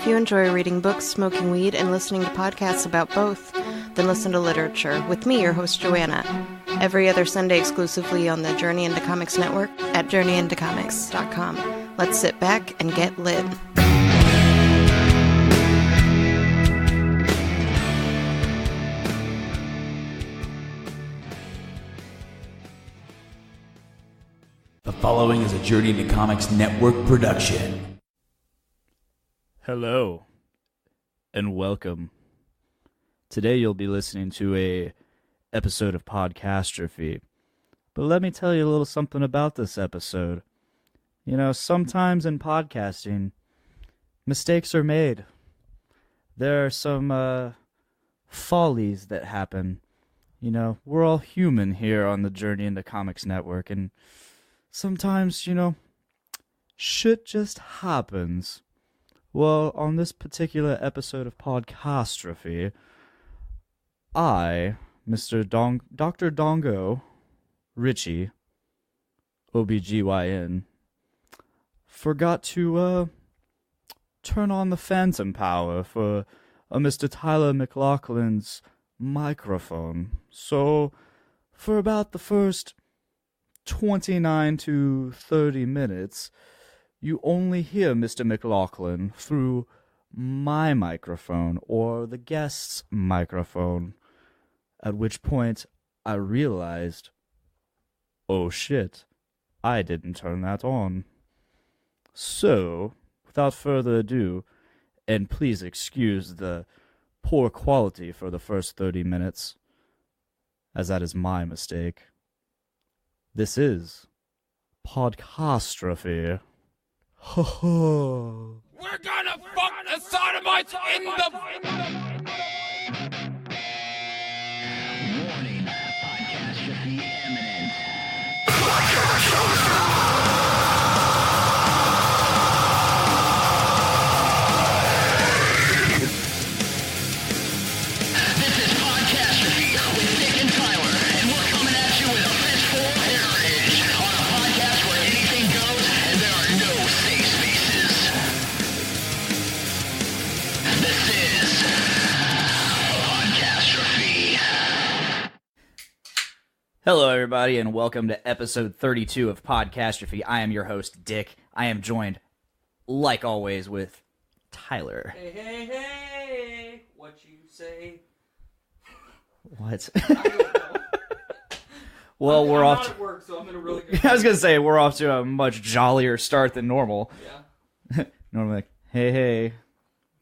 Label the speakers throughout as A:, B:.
A: If you enjoy reading books, smoking weed, and listening to podcasts about both, then listen to Literature with me, your host, Joanna. Every other Sunday exclusively on the Journey into Comics network at journeyintocomics.com. Let's sit back and get lit.
B: The following is a Journey into Comics network production.
C: Hello, and welcome. Today you'll be listening to a episode of Podcastrophe. But let me tell you a little something about this episode. You know, sometimes in podcasting, mistakes are made. There are some follies that happen. You know, we're all human here on the Journey into Comics network, and sometimes, you know, shit just happens. Well, on this particular episode of Podcastrophe, I, Dr. Dongo Richie, OBGYN, forgot to turn on the phantom power for Mr. Tyler McLaughlin's microphone. So, for about the first 29 to 30 minutes, you only hear Mr. McLaughlin through my microphone or the guest's microphone, at which point I realized, oh shit, I didn't turn that on. So, without further ado, and please excuse the poor quality for the first 30 minutes, as that is my mistake. This is Podcastrophe. Ho ho.
B: We're gonna fuck the sodomites in the...
D: Warning, Podcastrophe imminent. This is Podcastrophe with Dick and Tyler, and we're coming at you with a fistful of heritage on a podcast where anything goes and there are no safe spaces. This is Podcastrophe.
C: Hello, everybody, and welcome to episode 32 of Podcastrophe. I am your host, Dick. I am joined, like always, with Tyler.
E: Hey, hey, hey! What you say?
C: What?
E: I don't know.
C: Well,
E: I'm
C: we're
E: not
C: off.
E: at work, so I'm in a really good.
C: I was gonna say we're off to a much jollier start than normal.
E: Yeah.
C: Normally, like, hey, hey,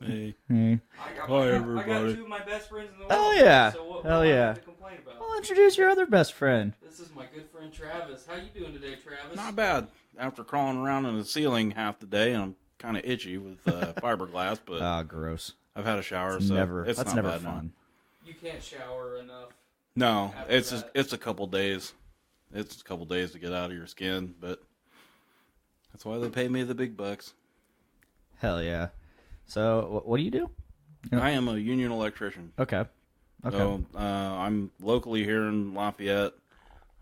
F: Hey.
C: hey.
E: I
F: Hi,
E: got
F: everybody.
E: two of my best friends in the world.
C: Oh, yeah.
E: So what
C: Hell
E: do I
C: yeah.
E: have to complain about?
C: Well, introduce your other best friend.
E: This is my good friend Travis. How you doing today, Travis?
F: Not bad. After crawling around in the ceiling half the day, and I'm kind of itchy with fiberglass, but
C: Ah, gross.
F: I've had a shower,
C: It's
F: so
C: never.
F: it's
C: That's
F: not
C: never
F: bad now.
C: fun.
E: You can't shower enough.
F: No,
E: After
F: it's
E: that.
F: it's a couple days. It's a couple days to get out of your skin, but that's why they pay me the big bucks.
C: Hell yeah. So, what do you do? Yeah.
F: I am a union electrician.
C: Okay. Okay.
F: So I'm locally here in Lafayette.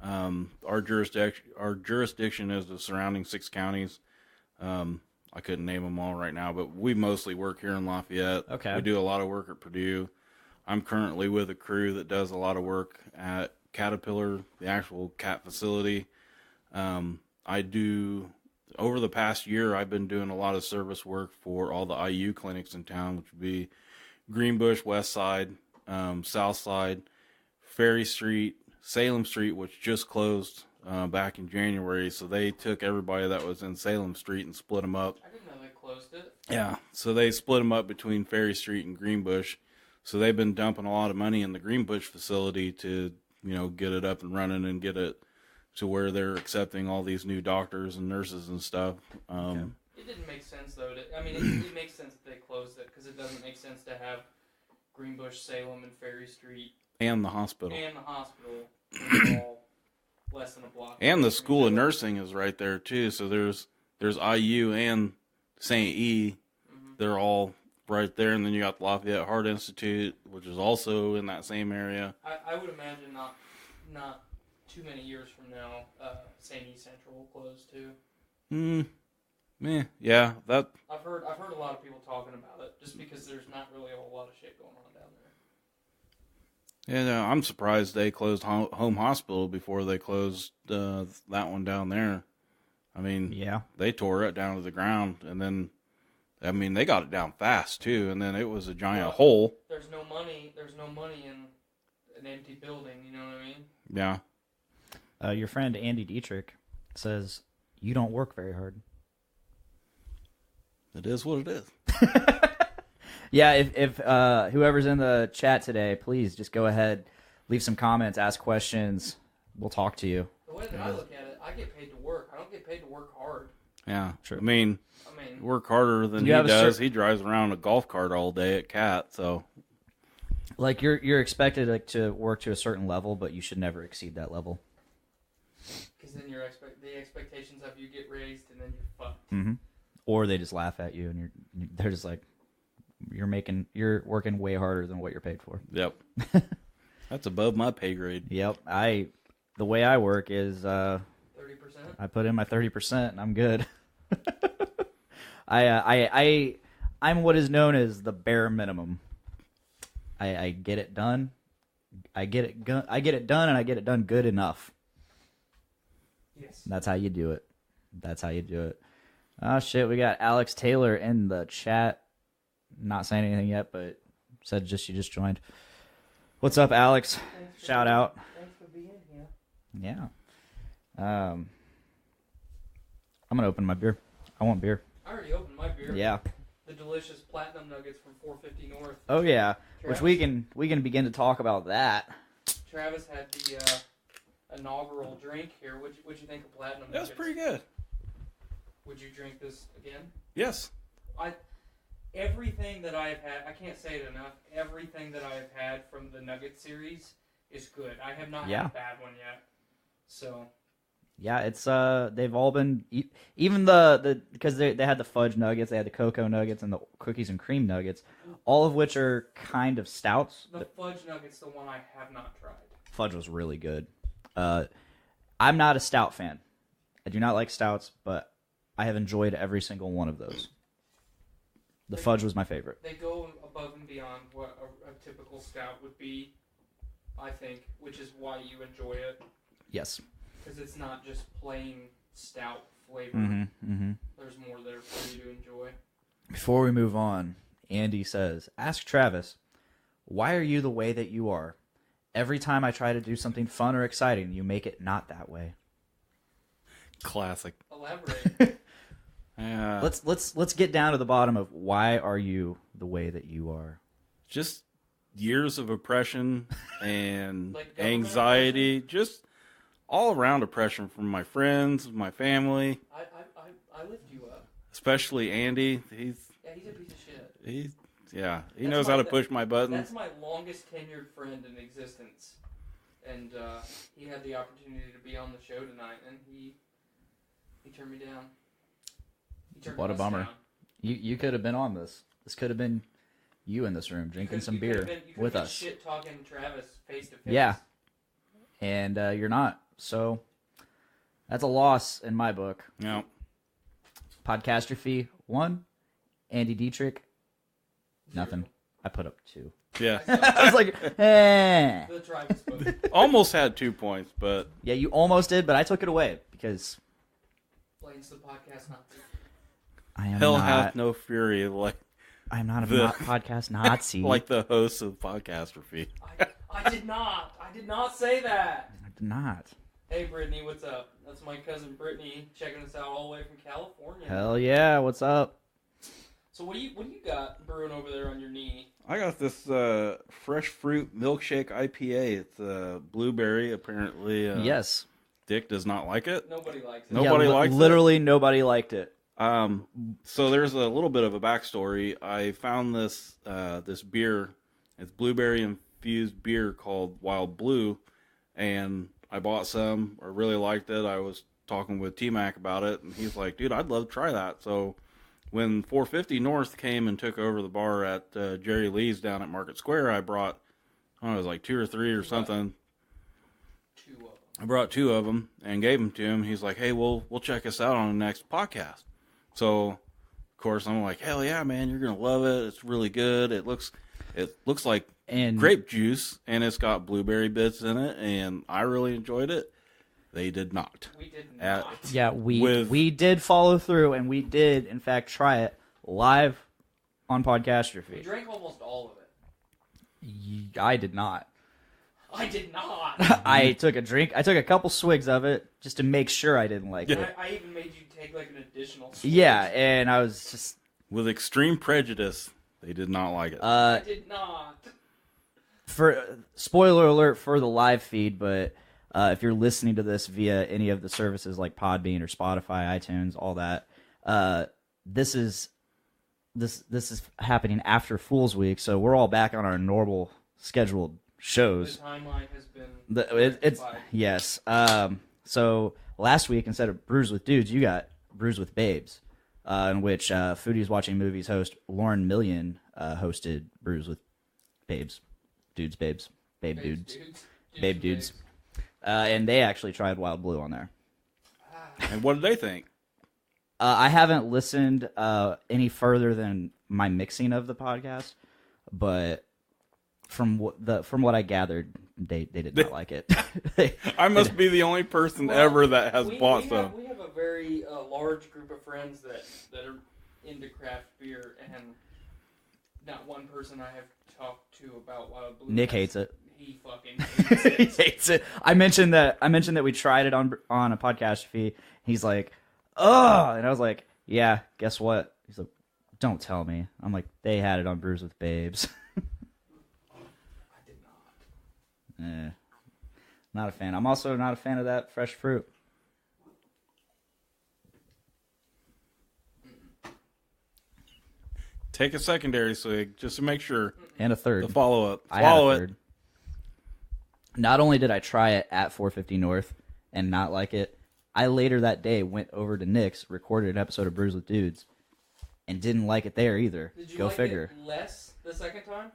F: Our jurisdiction is the surrounding 6 counties. I couldn't name them all right now, but we mostly work here in Lafayette.
C: Okay.
F: We do a lot of work at Purdue. I'm currently with a crew that does a lot of work at Caterpillar, the actual cat facility. Over the past year, I've been doing a lot of service work for all the IU clinics in town, which would be Greenbush, West Side, South Side, Ferry Street, Salem Street, which just closed back in January. So they took everybody that was in Salem Street and split them up.
E: I didn't know they closed it.
F: Yeah, so they split them up between Ferry Street and Greenbush. So they've been dumping a lot of money in the Greenbush facility to, get it up and running and get it to where they're accepting all these new doctors and nurses and stuff.
E: It didn't make sense though. It makes sense that they closed it because it doesn't make sense to have Greenbush, Salem, and Ferry Street
F: And the hospital.
E: and the hospital all less than a block.
F: And
E: away
F: the
E: from
F: School
E: each
F: of
E: other.
F: Nursing is right there too. So there's IU and St. E. They're all right there. And then you got the Lafayette Heart Institute, which is also in that same area.
E: I would imagine not too many years from now, St. E Central will close too.
F: Yeah, that.
E: I've heard a lot of people talking about it, just because there's not really a whole lot of shit going on down there.
F: Yeah, no, I'm surprised they closed Home Hospital before they closed that one down there. I mean,
C: Yeah.
F: they tore it down to the ground, and then, I mean, they got it down fast too, and then it was a giant hole.
E: There's no money in an empty building. You know what I mean?
F: Yeah.
C: Your friend Andy Dietrich says you don't work very hard.
F: It is what it is.
C: Yeah, if whoever's in the chat today, please just go ahead, leave some comments, ask questions. We'll talk to you.
E: The way that I look at it, I get paid to work. I don't get paid to work hard.
F: Yeah.
C: True.
F: I mean, work harder than he
C: You have a
F: does. He drives around a golf cart all day at CAT, so.
C: Like you're expected to work to a certain level, but you should never exceed that level.
E: Because then the expectations of you get raised, and then you're fucked.
C: Mm-hmm. Or they just laugh at you, and they're just like, you're working way harder than what you're paid for.
F: Yep. That's above my pay grade.
C: Yep. The way I work is
E: 30%.
C: I put in my 30% and I'm good. I'm what is known as the bare minimum. I get it done. I get it done, and I get it done good enough.
E: Yes.
C: That's how you do it. Oh shit, we got Alex Taylor in the chat. Not saying anything yet, but said she just joined. What's up, Alex? Shout out.
E: Thanks for being here.
C: Yeah. I'm gonna open my beer. I want beer.
E: I already opened my beer.
C: Yeah.
E: The delicious platinum nuggets from 450 North.
C: Oh yeah.
E: Travis?
C: Which we can begin to talk about that.
E: Travis had the inaugural drink here. What'd you think of platinum
F: That was
E: nuggets?
F: pretty good.
E: Would you drink this again?
F: Yes.
E: Everything that I've had, I can't say it enough, everything that I've had from the Nugget series is good. I have not had a bad one yet. So.
C: Yeah, it's they've all been even the because they had the fudge nuggets, they had the cocoa nuggets, and the cookies and cream nuggets, all of which are kind of stouts.
E: The fudge nugget's the one I have not tried.
C: Fudge was really good. I'm not a stout fan. I do not like stouts, but I have enjoyed every single one of those. The fudge was my favorite.
E: They go above and beyond what a typical stout would be, I think, which is why you enjoy it.
C: Yes.
E: Because it's not just plain stout flavor. There's more there for you to enjoy.
C: Before we move on, Andy says, ask Travis, why are you the way that you are? Every time I try to do something fun or exciting, you make it not that way.
F: Classic.
E: Elaborate.
F: Yeah.
C: Let's get down to the bottom of why are you the way that you are?
F: Just years of oppression and
E: Like
F: anxiety, just all around oppression from my friends, my family,
E: I lift you up.
F: especially Andy. He's
E: Yeah, he's a piece of shit.
F: he
E: That's
F: knows how to push my buttons.
E: That's my longest tenured friend in existence. And he had the opportunity to be on the show tonight, and he turned me down.
C: What a bummer. You could have been on this. This could have been you in this room drinking some beer with us.
E: Shit talking Travis face to face.
C: Yeah. And you're not. So that's a loss in my book.
F: Yeah.
C: Podcastrophe 1. Andy Dietrich. Nothing. I put up 2.
F: Yeah.
C: I was like, eh.
E: The Travis book.
F: Almost had 2 points, but
C: Yeah, you almost did, but I took it away because
E: Blames the podcast not to.
C: I am
F: hell
C: not.
F: hath no fury like
C: I'm not a
F: the-
C: podcast Nazi.
F: like the host of Podcastrophe.
E: I did not. I did not say that.
C: I did not.
E: Hey, Brittany, what's up? That's my cousin Brittany checking us out all the way from California.
C: Hell yeah, what's up?
E: So what do you got brewing over there on your knee?
F: I got this fresh fruit milkshake IPA. It's blueberry. Apparently,
C: Yes.
F: Dick does not like it.
E: Nobody likes it.
F: Nobody likes it?
C: literally nobody liked it.
F: So there's a little bit of a backstory. I found this this beer. It's blueberry infused beer called Wild Blue, and I bought some. I really liked it. I was talking with T-Mac about it, and he's like, "Dude, I'd love to try that." So when 450 North came and took over the bar at Jerry Lee's down at Market Square, I brought, I don't know, it was like 2 or 3 or something.
E: 2 of them.
F: I brought 2 of them and gave them to him. He's like, "Hey, we'll check us out on the next podcast." So, of course, I'm like, hell yeah, man, you're gonna love it. It's really good. It looks like grape juice, and it's got blueberry bits in it, and I really enjoyed it. They did not.
E: We did not.
C: Yeah, we did follow through, and we did, in fact, try it live on
E: We
C: Podcastrophe.
E: drank almost all of it.
C: I did not.
E: I did not.
C: I took a drink. I took a couple swigs of it just to make sure I didn't like it.
E: I even made you take like an additional swig.
C: Yeah, and I was just...
F: With extreme prejudice, they did not like it.
E: I did not.
C: For spoiler alert for the live feed, but if you're listening to this via any of the services like Podbean or Spotify, iTunes, all that, this is happening after Fool's Week, so we're all back on our normal scheduled shows.
E: The timeline has been
C: It's
E: rectified.
C: yes. So last week, instead of Brews with Dudes, you got Brews with Babes, in which Foodies Watching Movies host Lauren Million hosted Brews with Babes, Dudes, Babes, Babe Dudes, Babe Dudes, and they actually tried Wild Blue on there.
F: And what did they think?
C: I haven't listened any further than my mixing of the podcast, but from what I gathered, they did not like it.
F: I must be the only person ever that has bought some.
E: We have a very large group of friends that are into craft beer, and not one person I have talked to about Wild Blue.
C: Nick hates it.
E: He fucking hates it.
C: He hates it. I mentioned that we tried it on a podcast feed. He's like, "Oh," and I was like, "Yeah, guess what?" He's like, "Don't tell me." I'm like, "They had it on Brews with Babes."
E: I did not.
C: Not a fan. I'm also not a fan of that fresh fruit.
F: Take a secondary swig just to make sure.
C: And a third.
F: The follow-up.
C: I had a
F: Swallow it.
C: third. Not only did I try it at 450 North and not like it, I later that day went over to Nick's, recorded an episode of Brews with Dudes, and didn't like it there either.
E: Did you
C: Go
E: like
C: figure.
E: it less the second time?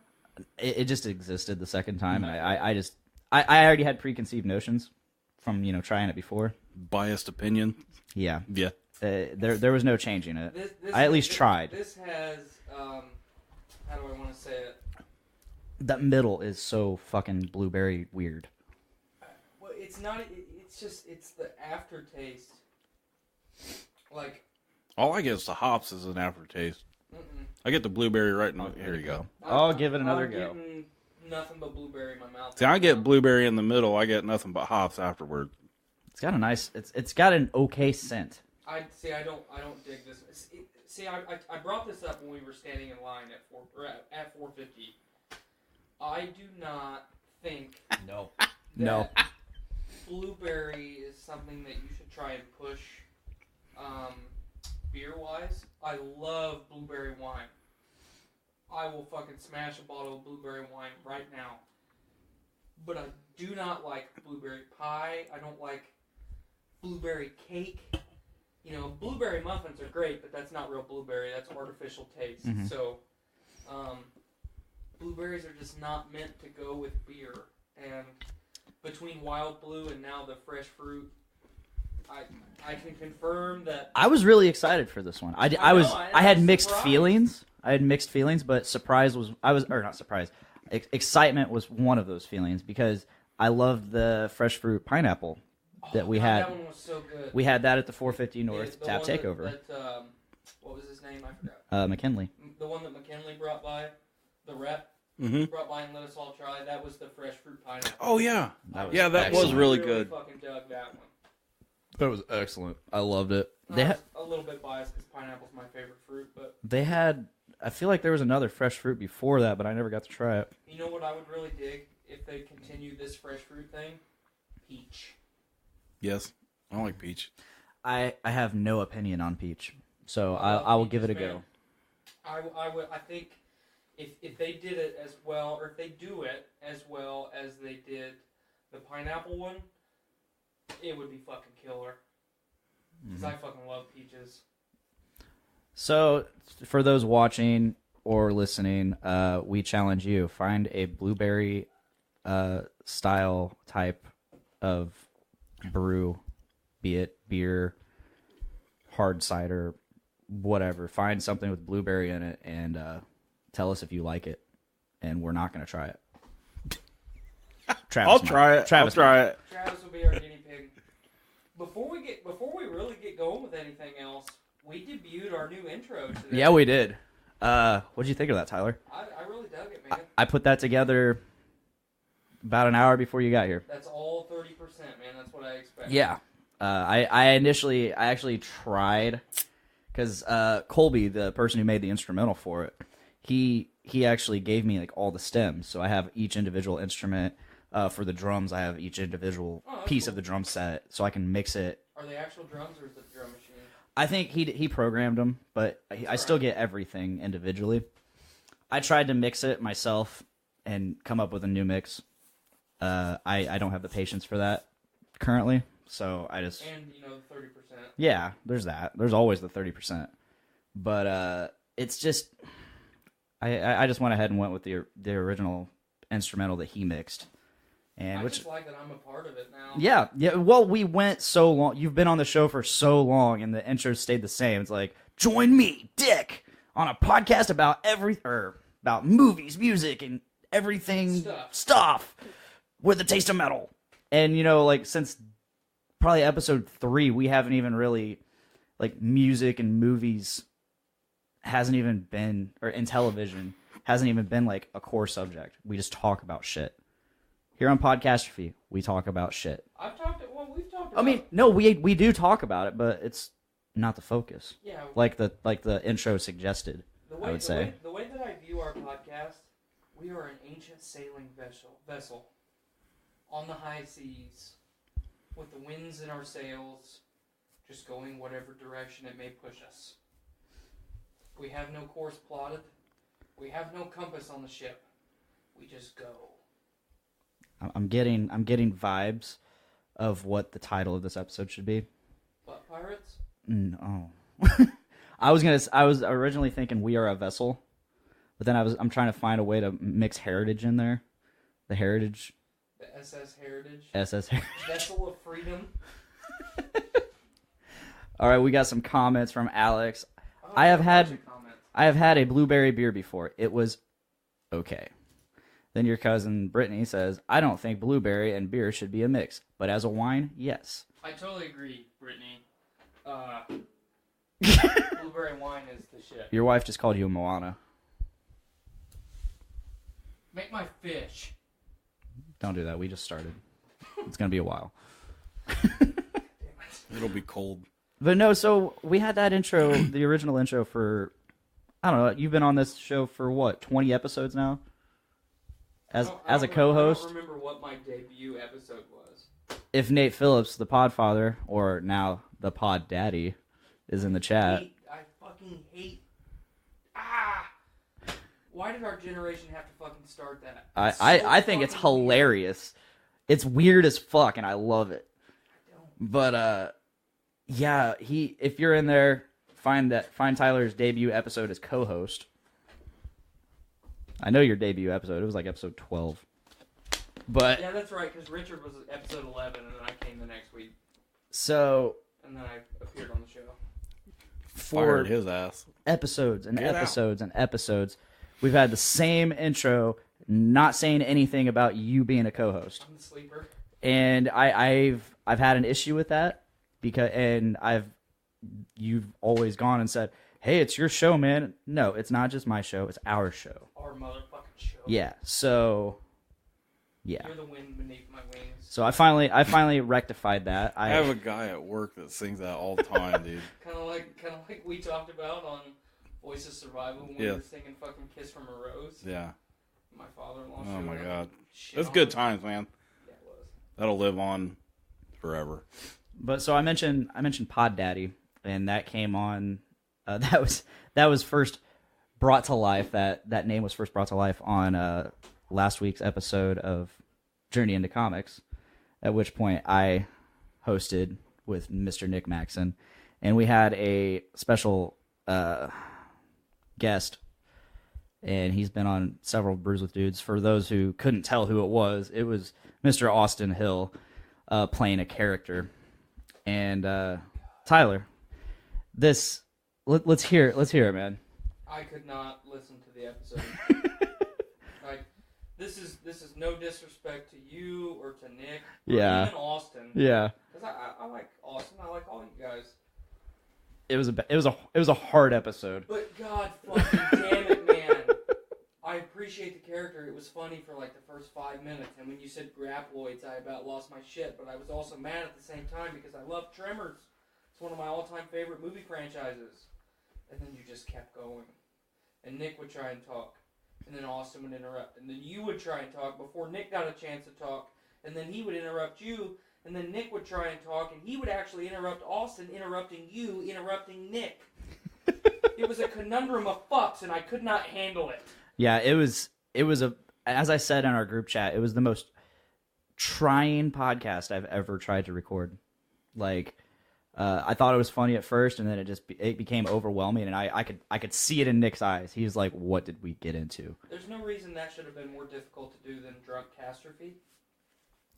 C: It just existed the second time, and I already had preconceived notions from trying it before.
F: Biased opinion.
C: Yeah,
F: Yeah.
C: there was no changing it.
E: This
C: I at least tried.
E: This has how do I want to say it?
C: That middle is so fucking blueberry weird.
E: Well, it's not. It's the aftertaste. Like,
F: All I get is the hops as an aftertaste. I get the blueberry right now. Here you go.
C: I'll give it another
E: I'm
C: go.
E: getting nothing but blueberry in my mouth.
F: See, I get blueberry in the middle. I get nothing but hops afterward.
C: It's got a nice. It's got an okay scent.
E: I don't dig this. I brought this up when we were standing in line at 450. I do not think
C: No.
E: that
C: No.
E: blueberry is something that you should try and push beer-wise. I love blueberry wine. I will fucking smash a bottle of blueberry wine right now. But I do not like blueberry pie. I don't like blueberry cake. Blueberry muffins are great, but that's not real blueberry. That's artificial taste.
C: Mm-hmm.
E: So, blueberries are just not meant to go with beer. And between Wild Blue and now the fresh fruit, I can confirm that.
C: I was really excited for this one. I had mixed
E: surprised.
C: feelings. But surprise was not surprised. Excitement was one of those feelings because I loved the fresh fruit pineapple that we had.
E: That one was so good.
C: We had that at the 450 North
E: The
C: Tap
E: one
C: Takeover.
E: What was his name? I forgot.
C: McKinley.
E: The one that McKinley brought by, the rep brought by and let us all try. That was the fresh fruit pineapple.
F: Oh, yeah.
C: That was
F: That was
C: excellent.
F: really
E: I
F: good.
E: fucking dug that one.
C: That was excellent. I loved it.
E: I was a little bit biased because pineapple's my favorite fruit, but
C: They had. I feel like there was another fresh fruit before that, but I never got to try it.
E: you know what I would really dig if they continue this fresh fruit thing? Peach.
F: Yes. I don't like peach.
C: I have no opinion on peach, so
E: love
C: I will give it a
E: peaches,
C: go.
E: man. I think if they did it as well, or if they do it as well as they did the pineapple one, it would be fucking killer. Because I fucking love peaches.
C: So, for those watching or listening, we challenge you. Find a blueberry style type of brew, be it beer, hard cider, whatever. Find something with blueberry in it and tell us if you like it. And we're not going to try it. Travis
F: I'll try it.
C: Travis
F: Travis
E: will be our guinea pig. Before we really get going with anything else, we debuted our new intro today.
C: Yeah, we did. What'd you think of that, Tyler?
E: I really dug it, man.
C: I put that together about an hour before you got here.
E: That's all 30%, man. That's what I expected.
C: Yeah. I actually tried, because Colby, the person who made the instrumental for it, he actually gave me like all the stems. So I have each individual instrument. For the drums, I have each individual piece of the drum set, so I can mix it.
E: Are they actual drums or is it the drum machine?
C: I think he programmed them, but I still get everything individually. I tried to mix it myself and come up with a new mix. I don't have the patience for that currently, so I just...
E: And, 30%.
C: Yeah, there's that. There's always the 30%. But it's just... I just went ahead and went with the original instrumental that he mixed. And
E: just like that I'm a part of it now.
C: Yeah. Well, we went so long. You've been on the show for so long, and the intro stayed the same. It's like, join me, Dick, on a podcast about about movies, music, and everything stuff with a taste of metal. And since probably episode 3, we haven't even really music and movies hasn't even been, or in television hasn't even been like a core subject. We just talk about shit. Here on Podcastrophe, we talk about shit.
E: We've talked about
C: I mean, no, we do talk about it, but it's not the focus.
E: Yeah.
C: Like the intro suggested, I would say.
E: The way that I view our podcast, we are an ancient sailing vessel on the high seas with the winds in our sails, just going whatever direction it may push us. We have no course plotted. We have no compass on the ship. We just go.
C: I'm getting vibes of what the title of this episode should be.
E: Butt pirates?
C: No. I was originally thinking we are a vessel, but then I'm trying to find a way to mix heritage in there. The heritage.
E: The SS Heritage.
C: SS Heritage.
E: Vessel of Freedom.
C: All right, we got some comments from Alex. I have had a blueberry beer before. It was okay. Then your cousin Brittany says, I don't think blueberry and beer should be a mix, but as a wine, yes.
E: I totally agree, Brittany. Blueberry wine is the shit.
C: Your wife just called you a Moana.
E: Make my fish.
C: Don't do that. We just started. It's going to be a while.
F: It'll be cold.
C: But no, so we had that intro, the original intro for, I don't know, you've been on this show for what, 20 episodes now? As a co-host?
E: I don't remember what my debut episode was.
C: If Nate Phillips, the Podfather, or now the Pod Daddy, is in the chat.
E: I fucking hate... Why did our generation have to fucking start that?
C: I think it's hilarious. Weird. It's weird as fuck, and I love it. But, yeah, if you're in there, find Tyler's debut episode as co-host. I know your debut episode. It was like episode 12. But
E: yeah, that's right, because Richard was episode 11, and then I came the next week.
C: So...
E: And then I appeared on the show.
F: Fired his ass.
C: Episodes and episodes and episodes. We've had the same intro, not saying anything about you being a co-host.
E: I'm the sleeper.
C: And I've had an issue with that, you've always gone and said, hey, it's your show, man. No, it's not just my show. It's our show.
E: Our motherfucking show.
C: Yeah. So, yeah.
E: You're the wind beneath my wings.
C: So I finally rectified that.
F: I have a guy at work that sings that all the time, dude.
E: Kind of like we talked about on Voice of Survival when we were singing fucking Kiss from a Rose.
F: Yeah.
E: My father-in-law.
F: Oh my god.
E: Shit
F: That's good times, man.
E: Yeah, it was.
F: That'll live on forever.
C: But so I mentioned Pod Daddy, and that came on. That was first brought to life. That name was first brought to life on last week's episode of Journey into Comics, at which point I hosted with Mr. Nick Maxon, and we had a special guest, and he's been on several Brews with Dudes. For those who couldn't tell who it was Mr. Austin Hill playing a character. And Tyler, this let's hear it, man.
E: I could not listen to the episode. Like, this is no disrespect to you or to Nick or even Austin.
C: Yeah.
E: Because I like Austin. I like all you guys.
C: It was a hard episode.
E: But God fucking damn it, man. I appreciate the character. It was funny for like the first 5 minutes, and when you said grapploids, I about lost my shit. But I was also mad at the same time because I love Tremors. It's one of my all-time favorite movie franchises. And then you just kept going. And Nick would try and talk. And then Austin would interrupt. And then you would try and talk before Nick got a chance to talk. And then he would interrupt you. And then Nick would try and talk. And he would actually interrupt Austin, interrupting you, interrupting Nick. It was a conundrum of fucks, and I could not handle it.
C: Yeah, it was as I said in our group chat, it was the most trying podcast I've ever tried to record. Like, I thought it was funny at first, and then it became overwhelming, and I could see it in Nick's eyes. He was like, "What did we get into?"
E: There's no reason that should have been more difficult to do than Podcastrophe.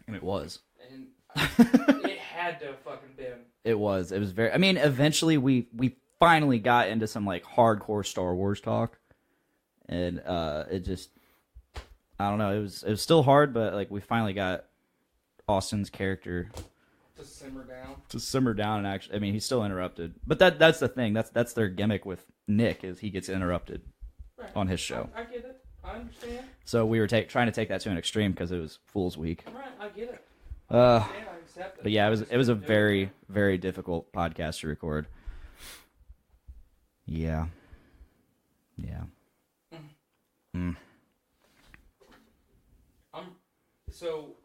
C: And it was.
E: And it had to have fucking been.
C: It was. It was very. I mean, eventually we finally got into some like hardcore Star Wars talk, and it just, I don't know. It was still hard, but like we finally got Austin's character
E: to simmer down.
C: And actually, I mean, he's still interrupted. But that's the thing. That's their gimmick with Nick, is he gets interrupted on his show.
E: I get it. I understand.
C: So we were trying to take that to an extreme because it was Fool's Week.
E: Right, I get it. I accept it.
C: But yeah, it was a very, very difficult podcast to record. Yeah.
E: So,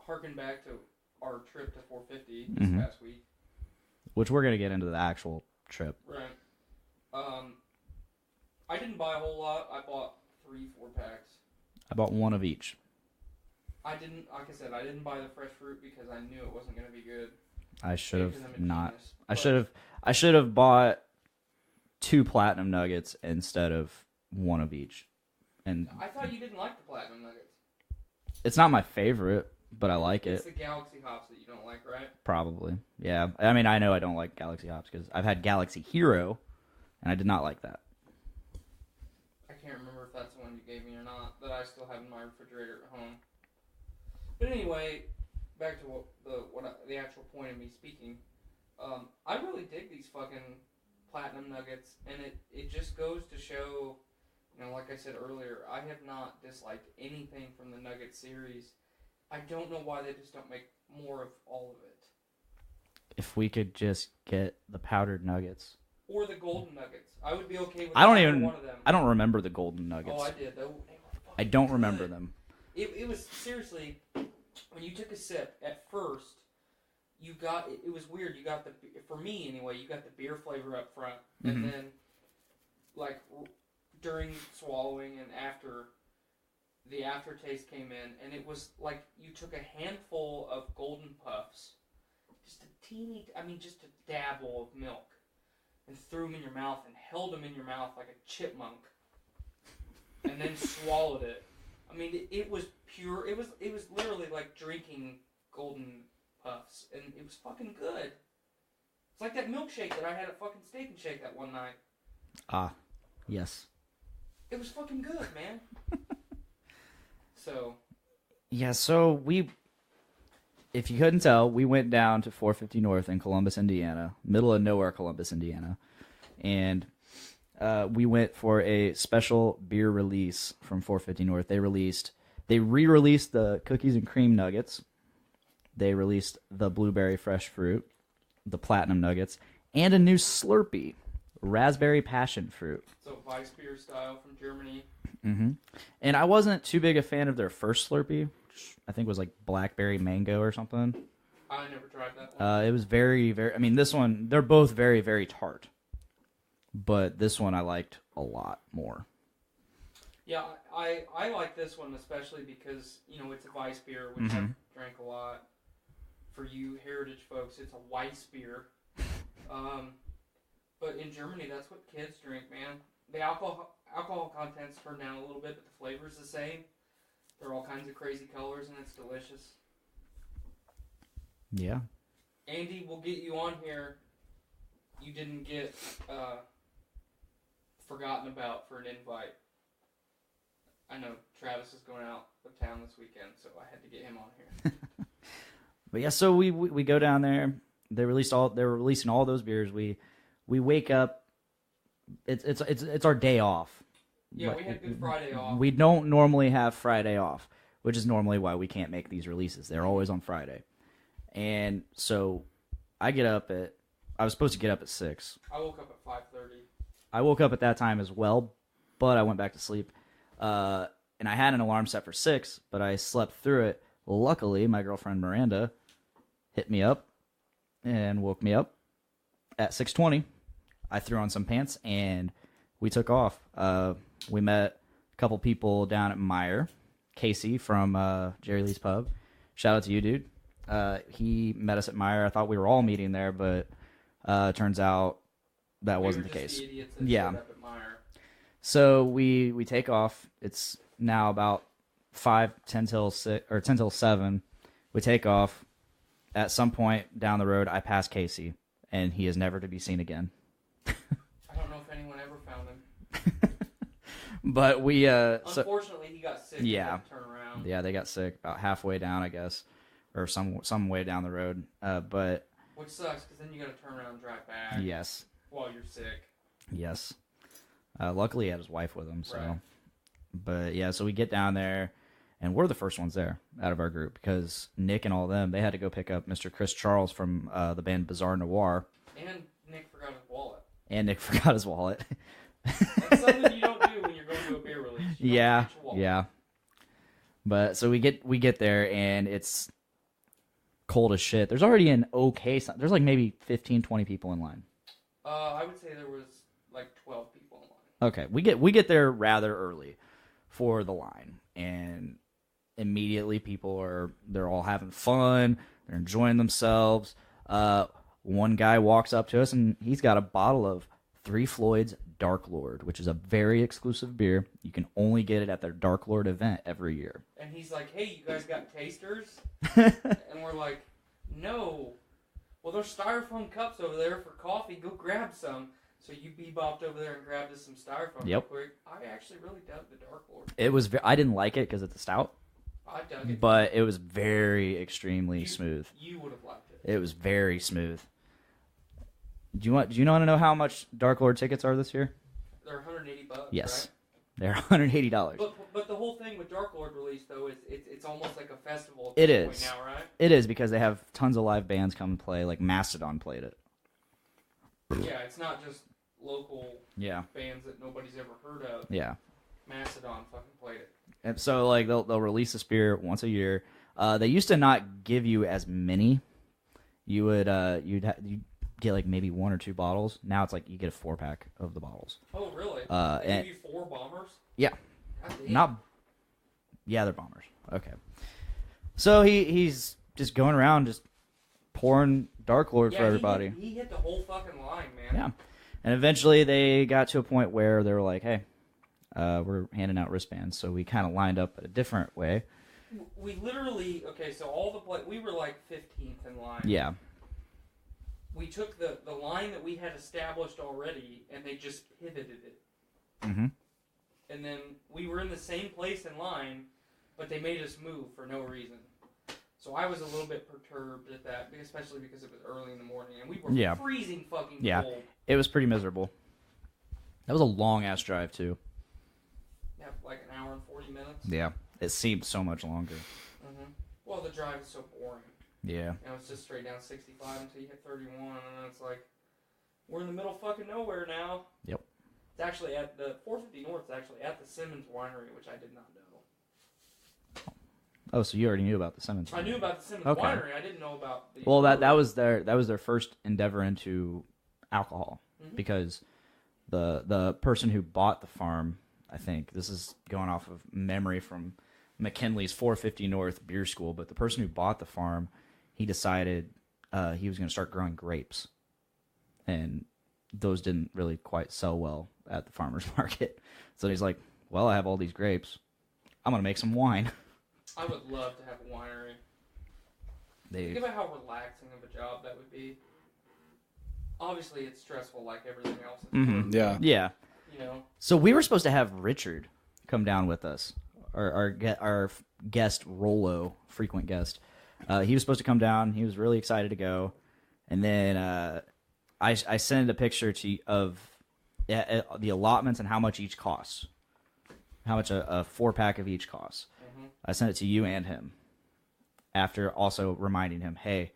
E: harken back to our trip to 450 this past week.
C: Which we're going to get into the actual trip.
E: Right. I didn't buy a whole lot. I bought 3-4 packs.
C: I bought one of each.
E: I didn't buy the fresh fruit because I knew it wasn't going to be good.
C: I should have not.
E: Genius,
C: I should have bought 2 platinum nuggets instead of one of each. And
E: I thought you didn't like the platinum nuggets.
C: It's not my favorite, but I like it.
E: It's the Galaxy hops that you don't like, right?
C: Probably. Yeah. I mean, I know I don't like Galaxy hops because I've had Galaxy Hero, and I did not like that.
E: I can't remember if that's the one you gave me or not, that I still have in my refrigerator at home. But anyway, back to the actual point of me speaking. I really dig these fucking platinum nuggets, and it just goes to show, you know, like I said earlier, I have not disliked anything from the Nugget series. I don't know why they just don't make more of all of it.
C: If we could just get the powdered nuggets.
E: Or the golden nuggets. I would be okay with
C: one of them. I don't remember the golden nuggets.
E: Oh, I did.
C: I don't remember them.
E: It was, seriously, when you took a sip, at first, you got, it was weird, you got for me anyway, you got the beer flavor up front, and then, like, during swallowing and after, the aftertaste came in, and it was like you took a handful of Golden Puffs, just a dabble of milk, and threw them in your mouth and held them in your mouth like a chipmunk, and then swallowed it. I mean, it was pure. It was literally like drinking Golden Puffs, and it was fucking good. It's like that milkshake that I had at fucking Steak and Shake that one night.
C: Ah, yes.
E: It was fucking good, man. So.
C: Yeah, so if you couldn't tell, we went down to 450 North in Columbus, Indiana, middle of nowhere, Columbus, Indiana, and we went for a special beer release from 450 North. They re-released the cookies and cream nuggets. They released the blueberry fresh fruit, the platinum nuggets, and a new Slurpee, raspberry passion fruit.
E: So Weiss beer style from Germany.
C: Mm-hmm. And I wasn't too big a fan of their first Slurpee, which I think was like blackberry mango or something.
E: I never tried that one.
C: It was very, very... I mean, this one, they're both very, very tart. But this one I liked a lot more.
E: Yeah, I like this one especially because, you know, it's a Weiss beer, which I drank a lot. For you heritage folks, it's a Weiss beer. But in Germany, that's what kids drink, man. The alcohol content's turned down a little bit, but the flavor's the same. There are all kinds of crazy colors, and it's delicious.
C: Yeah.
E: Andy, we'll get you on here you didn't get forgotten about for an invite. I know Travis is going out of town this weekend, so I had to get him on here.
G: But yeah, so we go down there. They're releasing all those beers. We wake up. It's our day off.
E: Yeah, we had Good Friday off.
G: We don't normally have Friday off, which is normally why we can't make these releases. They're always on Friday. And so I was supposed to get up at 6.
E: I woke up at 5:30.
G: I woke up at that time as well, but I went back to sleep. And I had an alarm set for 6, but I slept through it. Luckily, my girlfriend Miranda hit me up and woke me up at 6:20. I threw on some pants and we took off. We met a couple people down at Meyer. Casey from Jerry Lee's Pub. Shout out to you, dude. He met us at Meyer. I thought we were all meeting there, but turns out that wasn't the case. Yeah. So we take off. It's now about 10 till 7. We take off. At some point down the road, I pass Casey, and he is never to be seen again.
E: I don't know if anyone ever found him.
G: But we
E: unfortunately he got sick.
G: Yeah.
E: He had to turn around.
G: Yeah, they got sick about halfway down, I guess, or some way down the road. But
E: which sucks because then you got to turn around and drive back.
G: Yes.
E: While you're sick.
G: Yes. Luckily, he had his wife with him. So,
E: right.
G: But yeah, so we get down there, and we're the first ones there out of our group because Nick and all of them, they had to go pick up Mr. Chris Charles from the band Bizarre Noir.
E: And Nick forgot his wallet. That's something you don't do when you're going to a beer release.
G: Yeah. But so we get there, and it's cold as shit. There's already there's like maybe 15, 20 people in line.
E: I would say there was like 12 people in line.
G: Okay, we get there rather early for the line, and immediately they're all having fun, they're enjoying themselves. One guy walks up to us, and he's got a bottle of 3 Floyd's Dark Lord, which is a very exclusive beer. You can only get it at their Dark Lord event every year.
E: And he's like, "Hey, you guys got tasters?" And we're like, "No." Well, there's styrofoam cups over there for coffee. Go grab some. So you bebopped over there and grabbed us some styrofoam real quick. I actually really dug the Dark Lord. I didn't like it because it's a stout. I dug it.
G: But it was very extremely smooth.
E: You would have liked it.
G: It was very smooth. Do you want to know how much Dark Lord tickets are this year?
E: They're $180.
G: Yes.
E: Right?
G: They're $180.
E: But the whole thing with Dark Lord release though is it's almost like a festival.
G: It is
E: now, right?
G: It is because they have tons of live bands come and play. Like Mastodon played it.
E: Yeah, it's not just local bands that nobody's ever heard of.
G: Yeah.
E: Mastodon fucking played it.
G: And so like they'll release this beer once a year. They used to not give you as many. You would you'd get like maybe 1 or 2 bottles. Now it's like you get a 4-pack of the bottles.
E: Oh really? They give you 4 bombers?
G: Yeah. They're bombers. Okay. So he's just going around just pouring Dark Lord for everybody.
E: He hit the whole fucking line, man.
G: Yeah. And eventually they got to a point where they were like, "Hey, we're handing out wristbands." So we kind of lined up a different way.
E: We literally so we were like 15th in line.
G: Yeah.
E: We took the line that we had established already, and they just pivoted it.
G: Mm-hmm.
E: And then we were in the same place in line, but they made us move for no reason. So I was a little bit perturbed at that, especially because it was early in the morning, and we were freezing fucking cold.
G: It was pretty miserable. That was a long-ass drive, too.
E: Yeah, like an hour and 40 minutes.
G: Yeah. It seemed so much longer.
E: Mm-hmm. Well, the drive is so boring.
G: Yeah.
E: It's just straight down 65 until you hit 31, and then it's like, we're in the middle of fucking nowhere now.
G: Yep.
E: It's actually at the 450 North. It's actually at the Simmons Winery, which I did not know.
G: Oh, so you already knew about the Simmons Winery.
E: I knew about the Simmons Winery. I didn't know about the...
G: Well, that was their first endeavor into alcohol, because the person who bought the farm, I think, this is going off of memory from McKinley's 450 North Beer School, but the person who bought the farm, he decided he was going to start growing grapes. And those didn't really quite sell well at the farmer's market. So he's like, well, I have all these grapes. I'm going to make some wine.
E: I would love to have a winery. Think about how relaxing of a job that would be. obviously it's stressful like everything else.
G: Mhm.
F: Yeah.
G: Yeah.
E: You know.
G: So we were supposed to have Richard come down with us, our guest Rolo, frequent guest. He was supposed to come down. He was really excited to go, and then I sent a picture of the allotments and how much each costs, how much a 4-pack of each costs.
E: Mm-hmm.
G: I sent it to you and him, after also reminding him, hey,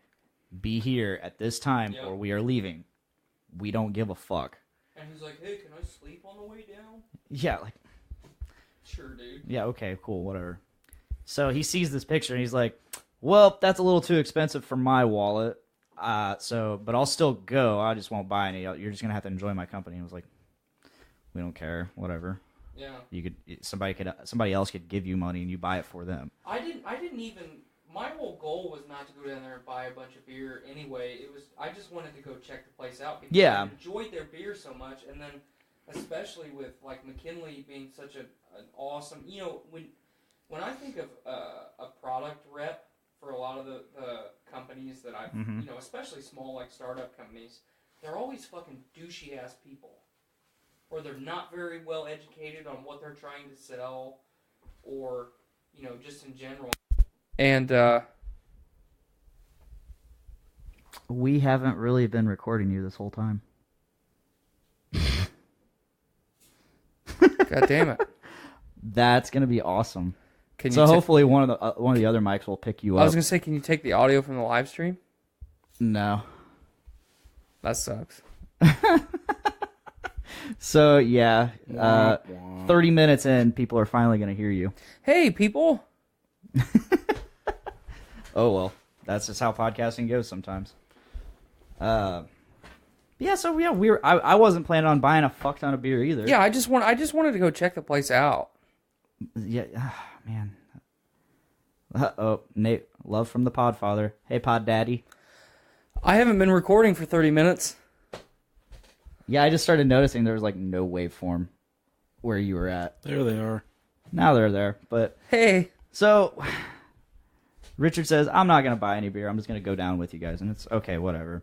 G: be here at this time or we are leaving. We don't give a fuck.
E: And he's like, hey, can I sleep on the way down?
G: Yeah, like,
E: sure, dude.
G: yeah, okay, cool, whatever. So he sees this picture and he's like, well, that's a little too expensive for my wallet. But I'll still go. I just won't buy any. You're just gonna have to enjoy my company. I was like, we don't care, whatever.
E: Yeah.
G: Somebody else could give you money and you buy it for them.
E: I didn't even. My whole goal was not to go down there and buy a bunch of beer anyway. I just wanted to go check the place out because I enjoyed their beer so much, and then especially with like McKinley being such an awesome. You know, when I think of a product rep for a lot of the companies that I've, you know, especially small like startup companies, they're always fucking douchey ass people, or they're not very well educated on what they're trying to sell, or you know, just in general. And
G: we haven't really been recording you this whole time.
E: God damn it!
G: That's gonna be awesome.
E: So
G: hopefully one of the other mics will pick you up.
E: I was gonna say, can you take the audio from the live stream?
G: No.
E: That sucks.
G: So yeah, 30 minutes in, people are finally gonna hear you.
E: Hey, people.
G: Oh well, that's just how podcasting goes sometimes. I wasn't planning on buying a fuck ton of beer either.
E: Yeah, I just wanted to go check the place out.
G: Yeah, man. Oh, Nate, love from the Podfather. Hey, Pod Daddy.
E: I haven't been recording for 30 minutes.
G: Yeah, I just started noticing there was like no waveform where you were at.
F: There they are.
G: Now they're there, but
E: hey.
G: So Richard says, I'm not going to buy any beer. I'm just going to go down with you guys. And it's okay, whatever.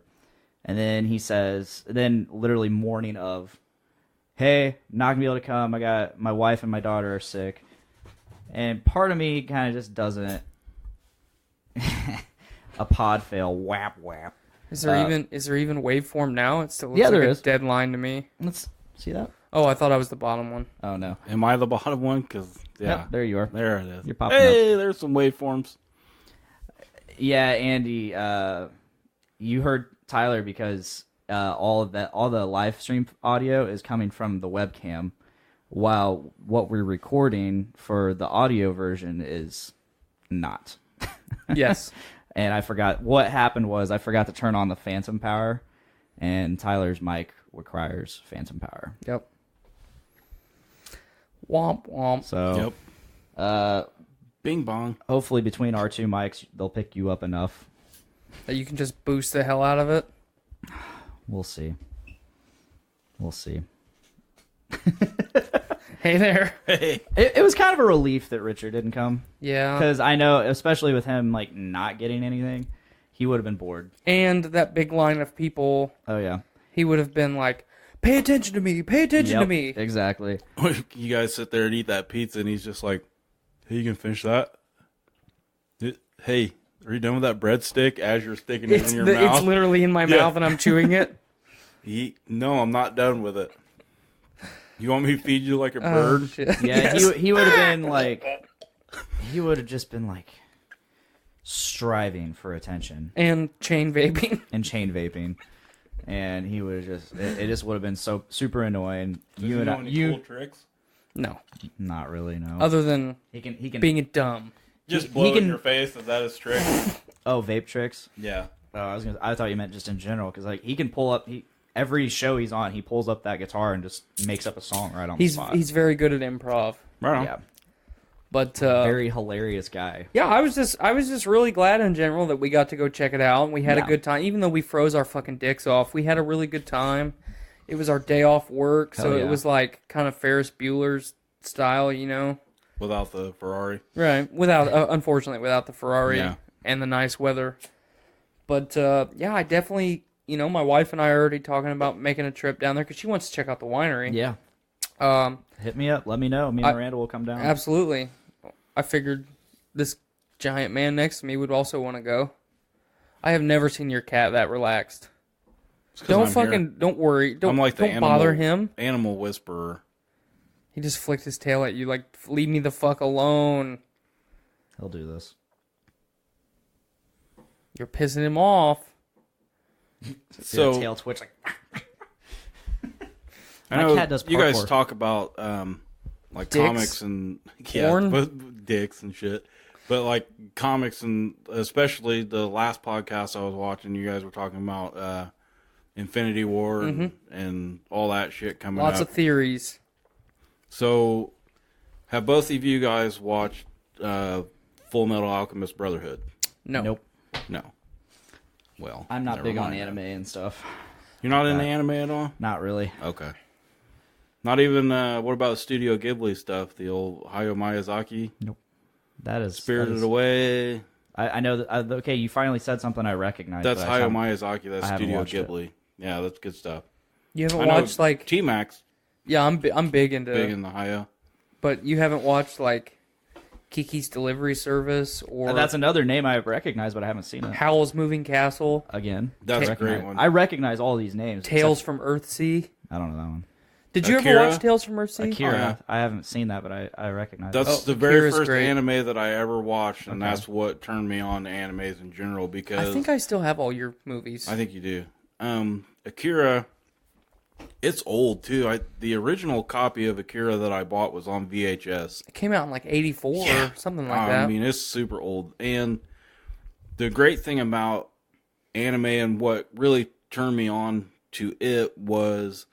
G: And then he says, then literally morning of, hey, not going to be able to come. I got my wife and my daughter are sick. And part of me kind of just doesn't. A pod fail. Whap, whap.
E: Is there even waveform now? It still looks
G: there
E: like
G: is.
E: a dead line to me.
G: Let's see that.
E: Oh, I thought I was the bottom one.
G: Oh, no.
F: Am I the bottom one? Because, yeah.
G: Yep, there you are.
F: There it is.
G: You're popping
F: hey,
G: up.
F: There's some waveforms.
G: Yeah, Andy, you heard Tyler because all the live stream audio is coming from the webcam, while what we're recording for the audio version is not.
E: Yes.
G: And I forgot what happened was I forgot to turn on the phantom power, and Tyler's mic requires phantom power.
E: Yep. Womp womp.
G: So,
F: yep. Bing bong.
G: Hopefully between our two mics, they'll pick you up enough
E: that you can just boost the hell out of it.
G: We'll see.
E: Hey there.
F: Hey.
G: It was kind of a relief that Richard didn't come.
E: Yeah.
G: Because I know, especially with him like not getting anything, he would have been bored.
E: And that big line of people.
G: Oh, yeah.
E: He would have been like, pay attention to me. Pay attention to me.
G: Exactly.
F: You guys sit there and eat that pizza, and he's just like, hey, you can finish that? Hey, are you done with that breadstick as you're sticking it in your mouth?
E: It's literally in my mouth, and I'm chewing it.
F: No, I'm not done with it. You want me to feed you like a bird?
E: Shit.
G: Yeah, yes. he would have been like, he would have just been like striving for attention.
E: And chain vaping.
G: And he would have just, it just would have been so super annoying.
F: Does he know any cool tricks?
E: No.
G: Not really, no.
E: Other than
G: he can
E: being a dumb.
F: Just blow in your face, is that his trick?
G: Oh, vape tricks?
F: Yeah.
G: Oh, I thought you meant just in general, because like he can pull up, every show he's on, he pulls up that guitar and just makes up a song right on the spot.
E: He's very good at improv.
F: Right on.
G: Yeah.
E: But
G: very hilarious guy.
E: Yeah, I was just really glad in general that we got to go check it out, and we had a good time. Even though we froze our fucking dicks off, we had a really good time. It was our day off work, so it was like kind of Ferris Bueller's style, you know.
F: Without the Ferrari.
E: Right. Unfortunately, without the Ferrari and the nice weather. But, yeah, I definitely my wife and I are already talking about making a trip down there because she wants to check out the winery.
G: Yeah. Hit me up. Let me know. Me and Miranda will come down.
E: Absolutely. I figured this giant man next to me would also want to go. I have never seen your cat that relaxed. Don't worry.
F: I'm like the
E: don't bother him.
F: Animal whisperer.
E: He just flicked his tail at you like, leave me the fuck alone.
G: He'll do this.
E: You're pissing him off.
F: So
G: tail twitch like.
F: I
G: My
F: know
G: cat does
F: you guys
G: parkour.
F: talk about like
E: Dicks?
F: comics and
E: Porn?
F: but dicks and shit. But like comics and especially the last podcast I was watching, you guys were talking about Infinity War and all that shit coming
E: Lots
F: up.
E: of theories.
F: So, have both of you guys watched Full Metal Alchemist Brotherhood?
E: No.
G: Nope.
F: No. Well,
G: I'm not
F: never
G: big on
F: mind
G: anime
F: then.
G: and stuff.
F: You're not into anime at all?
G: Not really.
F: Okay. Not even, what about Studio Ghibli stuff? The old Hayao Miyazaki?
G: That is
F: Spirited Away?
G: I know that. Okay, you finally said something I recognize.
F: That's
G: but I
F: Hayao
G: sound-
F: Miyazaki. That's
G: I haven't
F: Studio
G: watched it.
F: Ghibli. Yeah, that's good stuff.
E: You haven't
F: I know
E: watched like...
F: T-Max,
E: Yeah, I'm big into...
F: big in the Hayao.
E: But you haven't watched like Kiki's Delivery Service or
G: That's another name I recognize, but I haven't seen it.
E: Howl's Moving Castle,
G: Again,
F: That's a great
G: Recognize-
F: one.
G: I recognize all these names.
E: Tales from Earthsea.
G: I don't know that one.
E: Did you
F: Akira?
E: ever watch Tales from Earthsea?
G: Akira.
F: Oh, yeah.
G: I haven't seen that, but I recognize
F: That's
G: it.
F: the very
E: Akira's
F: first
E: great.
F: anime that I ever watched, and
G: Okay.
F: that's what turned me on to animes in general, because
E: I think I still have all your movies.
F: I think you do. Akira, it's old too. The original copy of Akira that I bought was on VHS.
E: It came out in like 84 or something like that.
F: I mean, it's super old. And the great thing about anime and what really turned me on to it was,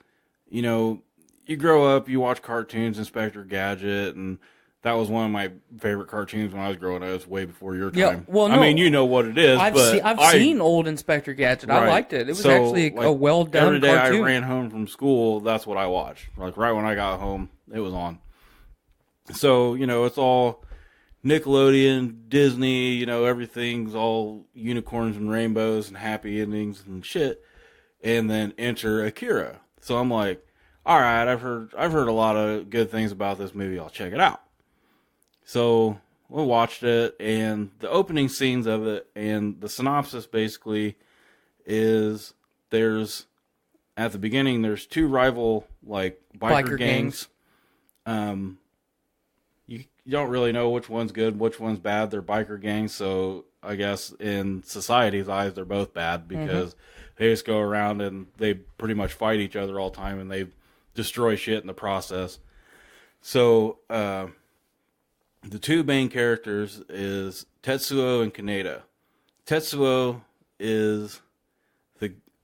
F: you grow up, you watch cartoons, Inspector Gadget, and that was one of my favorite cartoons when I was growing up. It was way before your
E: Yeah,
F: time.
E: well,
F: I
E: no.
F: mean, you know what it is,
E: I've
F: but
E: seen old Inspector Gadget. I
F: Right.
E: liked it. It was
F: So,
E: actually a
F: like,
E: well done
F: every day
E: cartoon.
F: I ran home from school, that's what I watched. Like right when I got home, it was on. So, it's all Nickelodeon, Disney, everything's all unicorns and rainbows and happy endings and shit. And then enter Akira. So I'm like, all right, I've heard a lot of good things about this movie. I'll check it out. So we watched it, and the opening scenes of it, and the synopsis basically is at the beginning there's two rival like biker gangs. You don't really know which one's good, which one's bad. They're biker gangs, so I guess in society's eyes they're both bad because they just go around and they pretty much fight each other all the time, and they destroy shit in the process. So the two main characters is Tetsuo and Kaneda. Tetsuo is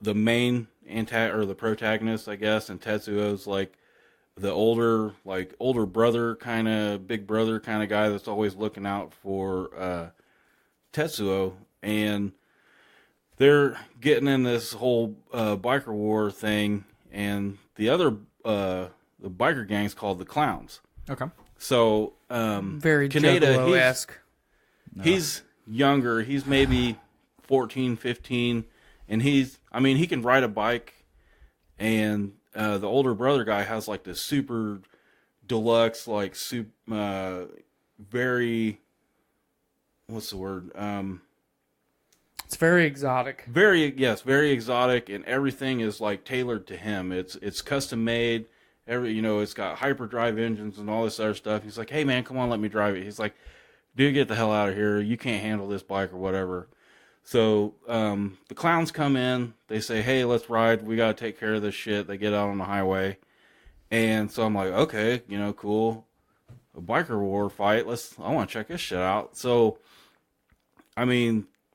F: the main the protagonist, I guess, and Tetsuo's like the older brother kind of, big brother kind of guy that's always looking out for Tetsuo, and they're getting in this whole biker war thing, and the other the biker gang's called the Clowns.
G: Okay.
F: So
E: Very
F: Kaneda,
E: Juggalo-esque.
F: he's younger. He's maybe 14, 15, and he can ride a bike, and the older brother guy has like this super deluxe, like very, what's the word?
E: It's very exotic.
F: Very exotic, and everything is like tailored to him. It's custom made. It's got hyperdrive engines and all this other stuff. He's like, hey man, come on, let me drive it. He's like, dude, get the hell out of here. You can't handle this bike or whatever. So the Clowns come in. They say, hey, let's ride. We got to take care of this shit. They get out on the highway. And so I'm like, okay, cool. A biker war fight. I want to check this shit out. So,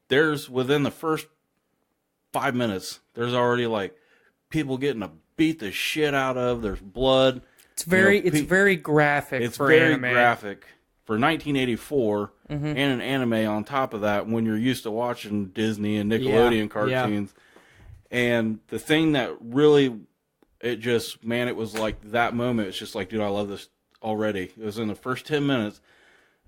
F: there's within the first 5 minutes, there's already like people getting beat the shit out of. There's blood.
E: It's very graphic.
F: It's
E: for
F: very
E: anime.
F: graphic for 1984, and an anime on top of that. When you're used to watching Disney and Nickelodeon cartoons, and the thing that really, it was like that moment. It's just like, dude, I love this already. It was in the first 10 minutes.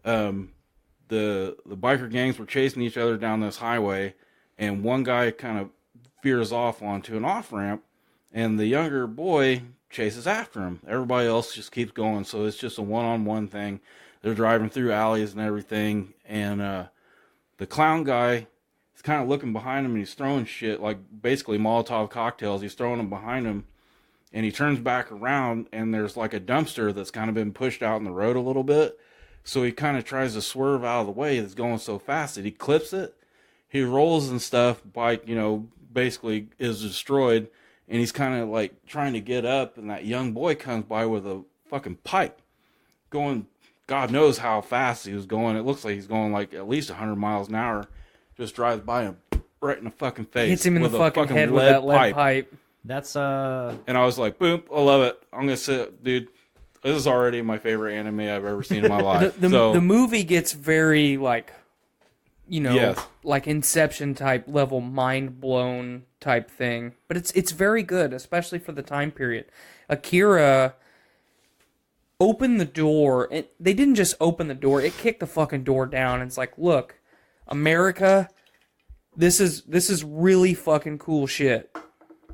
F: The biker gangs were chasing each other down this highway, and one guy kind of veers off onto an off-ramp, and the younger boy chases after him. Everybody else just keeps going, so it's just a one-on-one thing. They're driving through alleys and everything, and the clown guy is kind of looking behind him, and he's throwing shit, like basically Molotov cocktails. He's throwing them behind him, and he turns back around, and there's like a dumpster that's kind of been pushed out in the road a little bit. So he kind of tries to swerve out of the way. It's going so fast that he clips it. He rolls and stuff. Bike, basically is destroyed. And he's kind of like trying to get up. And that young boy comes by with a fucking pipe. Going, God knows how fast he was going. It looks like he's going like at least 100 miles an hour. Just drives by him right in the fucking face.
E: Hits him in the
F: with a
E: fucking head with that lead pipe.
G: That's
F: And I was like, boom, I love it. I'm going to sit, dude. This is already my favorite anime I've ever seen in my life.
E: The movie gets very, like,
F: Yes.
E: like Inception type level, mind blown type thing. But it's very good, especially for the time period. Akira opened the door. And they didn't just open the door. It kicked the fucking door down. And it's like, look, America, this is really fucking cool shit.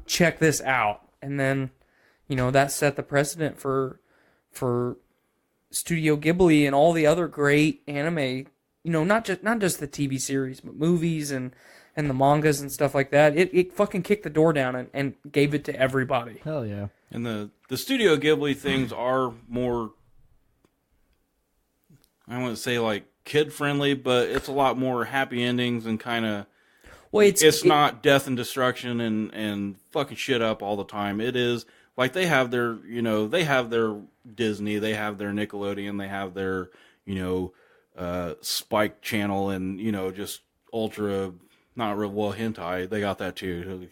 E: Check this out. And then, that set the precedent for Studio Ghibli and all the other great anime, not just the TV series, but movies and the mangas and stuff like that. It fucking kicked the door down and gave it to everybody.
G: hell yeah.
F: And the Studio Ghibli things are more, I wouldn't say like kid friendly, but it's a lot more happy endings and kind of,
E: Well,
F: it's not death and destruction and fucking shit up all the time. It is like they have their, they have their Disney, they have their Nickelodeon, they have their, Spike channel and, just ultra, not real, well, hentai, they got that too.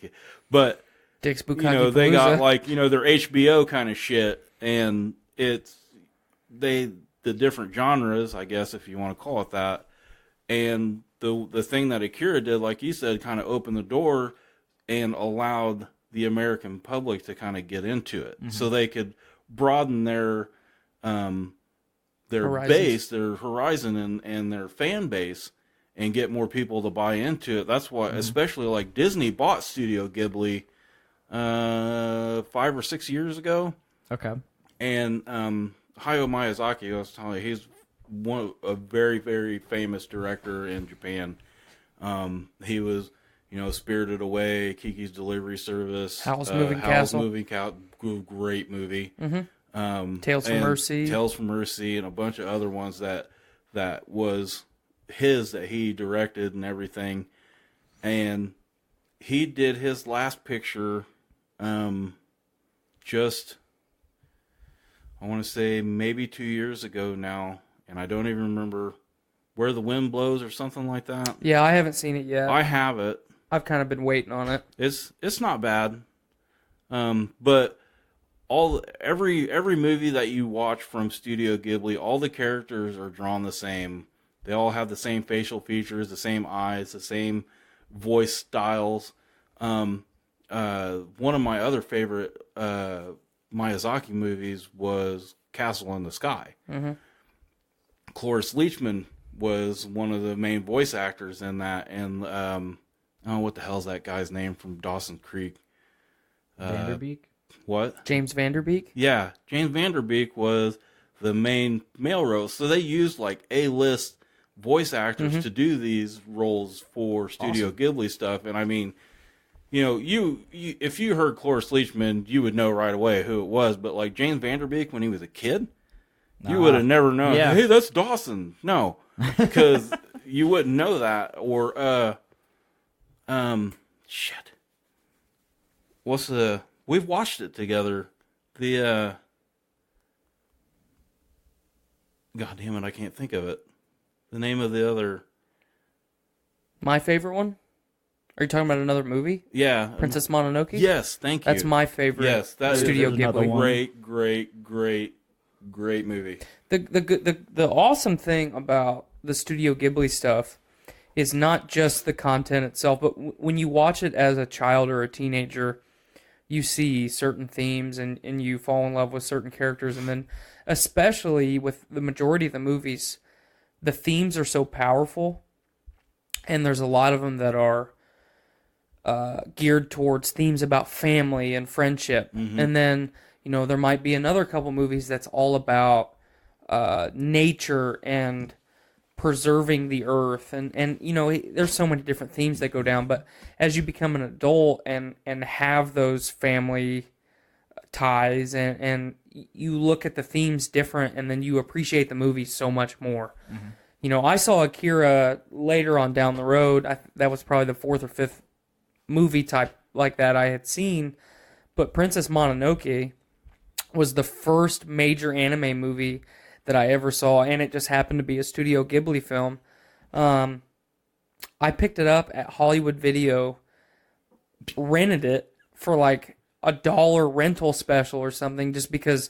F: But,
E: Dick's Bukkake
F: they got
E: Palooza.
F: like, their HBO kind of shit, and it's, the different genres, I guess, if you want to call it that. And the thing that Akira did, like you said, kind of opened the door and allowed the American public to kind of get into it, so they could broaden their
E: Horizons.
F: base, their horizon, and their fan base, and get more people to buy into it. That's why, especially like Disney bought Studio Ghibli 5 or 6 years ago,
G: Okay.
F: and Hayao Miyazaki, I was telling you, he's a very, very famous director in Japan. He was, Spirited Away, Kiki's Delivery Service,
E: Howl's Moving Castle.
F: Great movie.
E: Tales from Mercy.
F: Tales from Mercy, and a bunch of other ones that was his, that he directed and everything. And he did his last picture just, I want to say maybe 2 years ago now, and I don't even remember, Where the Wind Blows or something like that.
E: Yeah, I haven't seen it yet.
F: I have it.
E: I've kind of been waiting on it.
F: It's not bad, but every movie that you watch from Studio Ghibli, all the characters are drawn the same. They all have the same facial features, the same eyes, the same voice styles. One of my other favorite Miyazaki movies was Castle in the Sky. Cloris Leachman was one of the main voice actors in that, and what the hell's that guy's name from Dawson's Creek?
G: Vanderbeek?
F: What?
E: James Vanderbeek?
F: Yeah, James Vanderbeek was the main male role. So they used like A-list voice actors to do these roles for Studio Ghibli stuff. And I mean, you if you heard Cloris Leachman, you would know right away who it was. But like James Vanderbeek, when he was a kid, you would have never known.
G: Yeah.
F: Hey, that's Dawson. No, because you wouldn't know that. Or shit. What's the? We've watched it together. God damn it, I can't think of it. The name of the other.
E: My favorite one? Are you talking about another movie?
F: Yeah.
E: Princess Mononoke?
F: Yes, thank you.
E: That's my favorite.
F: Yes, that
E: Studio
F: is
G: another
E: Ghibli.
G: one.
F: Great movie.
E: The awesome thing about the Studio Ghibli stuff is not just the content itself, but when you watch it as a child or a teenager, you see certain themes and you fall in love with certain characters. And then, especially with the majority of the movies, the themes are so powerful, and there's a lot of them that are geared towards themes about family and friendship. And then, there might be another couple movies that's all about nature and preserving the earth. And there's so many different themes that go down. But as you become an adult and have those family ties and you look at the themes different, and then you appreciate the movie so much more. I saw Akira later on down the road. That was probably the fourth or fifth movie type like that I had seen. But Princess Mononoke was the first major anime movie that I ever saw, and it just happened to be a Studio Ghibli film. I picked it up at Hollywood Video, rented it for like $1 rental special or something, just because,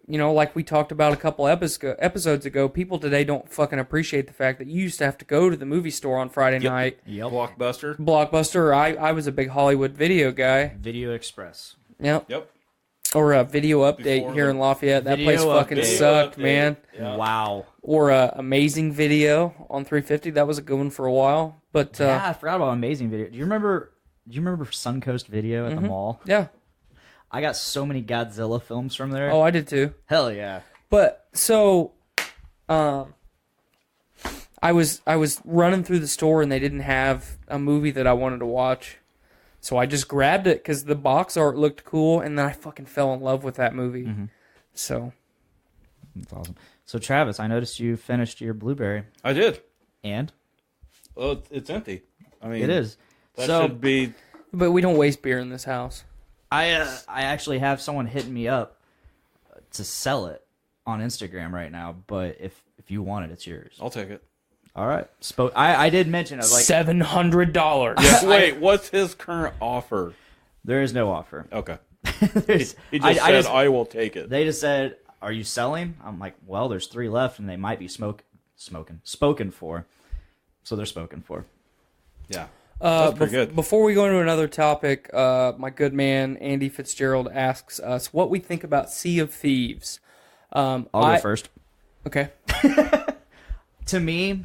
E: like we talked about a couple episodes ago, people today don't fucking appreciate the fact that you used to have to go to the movie store on Friday night.
F: Yep. Blockbuster.
E: I was a big Hollywood Video guy.
G: Video Express.
E: Yep.
F: Yep.
E: Or a Video Update
F: Before
E: here in Lafayette. That
G: Video
E: place fucking
G: Update.
E: sucked,
F: Update.
E: man.
F: Yeah.
G: Wow.
E: Or Amazing Video on 350. That was a good one for a while. But
G: Yeah, I forgot about Amazing Video. Do you remember Suncoast Video at the mall?
E: yeah.
G: I got so many Godzilla films from there.
E: Oh, I did too.
G: Hell yeah.
E: But so, I was running through the store and they didn't have a movie that I wanted to watch, so I just grabbed it because the box art looked cool, and then I fucking fell in love with that movie. So
G: That's awesome. So Travis, I noticed you finished your blueberry,
F: I did.
G: and
F: Oh, it's empty. I mean,
G: it is.
F: That
G: So
F: should be.
E: but we don't waste beer in this house.
G: I actually have someone hitting me up to sell it on Instagram right now, but if you want it, it's yours.
F: I'll take it.
G: All right. I did mention, I was like,
E: $700.
F: Yeah, wait, what's his current offer?
G: there is no offer.
F: Okay.
G: There's-
F: He just said, I will take it.
G: They just said, "Are you selling?" I'm like, "Well, there's 3 left, and they might be spoken for." So they're spoken for.
F: Yeah. That's pretty good.
E: Before we go into another topic, my good man Andy Fitzgerald asks us what we think about Sea of Thieves.
G: I'll go first.
E: Okay.
G: To me,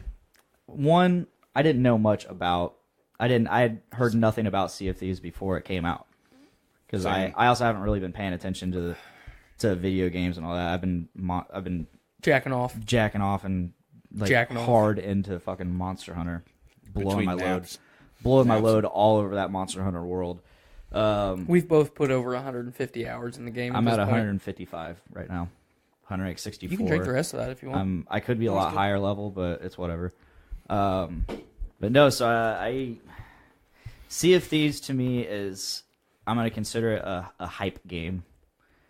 G: one, I didn't know much about. I had heard nothing about Sea of Thieves before it came out, because I also haven't really been paying attention to video games and all that. I've been
E: Jacking off.
G: jacking off and
E: Jacking off.
G: hard into fucking Monster Hunter, blowing
F: Between
G: my load,
F: naps.
G: all over that Monster Hunter world.
E: We've both put over 150 hours in the game.
G: I'm
E: this
G: at
E: point.
G: 155 right now. 164.
E: You can drink the rest of that if you want.
G: I could be a lot higher level, but it's whatever. But no, so I Sea of Thieves to me is, I'm going to consider it a hype game.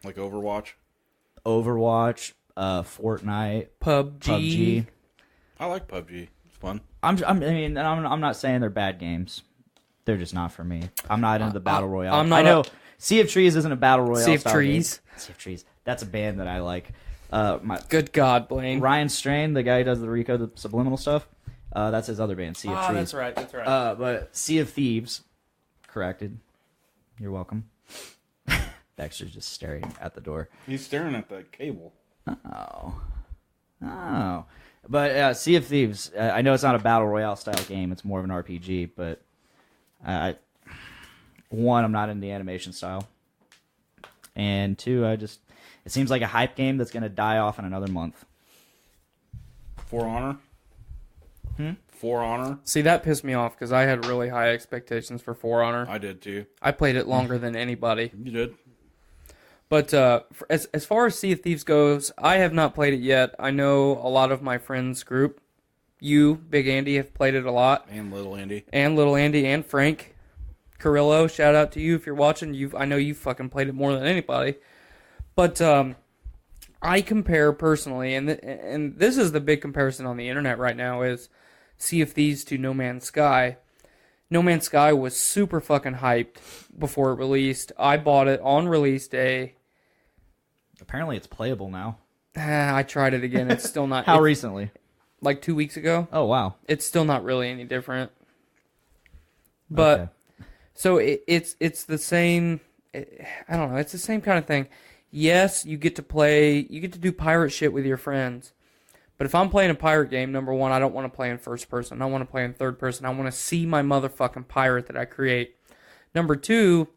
F: Like Overwatch.
G: Overwatch, Fortnite,
E: PUBG.
F: I like PUBG. It's fun.
G: I'm not saying they're bad games. They're just not for me. I'm not into the battle royale.
E: I'm not
G: I know Sea of Trees isn't a battle royale.
E: Sea of
G: style
E: Trees.
G: game. Sea of Trees. That's a band that I like.
E: Good God, Blaine.
G: Ryan Strain, the guy who does the Rico, the subliminal stuff. That's his other band, Sea of Trees.
E: That's right. That's right.
G: But Sea of Thieves, corrected. You're welcome. Dexter's just staring at the door.
F: He's staring at that cable.
G: Oh. But Sea of Thieves, I know it's not a battle royale style game. It's more of an RPG. But one, I'm not in the animation style, and two, it seems like a hype game that's going to die off in another month.
F: For Honor? For Honor?
E: See, that pissed me off because I had really high expectations for For Honor.
F: I did too.
E: I played it longer than anybody.
F: You did?
E: But as far as Sea of Thieves goes, I have not played it yet. I know a lot of my friends' group, you, Big Andy, have played it a lot.
F: And Little Andy.
E: And Little Andy and Frank Carrillo, shout out to you if you're watching. I know you fucking played it more than anybody. But I compare personally, and this is the big comparison on the internet right now, is Sea of Thieves to No Man's Sky. No Man's Sky was super fucking hyped before it released. I bought it on release day.
G: Apparently it's playable now.
E: I tried it again. It's still not.
G: How recently?
E: Like 2 weeks ago.
G: Oh, wow.
E: It's still not really any different. But
G: Okay.
E: so it's the same. I don't know. It's the same kind of thing. Yes, you get to do pirate shit with your friends. But if I'm playing a pirate game, number one, I don't want to play in first person. I want to play in third person. I want to see my motherfucking pirate that I create. Number 2,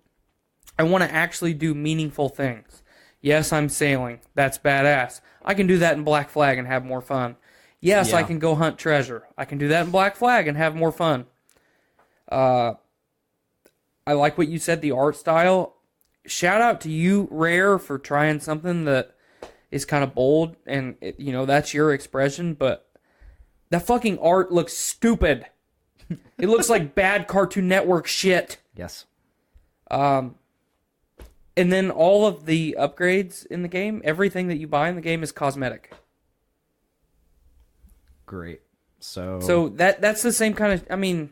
E: I want to actually do meaningful things. Yes, I'm sailing. That's badass. I can do that in Black Flag and have more fun. Yes,
G: Yeah.
E: I can go hunt treasure. I can do that in Black Flag and have more fun. I like what you said, the art style. Shout out to you, Rare, for trying something that is kind of bold, and that's your expression, but that fucking art looks stupid. It looks like bad Cartoon Network shit.
G: Yes.
E: And then all of the upgrades in the game, everything that you buy in the game is cosmetic.
G: Great. So
E: that's the same kind of,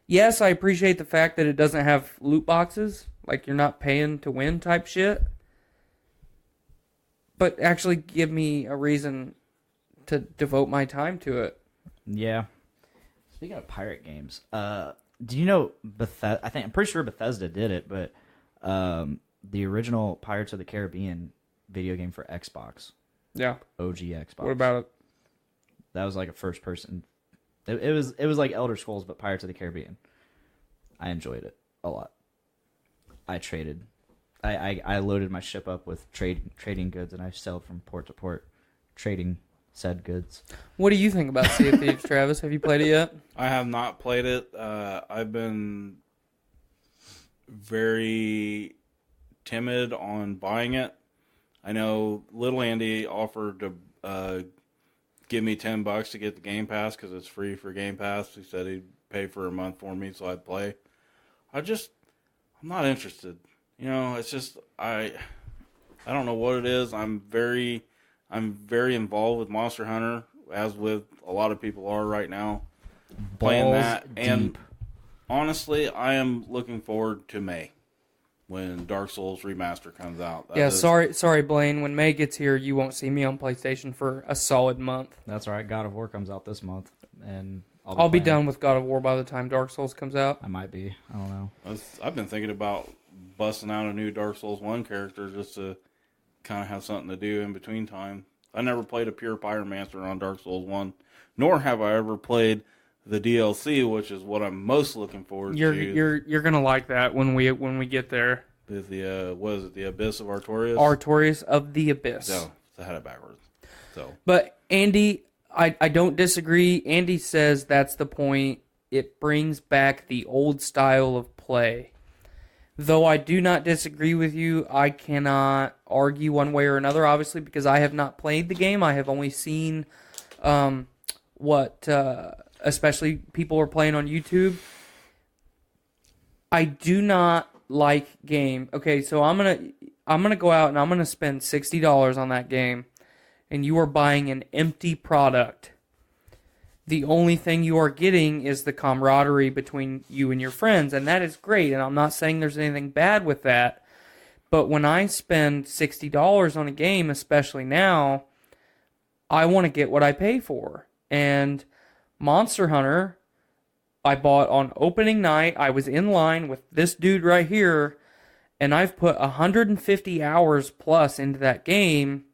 E: yes, I appreciate the fact that it doesn't have loot boxes, like you're not paying to win type shit. But actually give me a reason to devote my time to it.
G: Yeah. Speaking of pirate games, do you know Bethesda? I'm pretty sure Bethesda did it, but the original Pirates of the Caribbean video game for Xbox,
E: Yeah.
G: OG Xbox.
E: What about it?
G: That was like a first person. It was like Elder Scrolls, but Pirates of the Caribbean. I enjoyed it a lot. I traded. I loaded my ship up with trading goods, and I sailed from port to port, trading said goods.
E: What do you think about Sea of Thieves, Travis? Have you played it yet?
F: I have not played it. I've been very timid on buying it. I know Little Andy offered to give me $10 to get the Game Pass because it's free for Game Pass. He said he'd pay for a month for me so I'd play. I'm not interested. It's just I don't know what it is. I'm very involved with Monster Hunter, as with a lot of people are right now, playing that. And honestly, I am looking forward to May when Dark Souls Remaster comes out.
E: Sorry, Blaine. When May gets here, you won't see me on PlayStation for a solid month.
G: That's all right. God of War comes out this month, and
E: I'll be done with God of War by the time Dark Souls comes out.
G: I might be. I don't know.
F: I've been thinking about busting out a new Dark Souls 1 character just to kind of have something to do in between time. I never played a pure Pyromancer on Dark Souls 1, nor have I ever played the DLC, which is what I'm most looking forward to.
E: You're gonna like that when we get there.
F: What is it? The Abyss of Artorias?
E: Artorias of the Abyss.
F: No, I had it backwards.
E: But Andy, I don't disagree. Andy says that's the point. It brings back the old style of play. Though I do not disagree with you, I cannot argue one way or another, obviously, because I have not played the game. I have only seen what especially people are playing on YouTube. I do not like game. Okay, so I'm gonna go out and I'm gonna spend $60 on that game, and you are buying an empty product. The only thing you are getting is the camaraderie between you and your friends, and that is great, and I'm not saying there's anything bad with that, but when I spend $60 on a game, especially now, I want to get what I pay for. And Monster Hunter, I bought on opening night. I was in line with this dude right here, and I've put 150 hours plus into that game,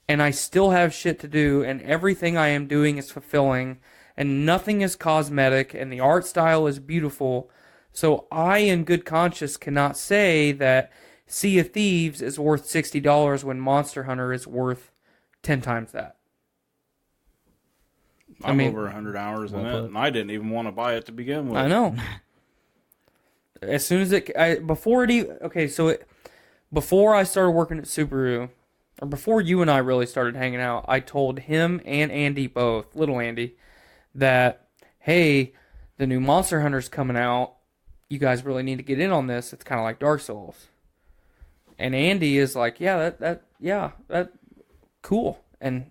E: and I still have shit to do, and everything I am doing is fulfilling, and nothing is cosmetic, and the art style is beautiful. So I, in good conscience, cannot say that Sea of Thieves is worth $60 when Monster Hunter is worth 10 times that.
F: I'm over 100 hours in it, and I didn't even want to buy it to begin with.
E: I know. As soon as before I started working at Subaru, or before you and I really started hanging out, I told him and Andy both, little Andy, that, hey, the new Monster Hunter's coming out. You guys really need to get in on this. It's kind of like Dark Souls. And Andy is like, yeah, that cool. And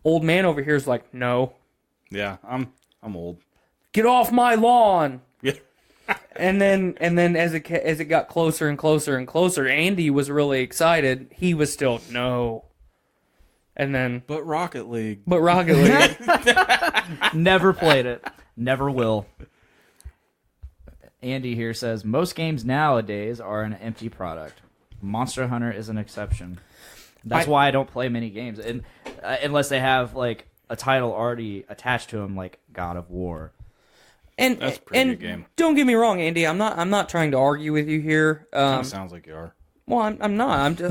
E: old man over here is like, no.
F: Yeah, I'm old.
E: Get off my lawn.
F: Yeah.
E: And then as it got closer and closer and closer, Andy was really excited. He was still no. And then
F: But Rocket League.
G: Never played it. Never will. Andy here says, most games nowadays are an empty product. Monster Hunter is an exception. That's why I don't play many games, and unless they have like a title already attached to them, like God of War.
E: And
F: That's a pretty good game.
E: Don't get me wrong, Andy. I'm not trying to argue with you here.
F: Kind of sounds like you are.
E: Well, I'm not.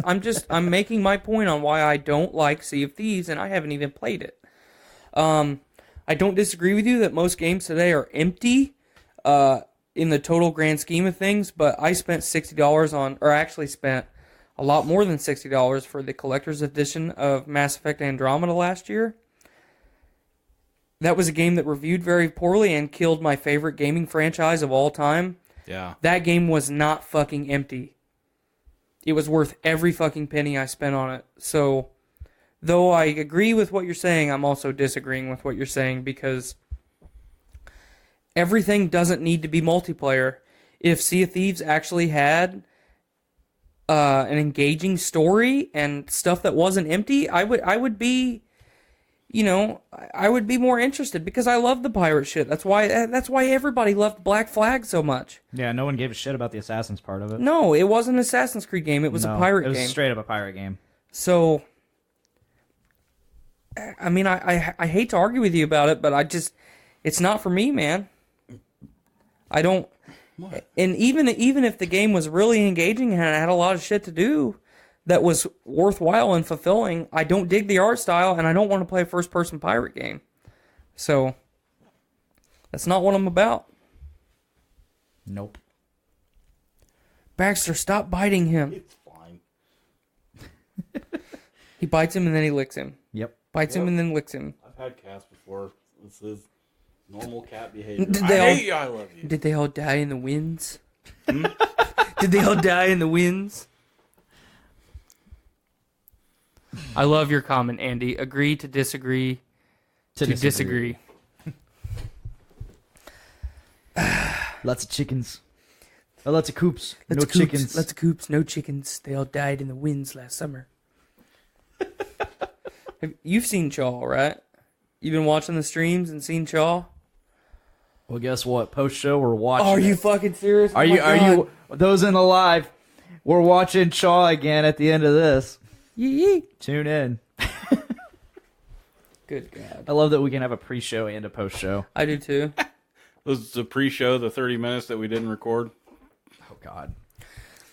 E: I'm making my point on why I don't like Sea of Thieves, and I haven't even played it. I don't disagree with you that most games today are empty, in the total grand scheme of things. But I spent $60 on, or actually spent a lot more than $60 for the collector's edition of Mass Effect Andromeda last year. That was a game that reviewed very poorly and killed my favorite gaming franchise of all time.
F: Yeah.
E: That game was not fucking empty. It was worth every fucking penny I spent on it. So, though I agree with what you're saying, I'm also disagreeing with what you're saying because everything doesn't need to be multiplayer. If Sea of Thieves actually had an engaging story and stuff that wasn't empty, I would be, I would be more interested because I love the pirate shit. That's why everybody loved Black Flag so much.
G: Yeah, no one gave a shit about the Assassin's part of it.
E: No, it wasn't an Assassin's Creed game. It was a pirate game.
G: It was straight up a pirate game.
E: So, I mean, I hate to argue with you about it, but it's not for me, man. I don't. What? And even if the game was really engaging and had a lot of shit to do that was worthwhile and fulfilling, I don't dig the art style, and I don't want to play a first-person pirate game. So, that's not what I'm about.
G: Nope.
E: Baxter, stop biting him.
F: It's fine.
E: He bites him and then he licks him.
G: Yep.
E: Bites him and then licks him.
F: I've had cats before. This is normal cat behavior.
E: Did
F: I
E: they all-
F: hate you, I love you.
E: Did they all die in the winds? Did they all die in the winds? I love your comment, Andy. Agree to disagree to disagree.
G: Lots of chickens. Oh, lots of coops.
E: Lots
G: No
E: of coops,
G: chickens.
E: Lots of coops, no chickens. They all died in the winds last summer. You've seen Chaw, right? You've been watching the streams and seen Chaw?
G: Well, guess what? Post show, we're watching.
E: Are you
G: it.
E: fucking serious?
G: Are you? Those in the live? We're watching Chaw again at the end of this.
E: Yee.
G: Tune in.
E: Good God.
G: I love that we can have a pre-show and a post-show.
E: I do too.
F: Was the pre-show the 30 minutes that we didn't record?
G: Oh God.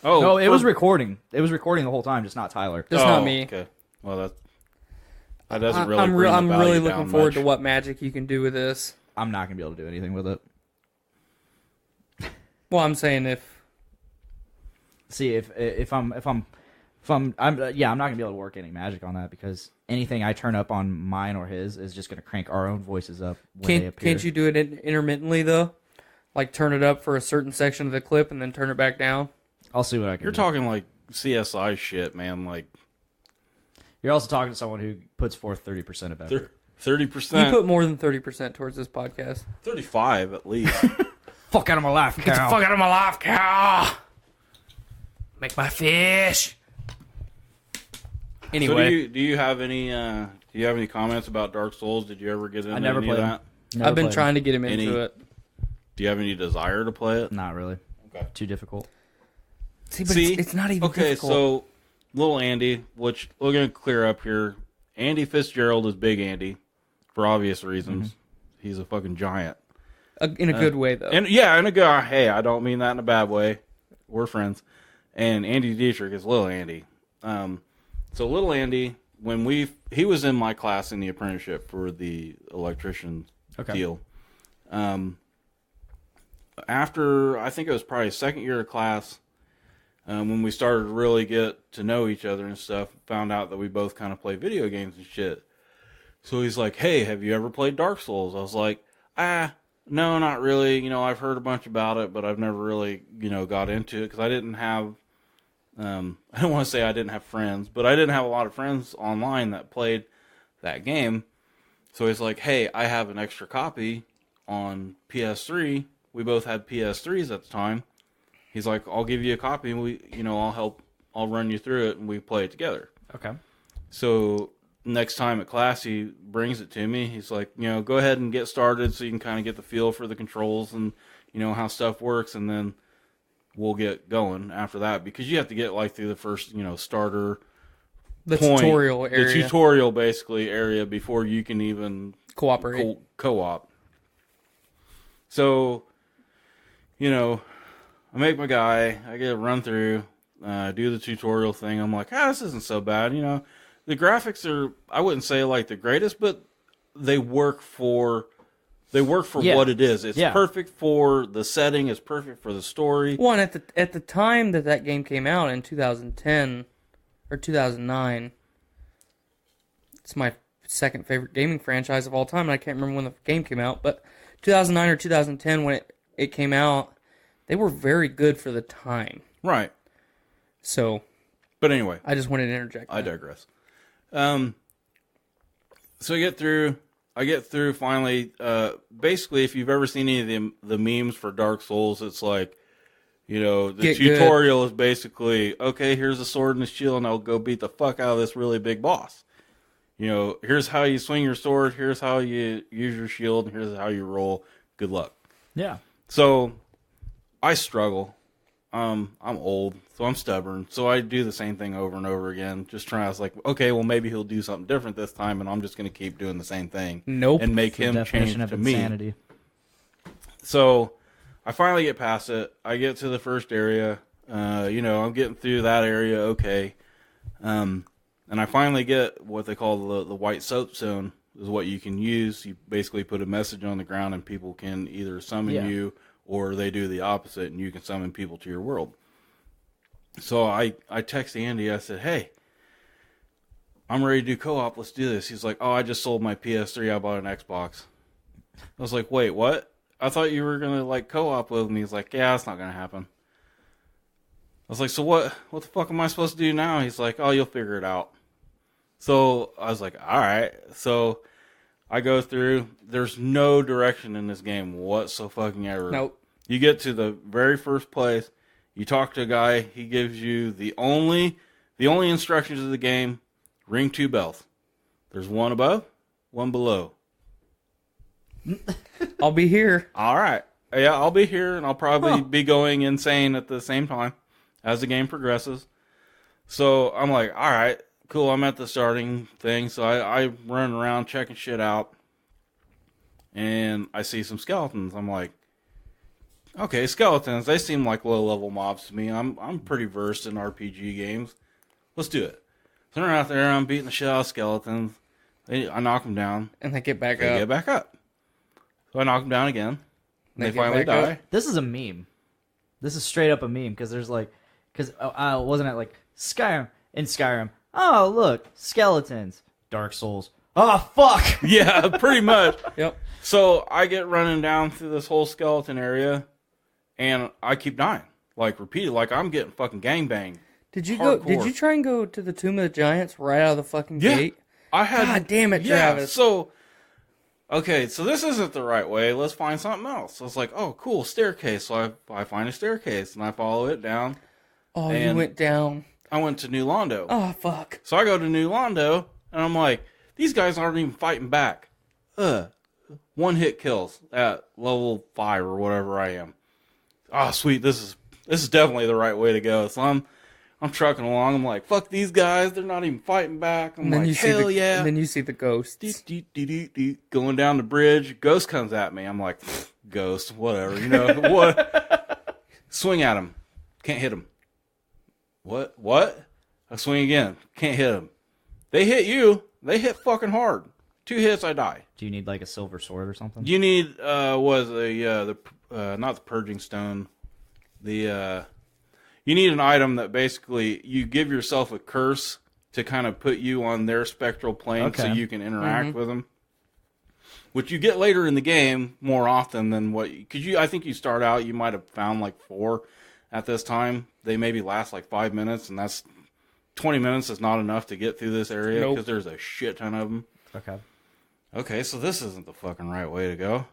F: Oh,
G: No, it was recording. It was recording the whole time, just not Tyler.
E: Just not me.
F: Okay. Well, that doesn't really.
E: I'm
F: bring the
E: really
F: value
E: looking
F: down
E: forward
F: much.
E: to what magic you can do with this.
G: I'm not gonna be able to do anything with it.
E: Well, I'm saying if
G: I'm not gonna be able to work any magic on that because anything I turn up on mine or his is just gonna crank our own voices up when they appear.
E: can't you do it intermittently though? Like turn it up for a certain section of the clip and then turn it back down.
G: I'll see what I can.
F: You're
G: do.
F: talking like CSI shit, man. Like
G: You're also talking to someone who puts forth 30% of effort.
F: 30%.
E: You put more than 30% towards this podcast.
F: 35 at least.
G: Fuck out of my life,
E: Get the fuck out of my life, cow! Make my fish. Anyway,
F: So do you have any comments about Dark Souls? Did you ever get into
G: never
F: any
G: played
F: of
G: them.
F: that?
E: I've been trying to get him into it.
F: Do you have any desire to play it?
G: Not really.
F: Okay.
G: Too difficult.
E: See, but it's not even difficult.
F: So little Andy, which we're going to clear up here. Andy Fitzgerald is Big Andy for obvious reasons.
G: Mm-hmm.
F: He's a fucking giant.
E: In a good way, though.
F: And yeah, in a good. Hey, I don't mean that in a bad way. We're friends. And Andy Dietrich is little Andy. So little Andy, when he was in my class in the apprenticeship for the electrician deal. After I think it was probably second year of class, when we started to really get to know each other and stuff, found out that we both kind of play video games and shit. So he's like, "Hey, have you ever played Dark Souls?" I was like, no, not really. You know, I've heard a bunch about it, but I've never really, got into it because I didn't have, I don't want to say I didn't have friends, but I didn't have a lot of friends online that played that game. So he's like, "Hey, I have an extra copy on PS3. We both had PS3s at the time." He's like, "I'll give you a copy and I'll run you through it and we play it together."
G: Okay.
F: So next time at class, he brings it to me. He's like, "Go ahead and get started so you can kind of get the feel for the controls and, how stuff works. And then we'll get going after that." Because you have to get like through the first, starter
E: tutorial area.
F: The tutorial basically area before you can even
E: Cooperate.
F: co-op. So, you know, I make my guy, I get a run through, do the tutorial thing. I'm like, this isn't so bad. You know, the graphics are, I wouldn't say like the greatest, but they work for what it is. It's perfect for the setting. It's perfect for the story.
E: One at the time that game came out in 2010 or 2009, it's my second favorite gaming franchise of all time, and I can't remember when the game came out, but 2009 or 2010 when it came out, they were very good for the time.
F: Right.
E: So,
F: but anyway,
E: I just wanted to interject.
F: I digress. So I get through finally. Basically, if you've ever seen any of the memes for Dark Souls, it's like, you know, the tutorial is basically, okay, here's a sword and a shield, and I'll go beat the fuck out of this really big boss. You know, here's how you swing your sword, here's how you use your shield, and here's how you roll. Good luck.
G: Yeah.
F: So, I struggle. I'm old, so I'm stubborn. So I do the same thing over and over again. Just trying. I was like, okay, well maybe he'll do something different this time, and I'm just going to keep doing the same thing.
E: Nope.
F: And make him change to
G: insanity.
F: me. So I finally get past it. I get to the first area. You know, I'm getting through that area okay. And I finally get what they call the white soap zone. Is what you can use. You basically put a message on the ground, and people can either summon you, or they do the opposite, and you can summon people to your world. So I text Andy. I said, hey, I'm ready to do co-op. Let's do this. He's like, oh, I just sold my PS3. I bought an Xbox. I was like, wait, what? I thought you were going to like co-op with me. He's like, yeah, that's not going to happen. I was like, so what the fuck am I supposed to do now? He's like, oh, you'll figure it out. So I was like, all right. So I go through. There's no direction in this game whatsoever.
E: Nope.
F: You get to the very first place. You talk to a guy. He gives you the only instructions of the game. Ring 2 bells. There's one above, one below.
E: I'll be here.
F: All right. Yeah, I'll be here, and I'll probably be going insane at the same time as the game progresses. So I'm like, all right, cool. I'm at the starting thing. So I run around checking shit out, and I see some skeletons. I'm like, okay, skeletons. They seem like low-level mobs to me. I'm pretty versed in RPG games. Let's do it. So I'm out there. I'm beating the shit out of skeletons. I knock them down.
E: And they get back up.
F: They get back up. So I knock them down again. They finally die.
G: This is a meme. This is straight up a meme because there's like, wasn't it like Skyrim? Oh look, skeletons. Dark Souls. Oh fuck.
F: Yeah, pretty much.
E: Yep.
F: So I get running down through this whole skeleton area, and I keep dying, like repeated, like I'm getting fucking gangbanged.
E: Did you try and go to the Tomb of the Giants right out of the fucking gate?
F: I had.
E: God damn it, Travis.
F: So, okay, so this isn't the right way. Let's find something else. So it's like, oh, cool, staircase. So I find a staircase, and I follow it down.
E: Oh, you went down.
F: I went to New Londo.
E: Oh, fuck.
F: So I go to New Londo, and I'm like, these guys aren't even fighting back. One hit kills at level 5 or whatever I am. Oh, sweet. This is definitely the right way to go. So I'm trucking along. I'm like, fuck these guys. They're not even fighting back. I'm like, hell yeah.
E: And then you see the ghosts.
F: Going down the bridge. Ghost comes at me. I'm like, ghost, whatever. You know, what? Swing at him. Can't hit him. What? I swing again. Can't hit him. They hit you. They hit fucking hard. 2 hits, I die.
G: Do you need like a silver sword or something?
F: You need, not the purging stone. You need an item that basically you give yourself a curse to kind of put you on their spectral plane so you can interact with them. Which you get later in the game more often than I think you start out, you might have found like 4 at this time. They maybe last like 5 minutes, and that's 20 minutes is not enough to get through this area because there's a shit ton of them. Okay, so this isn't the fucking right way to go.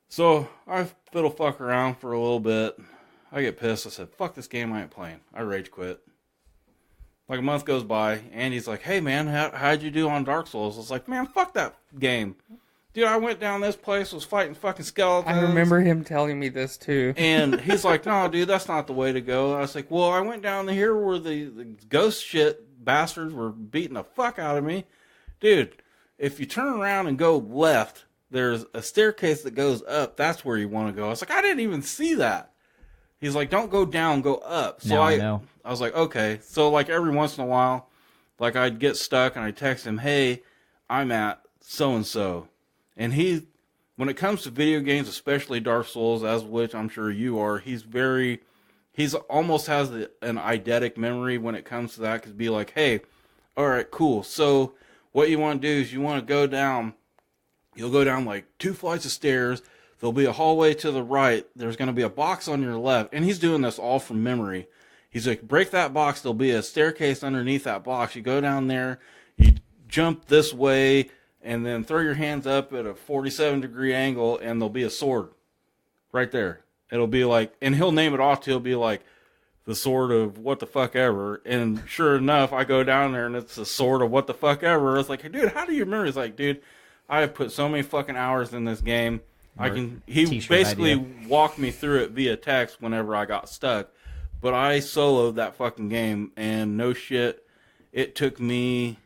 F: So I fiddle fuck around for a little bit. I get pissed. I said, fuck this game, I ain't playing. I rage quit. Like a month goes by, Andy's like, hey man, how'd you do on Dark Souls? I was like, man, fuck that game. Dude, I went down this place, was fighting fucking skeletons.
E: I remember him telling me this too.
F: And he's like, no, dude, that's not the way to go. I was like, well, I went down here where the ghost shit bastards were beating the fuck out of me. Dude, if you turn around and go left, there's a staircase that goes up. That's where you want to go. I was like, I didn't even see that. He's like, don't go down, go up. So
G: Now I know.
F: I was like, okay. So like every once in a while, like I'd get stuck and I'd text him, hey, I'm at so-and-so. And he, when it comes to video games, especially Dark Souls, as which I'm sure you are, he's almost has an eidetic memory when it comes to that. Cause be like, hey, all right, cool. So what you want to do is you want to go down, you'll go down like 2 flights of stairs. There'll be a hallway to the right. There's going to be a box on your left. And he's doing this all from memory. He's like, break that box. There'll be a staircase underneath that box. You go down there, you jump this way, and then throw your hands up at a 47-degree angle, and there'll be a sword right there. It'll be like, and he'll name it off to, he'll be like, the sword of what the fuck ever. And sure enough, I go down there, and it's the sword of what the fuck ever. I was like, hey, dude, how do you remember? He's like, dude, I have put so many fucking hours in this game. He basically walked me through it via text whenever I got stuck. But I soloed that fucking game, and no shit, it took me,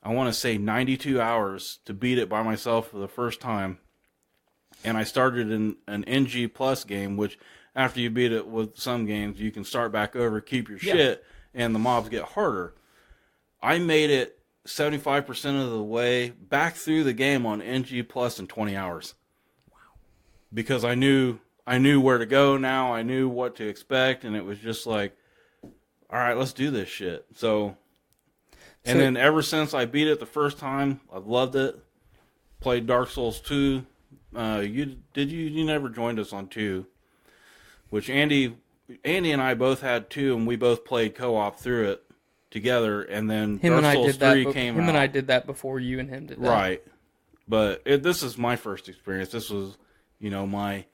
F: I want to say 92 hours to beat it by myself for the first time. And I started in an NG Plus game, which after you beat it with some games, you can start back over, keep your shit, and the mobs get harder. I made it 75% of the way back through the game on NG Plus in 20 hours. Because I knew where to go now. I knew what to expect, and it was just like, all right, let's do this shit. So then ever since I beat it the first time, I've loved it. Played Dark Souls 2. You never joined us on 2, which Andy and I both had 2, and we both played co-op through it together, and then Dark Souls 3 came out.
E: Him and I did that before you and him did that.
F: Right. But this is my first experience. This was, my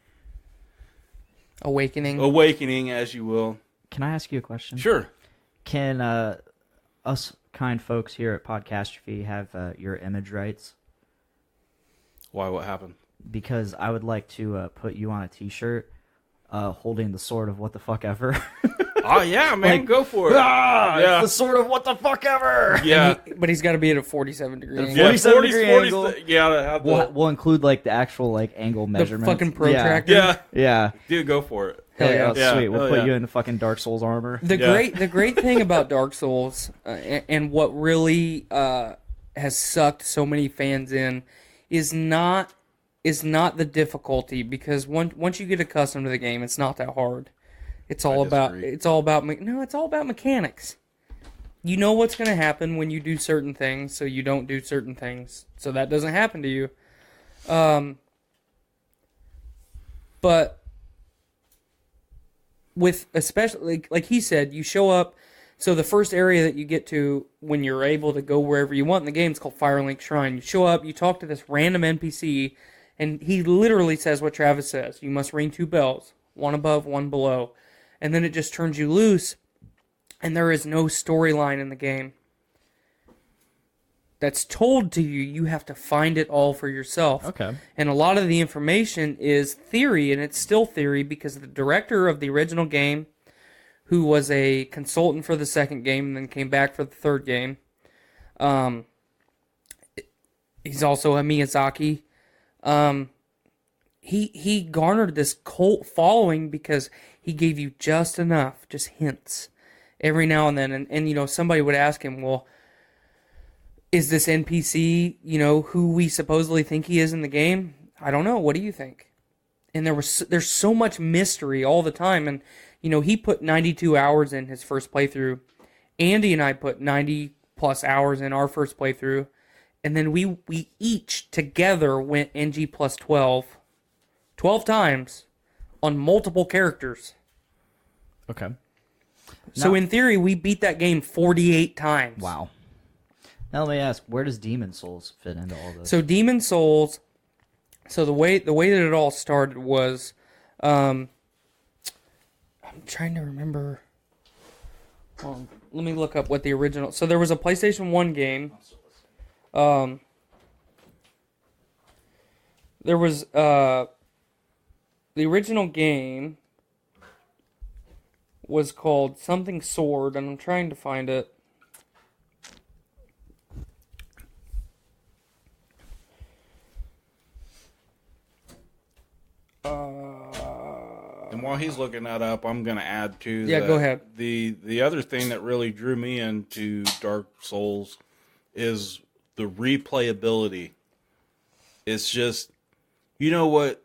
F: awakening, as you will.
G: Can I ask you a question?
F: Sure.
G: Can us kind folks here at Podcastrophe have your image rights?
F: Why? What happened?
G: Because I would like to put you on a T-shirt holding the sword of what the fuck ever.
F: Oh, yeah, man,
G: Like,
F: go for it.
G: It's the sword of what the fuck ever.
F: Yeah.
E: But he's got to be at a 47-degree angle.
G: 47-degree angle.
F: Yeah.
G: We'll include like the actual angle measurement.
E: The fucking protractor.
F: Yeah.
G: Yeah.
F: Dude, go for it.
E: Hell yeah.
G: Oh, sweet. We'll put
F: yeah.
G: you in the fucking Dark Souls armor.
E: The great thing about Dark Souls and what really has sucked so many fans in is not the difficulty, because once you get accustomed to the game, it's not that hard. It's all about mechanics. You know what's going to happen when you do certain things, so you don't do certain things, so that doesn't happen to you. But with, especially like he said, you show up. So the first area that you get to when you're able to go wherever you want in the game is called Firelink Shrine. You show up, you talk to this random NPC, and he literally says what Travis says. You must ring 2 bells, one above, one below. And then it just turns you loose, and there is no storyline in the game that's told to you. You have to find it all for yourself.
G: Okay.
E: And a lot of the information is theory, and it's still theory because the director of the original game, who was a consultant for the second game and then came back for the third game, he's also a Miyazaki. He garnered this cult following because he gave you just enough, just hints, every now and then. And somebody would ask him, well, is this NPC, who we supposedly think he is in the game? I don't know. What do you think? And there's so much mystery all the time. And, he put 92 hours in his first playthrough. Andy and I put 90 plus hours in our first playthrough. And then we each together went NG plus 12 times on multiple characters.
G: Okay.
E: So in theory, we beat that game 48 times.
G: Wow. Now let me ask, where does Demon Souls fit into all this?
E: So Demon Souls, the way that it all started was, I'm trying to remember. Let me look up what the original. So there was a PlayStation 1 game. There was the original game was called something Sword, and I'm trying to find it.
F: he's looking that up, I'm going to add to
E: Yeah,
F: that
E: go ahead.
F: The other thing that really drew me into Dark Souls is the replayability. It's just, you know what,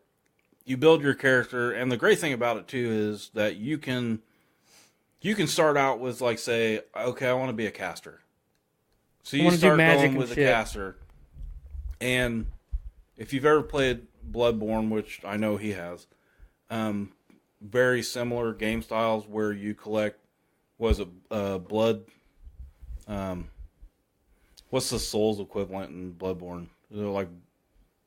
F: you build your character, and the great thing about it too is that you can start out with, like, say, okay, I want to be a caster. So you start going with a caster, and if you've ever played Bloodborne, which I know he has, very similar game styles where you collect, blood, what's the Souls equivalent in Bloodborne? They're like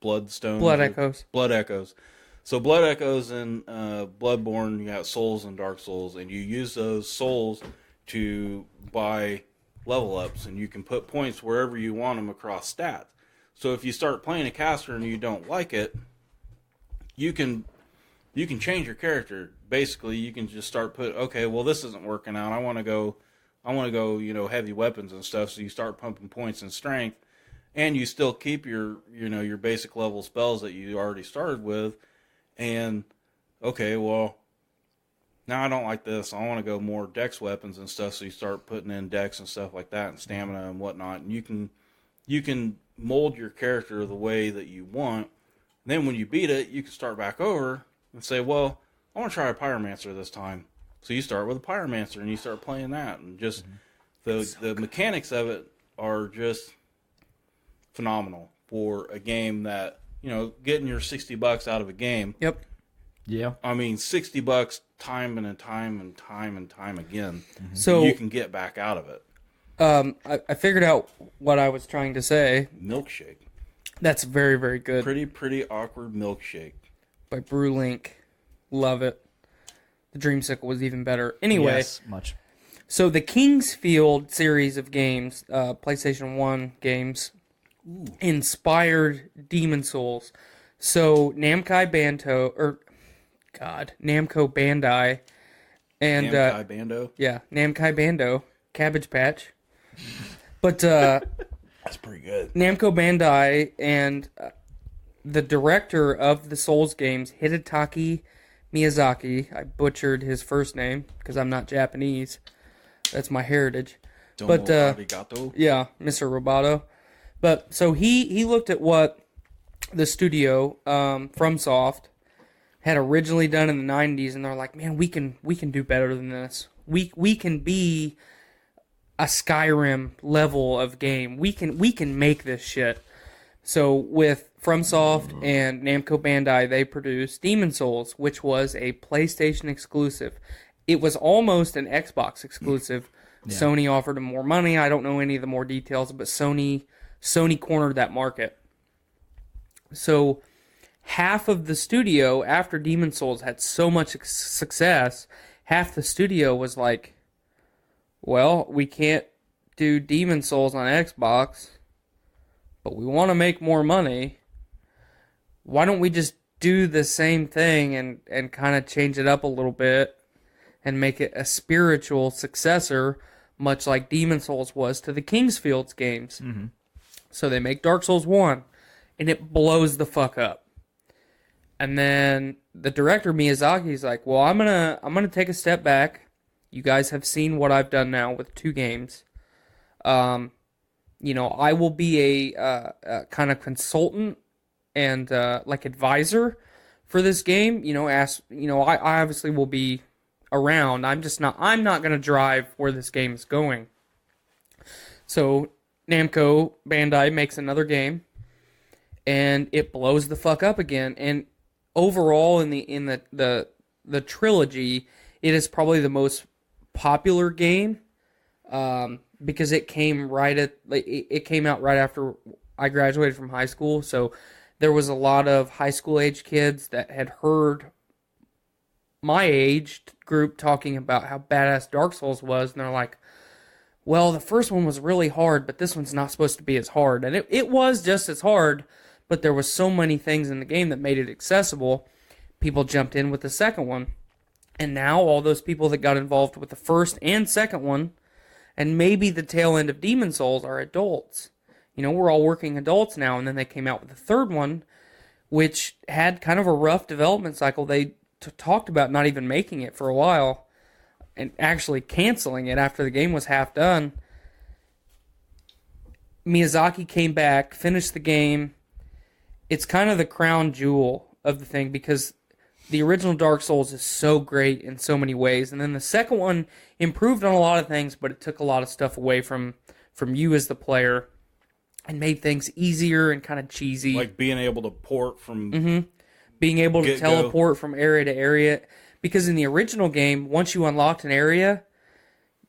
F: bloodstones?
E: Blood Echoes.
F: Blood Echoes. So Blood Echoes in Bloodborne, you got Souls and Dark Souls, and you use those Souls to buy level ups, and you can put points wherever you want them across stats. So if you start playing a caster and you don't like it, you can change your character. Basically, you can just start okay, well, this isn't working out. I want to go, heavy weapons and stuff. So you start pumping points in strength, and you still keep your basic level spells that you already started with. And okay, well, now I don't like this. I want to go more dex weapons and stuff. So you start putting in dex and stuff like that, and stamina and whatnot. And you can mold your character the way that you want. Then when you beat it, you can start back over and say, well, I want to try a Pyromancer this time. So you start with a Pyromancer and you start playing that. And just the mechanics of it are just phenomenal for a game that, getting your $60 out of a game.
E: Yep.
G: Yeah.
F: I mean, $60 time and time again.
E: So
F: you can get back out of it.
E: I figured out what I was trying to say.
F: Milkshake.
E: That's very, very good.
F: Pretty awkward milkshake.
E: By Brewlink. Love it. The Dreamsicle was even better. Anyway.
G: Yes, much.
E: So the Kingsfield series of games, PlayStation 1 games, inspired Demon Souls. So Namco Bandai and
F: Namco Bando?
E: Yeah, Namco Bando, Cabbage Patch. But
F: That's pretty good.
E: Namco Bandai and the director of the Souls games, Hidetaki Miyazaki. I butchered his first name because I'm not Japanese. That's my heritage.
F: Arigato.
E: Yeah, Mr. Roboto. But so he looked at what the studio FromSoft had originally done in the 90s, and they're like, man, we can do better than this. We can be a Skyrim level of game. We can make this shit. So with FromSoft and Namco Bandai, they produced Demon Souls, which was a PlayStation exclusive. It was almost an Xbox exclusive. Yeah. Sony offered them more money. I don't know any of the more details, but Sony cornered that market. So half of the studio, after Demon Souls had so much success, half the studio was like, well, we can't do Demon Souls on Xbox, but we want to make more money. Why don't we just do the same thing and kind of change it up a little bit and make it a spiritual successor, much like Demon Souls was to the Kingsfield games. Mm-hmm. So they make Dark Souls 1, and it blows the fuck up. And then the director Miyazaki's like, well, I'm gonna take a step back. You guys have seen what I've done now with 2 games. I will be a kind of consultant and like advisor for this game. I obviously will be around. I'm not going to drive where this game is going. So Namco Bandai makes another game, and it blows the fuck up again. And overall, in the trilogy, it is probably the most popular game because it came out right after I graduated from high school. So there was a lot of high school age kids that had heard my age group talking about how badass Dark Souls was, and they're like, well, the first one was really hard, but this one's not supposed to be as hard. And it was just as hard, but there was so many things in the game that made it accessible. People jumped in with the second one. And now all those people that got involved with the first and second one, and maybe the tail end of Demon Souls, are adults. We're all working adults now, and then they came out with the third one, which had kind of a rough development cycle. They talked about not even making it for a while and actually canceling it after the game was half done. Miyazaki came back, finished the game. It's kind of the crown jewel of the thing because the original Dark Souls is so great in so many ways. And then the second one improved on a lot of things, but it took a lot of stuff away from you as the player and made things easier and kind of cheesy.
F: Like being able to port from...
E: Being able to teleport from area to area. Because in the original game, once you unlocked an area,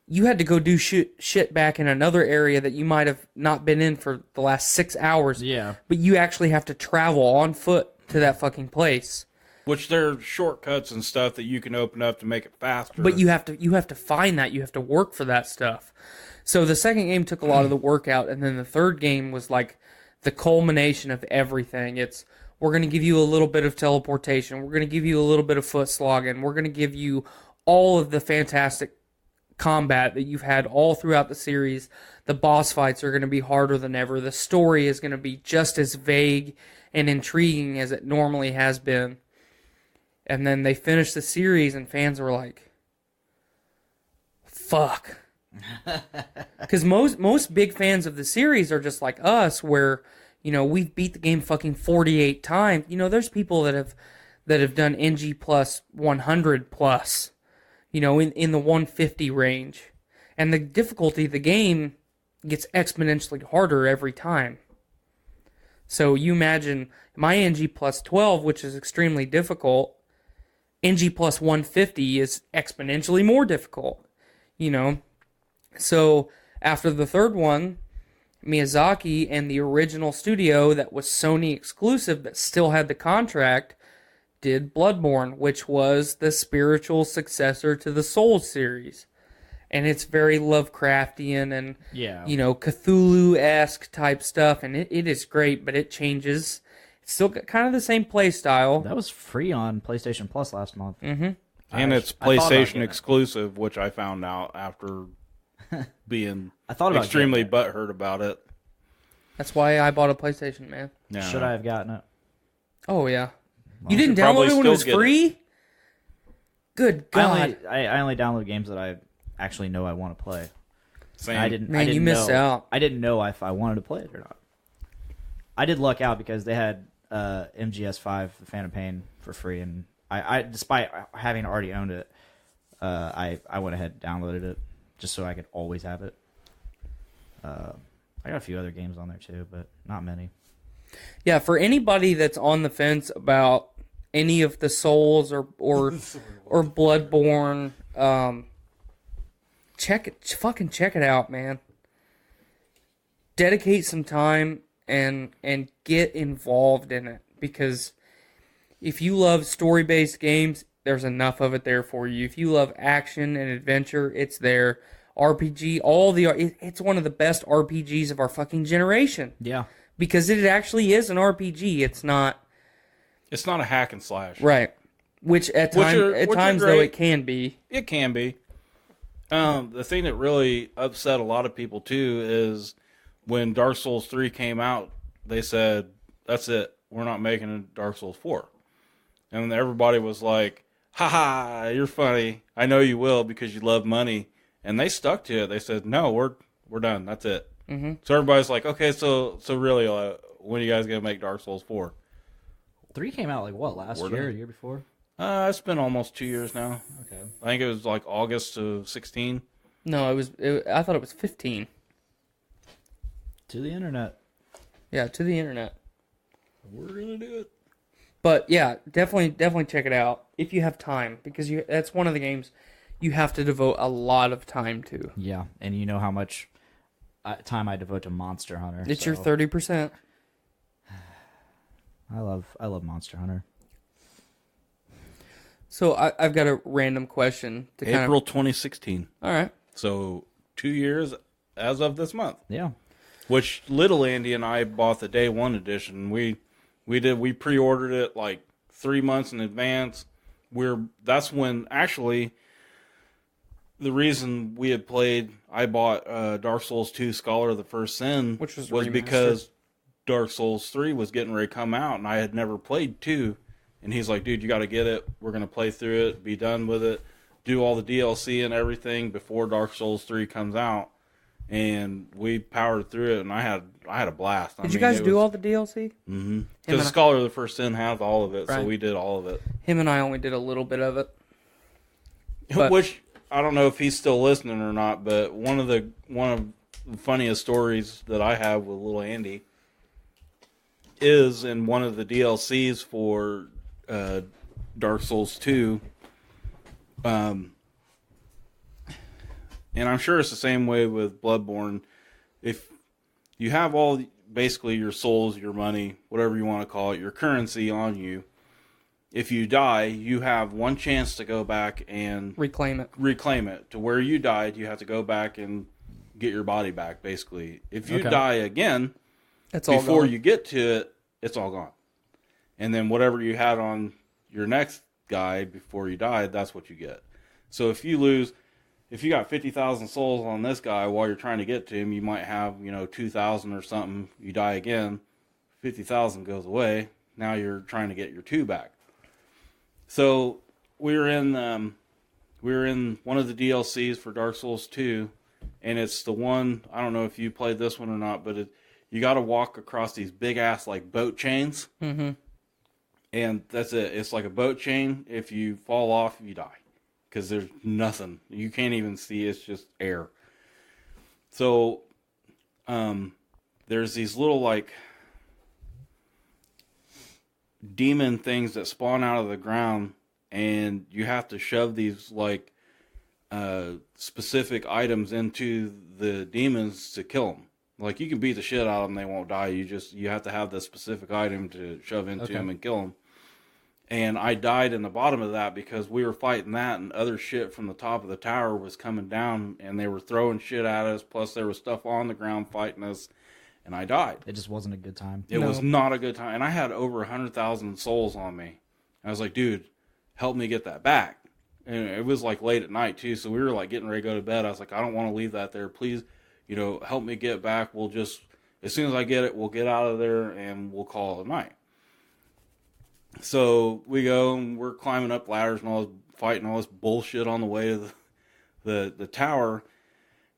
E: you had to go do shit back in another area that you might have not been in for the last 6 hours.
G: Yeah.
E: But you actually have to travel on foot to that fucking place.
F: Which there are shortcuts and stuff that you can open up to make it faster.
E: But you have to find that. You have to work for that stuff. So the second game took a lot of the work out, and then the third game was like the culmination of everything. It's, we're going to give you a little bit of teleportation. We're going to give you a little bit of foot slogging. We're going to give you all of the fantastic combat that you've had all throughout the series. The boss fights are going to be harder than ever. The story is going to be just as vague and intriguing as it normally has been. And then they finished the series and fans were like, fuck. Because most big fans of the series are just like us, where, you know, we've beat the game fucking 48 times. You know, there's people that have done NG plus 100 plus, you know, in the 150 range. And the difficulty of the game gets exponentially harder every time. So you imagine my NG plus 12, which is extremely difficult, NG plus 150 is exponentially more difficult, you know. So after the third one, Miyazaki and the original studio that was Sony exclusive that still had the contract did Bloodborne, which was the spiritual successor to the Souls series. And it's very Lovecraftian and, you know, Cthulhu-esque type stuff, and it is great, but it changes. It's still got kind of the same play style.
G: That was free on PlayStation Plus last month.
E: Mm-hmm.
F: And it's PlayStation exclusive, which I found out after being extremely butthurt about it.
E: That's why I bought a PlayStation, man.
F: Yeah.
G: Should I have gotten it?
E: Oh, yeah. You didn't download it when it was free? Good God.
G: I only download games that I actually know I want to play.
F: Same.
G: I didn't
E: you missed out.
G: I didn't know if I wanted to play it or not. I did luck out because they had MGS5, The Phantom Pain, for free, and I despite having already owned it, I went ahead and downloaded it just so I could always have it. I got a few other games on there too, but not many.
E: Yeah, for anybody that's on the fence about any of the Souls or Bloodborne, fucking check it out, man. Dedicate some time and get involved in it, because if you love story-based games, there's enough of it there for you. If you love action and adventure, it's there. RPG, it's one of the best RPGs of our fucking generation.
G: Yeah.
E: Because it actually is an RPG. It's not
F: a hack and slash.
E: Right. Which at times though it can be.
F: It can be. The thing that really upset a lot of people too is when Dark Souls 3 came out, they said, that's it. We're not making a Dark Souls 4. And everybody was like, haha, you're funny. I know you will because you love money. And they stuck to it. They said, no, we're done. That's it.
E: Mm-hmm.
F: So everybody's like, okay, so really, when are you guys going to make Dark Souls 4?
G: 3 came out like what, last year or the year before?
F: It's been almost 2 years now.
G: Okay.
F: I think it was like August of 16.
E: No, I thought it was 15.
G: To the internet.
E: Yeah, to the internet.
F: We're going to do it.
E: But yeah, definitely check it out if you have time, because that's one of the games you have to devote a lot of time to.
G: Yeah, and you know how much time I devote to Monster Hunter.
E: It's your 30%.
G: I love Monster Hunter.
E: So I've got a random question to
F: April 2016.
E: All right.
F: So 2 years as of this month.
G: Yeah.
F: Which little Andy and I bought the day one edition. We pre-ordered it like 3 months in advance. That's when actually the reason we had played, I bought Dark Souls 2 Scholar of the First Sin,
E: which was
F: because Dark Souls 3 was getting ready to come out, and I had never played 2, And he's like, dude, you got to get it. We're going to play through it, be done with it, do all the DLC and everything before Dark Souls 3 comes out. And we powered through it, and I had a blast.
H: Did you guys do all the DLC?
F: Mm-hmm. Because Scholar of the First Sin has all of it,
H: Right.
F: so we did all of it.
H: Him and I only did a little bit of it. But-
F: Which, I don't know if he's still listening or not, but one of the funniest stories that I have with little Andy is in one of the DLCs for Dark Souls 2. And I'm sure it's the same way with Bloodborne. If you have basically your souls, your money, whatever you want to call it, your currency on you, if you die, you have one chance to go back and
H: Reclaim it.
F: to where you died. You have to go back and get your body back, basically. If you
G: Okay.
F: die again,
H: It's all
F: before
H: gone.
F: you get to it, it's all gone. And then whatever you had on your next guy before you died, that's what you get. So if you got 50,000 souls on this guy while you're trying to get to him, you might have, 2,000 or something. You die again, 50,000 goes away. Now you're trying to get your 2 back. So we were in one of the DLCs for Dark Souls 2, and it's the one, I don't know if you played this one or not, but you got to walk across these big ass like boat chains.
H: Mm-hmm.
F: And that's it. It's like a boat chain. If you fall off, you die. Because there's nothing. You can't even see. It's just air. So, there's these little, like, demon things that spawn out of the ground. And you have to shove these, like, specific items into the demons to kill them. Like, you can beat the shit out of them. They won't die. You have to have the specific item to shove into them and kill them. And I died in the bottom of that because we were fighting that and other shit from the top of the tower was coming down and they were throwing shit at us. Plus there was stuff on the ground fighting us and I died.
G: It just wasn't a good time.
F: It was not a good time. And I had over 100,000 souls on me. I was like, dude, help me get that back. And it was like late at night too. So we were like getting ready to go to bed. I was like, I don't want to leave that there. Please, help me get back. We'll just, as soon as I get it, we'll get out of there and we'll call it a night. So we go and we're climbing up ladders and all this, fighting all this bullshit on the way to the tower.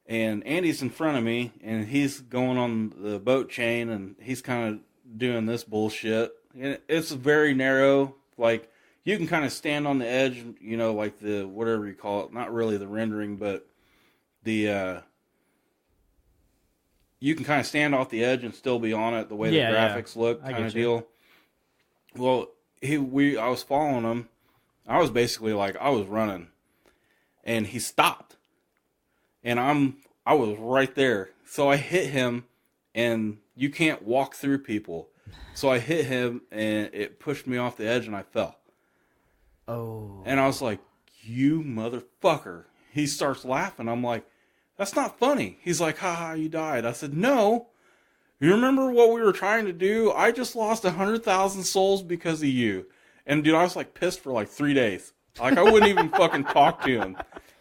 F: And Andy's in front of me and he's going on the boat chain and he's kind of doing this bullshit. And it's very narrow. Like you can kind of stand on the edge, like the, whatever you call it, not really the rendering, but the, you can kind of stand off the edge and still be on it the way the graphics look kind of deal. Well, I was following him. I was basically like, I was running. And he stopped. And I was right there. So I hit him, and you can't walk through people. So I hit him, and it pushed me off the edge, and I fell.
G: Oh.
F: And I was like, you motherfucker. He starts laughing. I'm like, that's not funny. He's like, haha, you died. I said, no. You remember what we were trying to do? I just lost 100,000 souls because of you. And dude, I was like pissed for like 3 days. Like I wouldn't even fucking talk to him.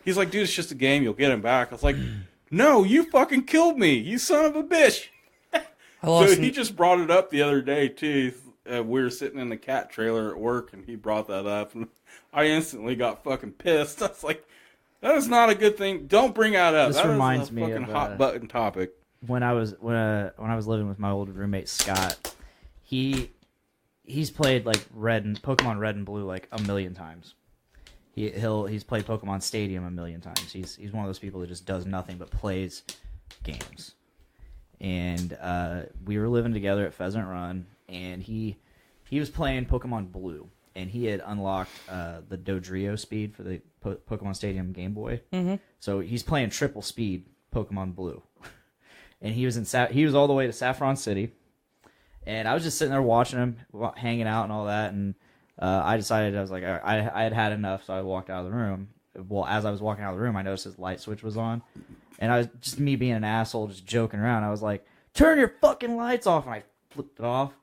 F: He's like, dude, it's just a game. You'll get him back. I was like, no, you fucking killed me. You son of a bitch. So he just brought it up the other day too. We were sitting in the cat trailer at work and he brought that up. And I instantly got fucking pissed. I was like, that is not a good thing. Don't bring that up.
G: This reminds
F: is a
G: me
F: fucking
G: of
F: hot button topic.
G: When I was living with my old roommate Scott, he's played like Pokemon Red and Blue like a million times. He's played Pokemon Stadium a million times. He's one of those people that just does nothing but plays games. And we were living together at Pheasant Run, and he was playing Pokemon Blue, and he had unlocked the Dodrio speed for the Pokemon Stadium Game Boy. Mm-hmm. So he's playing triple speed Pokemon Blue. And he was all the way to Saffron City, and I was just sitting there watching him, hanging out and all that. And I decided, I was like, I had had enough, so I walked out of the room. Well, as I was walking out of the room, I noticed his light switch was on, and I was just me being an asshole, just joking around. I was like, "Turn your fucking lights off!" And I flipped it off.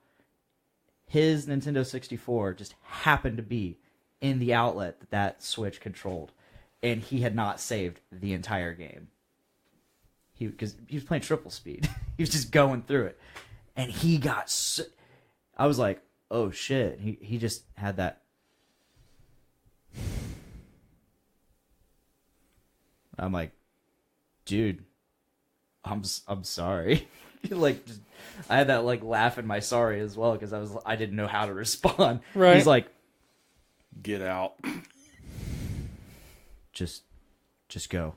G: His Nintendo 64 just happened to be in the outlet that switch controlled, and he had not saved the entire game. Because he was playing triple speed. He was just going through it. And he got I was like, oh shit. He just had that. I'm like, dude, I'm sorry. Like, just, I had that like laugh in my sorry as well because I didn't know how to respond.
H: Right.
G: He's like,
F: Get out.
G: just go.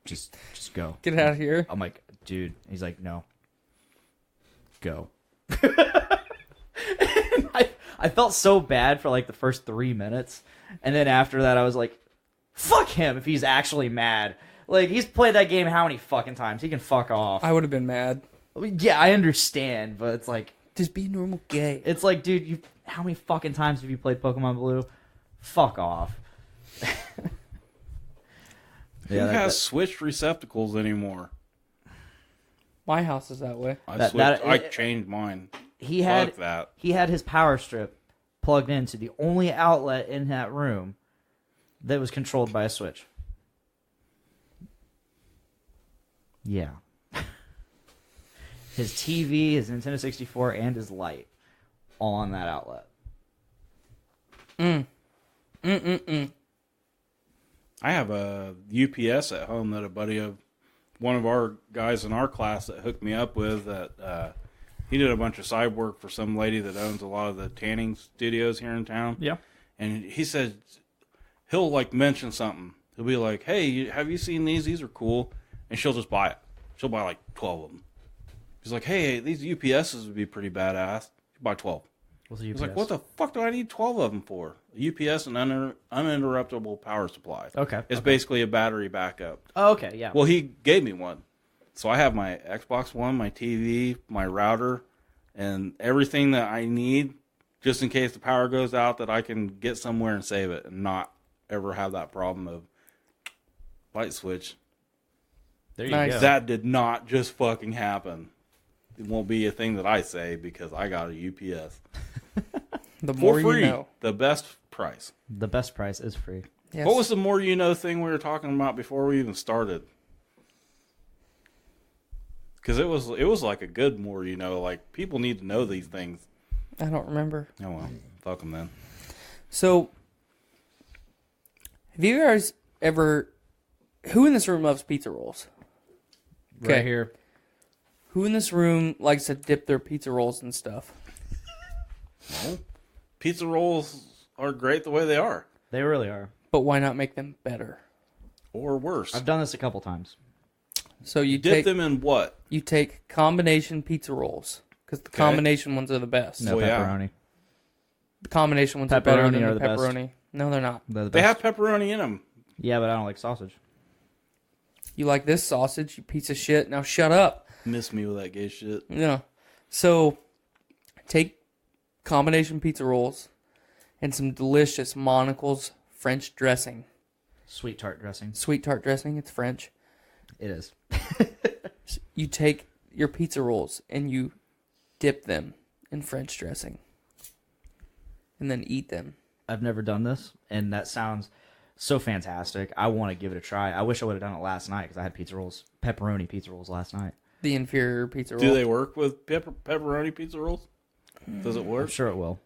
G: just go.
H: Get out of here.
G: I'm like, dude. He's like, no. Go. I felt so bad for like the first 3 minutes, and then after that I was like, fuck him if he's actually mad. Like, he's played that game how many fucking times? He can fuck off.
H: I would have been mad.
G: Yeah, I understand, but it's like,
H: Just be normal gay.
G: it's like, dude, how many fucking times have you played Pokemon Blue? Fuck off.
F: Who has switched receptacles anymore?
H: My house is that way.
F: I changed mine.
G: He
F: Fuck that.
G: He had his power strip plugged into the only outlet in that room that was controlled by a switch. Yeah. His TV, his Nintendo 64, and his light all on that outlet.
F: I have a UPS at home that a buddy of one of our guys in our class that hooked me up with that he did a bunch of side work for some lady that owns a lot of the tanning studios here in town.
G: Yeah.
F: And he said he'll like mention something. He'll be like, "Hey, have you seen these? These are cool." And she'll just buy it. She'll buy like 12 of them. He's like, "Hey, these UPSs would be pretty badass. Buy 12."
G: What's a UPS?
F: He's like, "What the fuck do I need 12 of them for?" A UPS, an uninterruptible power supply.
G: Okay.
F: It's basically a battery backup.
G: Oh, okay, yeah.
F: Well, he gave me one. So I have my Xbox One, my TV, my router, and everything that I need just in case the power goes out that I can get somewhere and save it and not ever have that problem of light switch.
G: There you
H: Nice.
G: go.
F: That did not just fucking happen. It won't be a thing that I say because I got a UPS.
H: The
F: For
H: more
F: free.
H: you know.
F: The best price.
G: The best price is free.
H: Yes.
F: What was the more you know thing we were talking about before we even started? Because it was like a good more you know. Like, people need to know these things.
H: I don't remember.
F: Oh, well. Fuck them then.
H: So, have you guys ever... Who in this room loves pizza rolls?
G: Right here.
H: Who in this room likes to dip their pizza rolls and stuff?
F: No. Pizza rolls are great the way they are.
G: They really are.
H: But why not make them better?
F: Or worse.
G: I've done this a couple times.
H: So you
F: Dip
H: take
F: them in what?
H: you take combination pizza rolls because the combination ones are the best.
G: No
F: Well, yeah.
G: pepperoni.
H: The combination ones are better
G: Pepperoni
H: than
G: are
H: the
G: the best.
H: pepperoni. No, they're not.
G: They're the
F: They
G: best.
F: have pepperoni in them.
G: Yeah, but I don't like sausage.
H: You like this sausage, you piece of shit. Now shut up.
F: Miss me with that gay shit.
H: Yeah. So take combination pizza rolls and some delicious Monocle's French dressing.
G: Sweet tart dressing.
H: Sweet tart dressing, it's French.
G: It is.
H: You take your pizza rolls and you dip them in French dressing. And then eat them.
G: I've never done this, and that sounds so fantastic. I want to give it a try. I wish I would have done it last night because I had pepperoni pizza rolls last night.
H: The inferior pizza roll.
F: Do they work with pepperoni pizza rolls? Does it
G: I'm
F: work?
G: sure it will.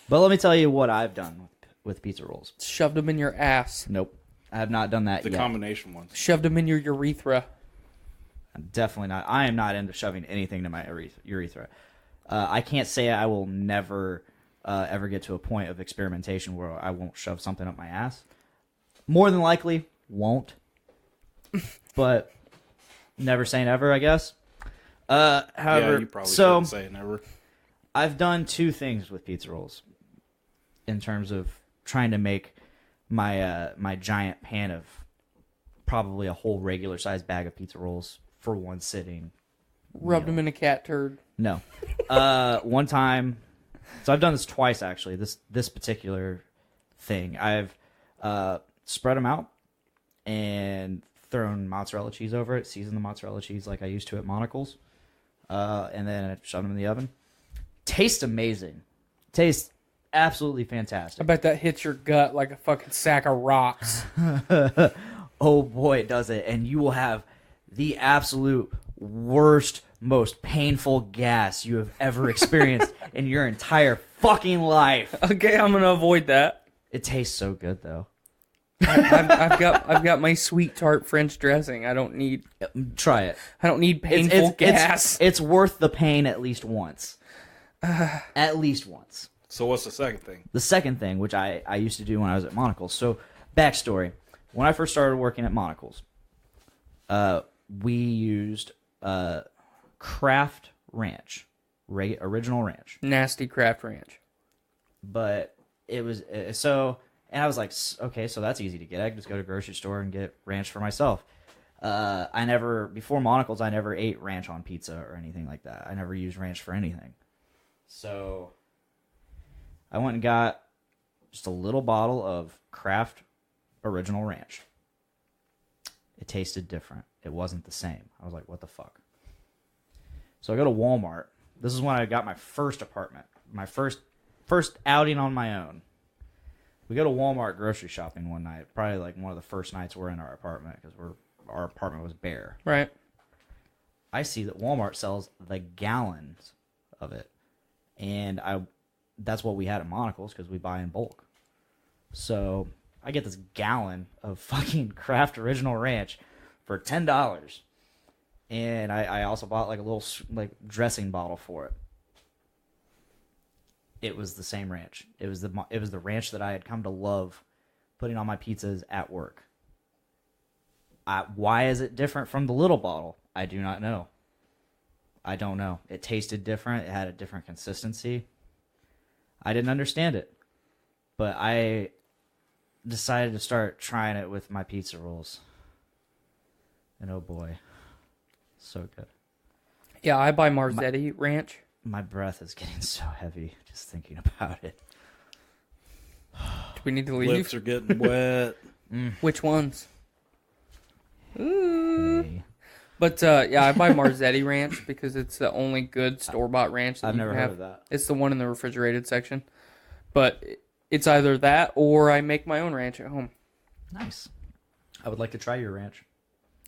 G: But let me tell you what I've done with pizza rolls.
H: Shoved them in your ass.
G: Nope. I have not done that
F: The
G: yet.
F: combination ones.
H: Shoved them in your urethra.
G: Definitely not. I am not into shoving anything to my urethra. I can't say I will never ever get to a point of experimentation where I won't shove something up my ass. More than likely, won't. But never say never, I guess. However,
F: Yeah, you probably
G: so
F: shouldn't say it never.
G: I've done two things with pizza rolls in terms of trying to make my my giant pan of probably a whole regular sized bag of pizza rolls for one sitting.
H: Rubbed them in a cat turd.
G: No. One time, so I've done this twice actually. This particular thing, I've spread them out and thrown mozzarella cheese over it, seasoned the mozzarella cheese like I used to at Monocle's, and then I shoved them in the oven. Tastes amazing. Tastes absolutely
H: I
G: fantastic.
H: bet that hits your gut like a fucking sack of rocks.
G: Oh boy, it does it. And you will have the absolute worst most painful gas you have ever experienced in your entire fucking life.
H: Okay, I'm gonna avoid that.
G: It tastes so good though.
H: I've got my sweet tart French dressing. I don't need
G: Try it.
H: painful gas.
G: It's worth the pain at least once. At least once.
F: So what's the second thing?
G: The second thing, which I used to do when I was at Monocle's. So, backstory. When I first started working at Monocle's, we used Kraft Ranch, original ranch.
H: Nasty Kraft Ranch.
G: But it was, and I was like, okay, so that's easy to get. I can just go to the grocery store and get ranch for myself. Before Monocle's, I never ate ranch on pizza or anything like that. I never used ranch for anything. So I went and got just a little bottle of Kraft Original Ranch. It tasted different. It wasn't the same. I was like, what the fuck? So I go to Walmart. This is when I got my first apartment. My first outing on my own. We go to Walmart grocery shopping one night. Probably like one of the first nights we're in our apartment because our apartment was bare.
H: Right.
G: I see that Walmart sells the gallons of it. And that's what we had at Monocle's because we buy in bulk. So I get this gallon of fucking Kraft Original Ranch for $10. And I also bought like a little like dressing bottle for it. It was the same ranch. It was the ranch that I had come to love putting on my pizzas at work. Why is it different from the little bottle? I do not know. I don't know. It tasted different. It had a different consistency. I didn't understand it. But I decided to start trying it with my pizza rolls. And oh boy. So good.
H: Yeah, I buy Marzetti Ranch.
G: My breath is getting so heavy just thinking about it.
H: Do we need to leave?
F: Lips are getting wet.
H: Which ones? Ooh.
G: Hey.
H: But yeah, I buy Marzetti Ranch because it's the only good store-bought ranch that
G: I've
H: you
G: never
H: can
G: heard
H: have.
G: of that.
H: It's the one in the refrigerated section. But it's either that or I make my own ranch at home.
G: Nice. I would like to try your ranch.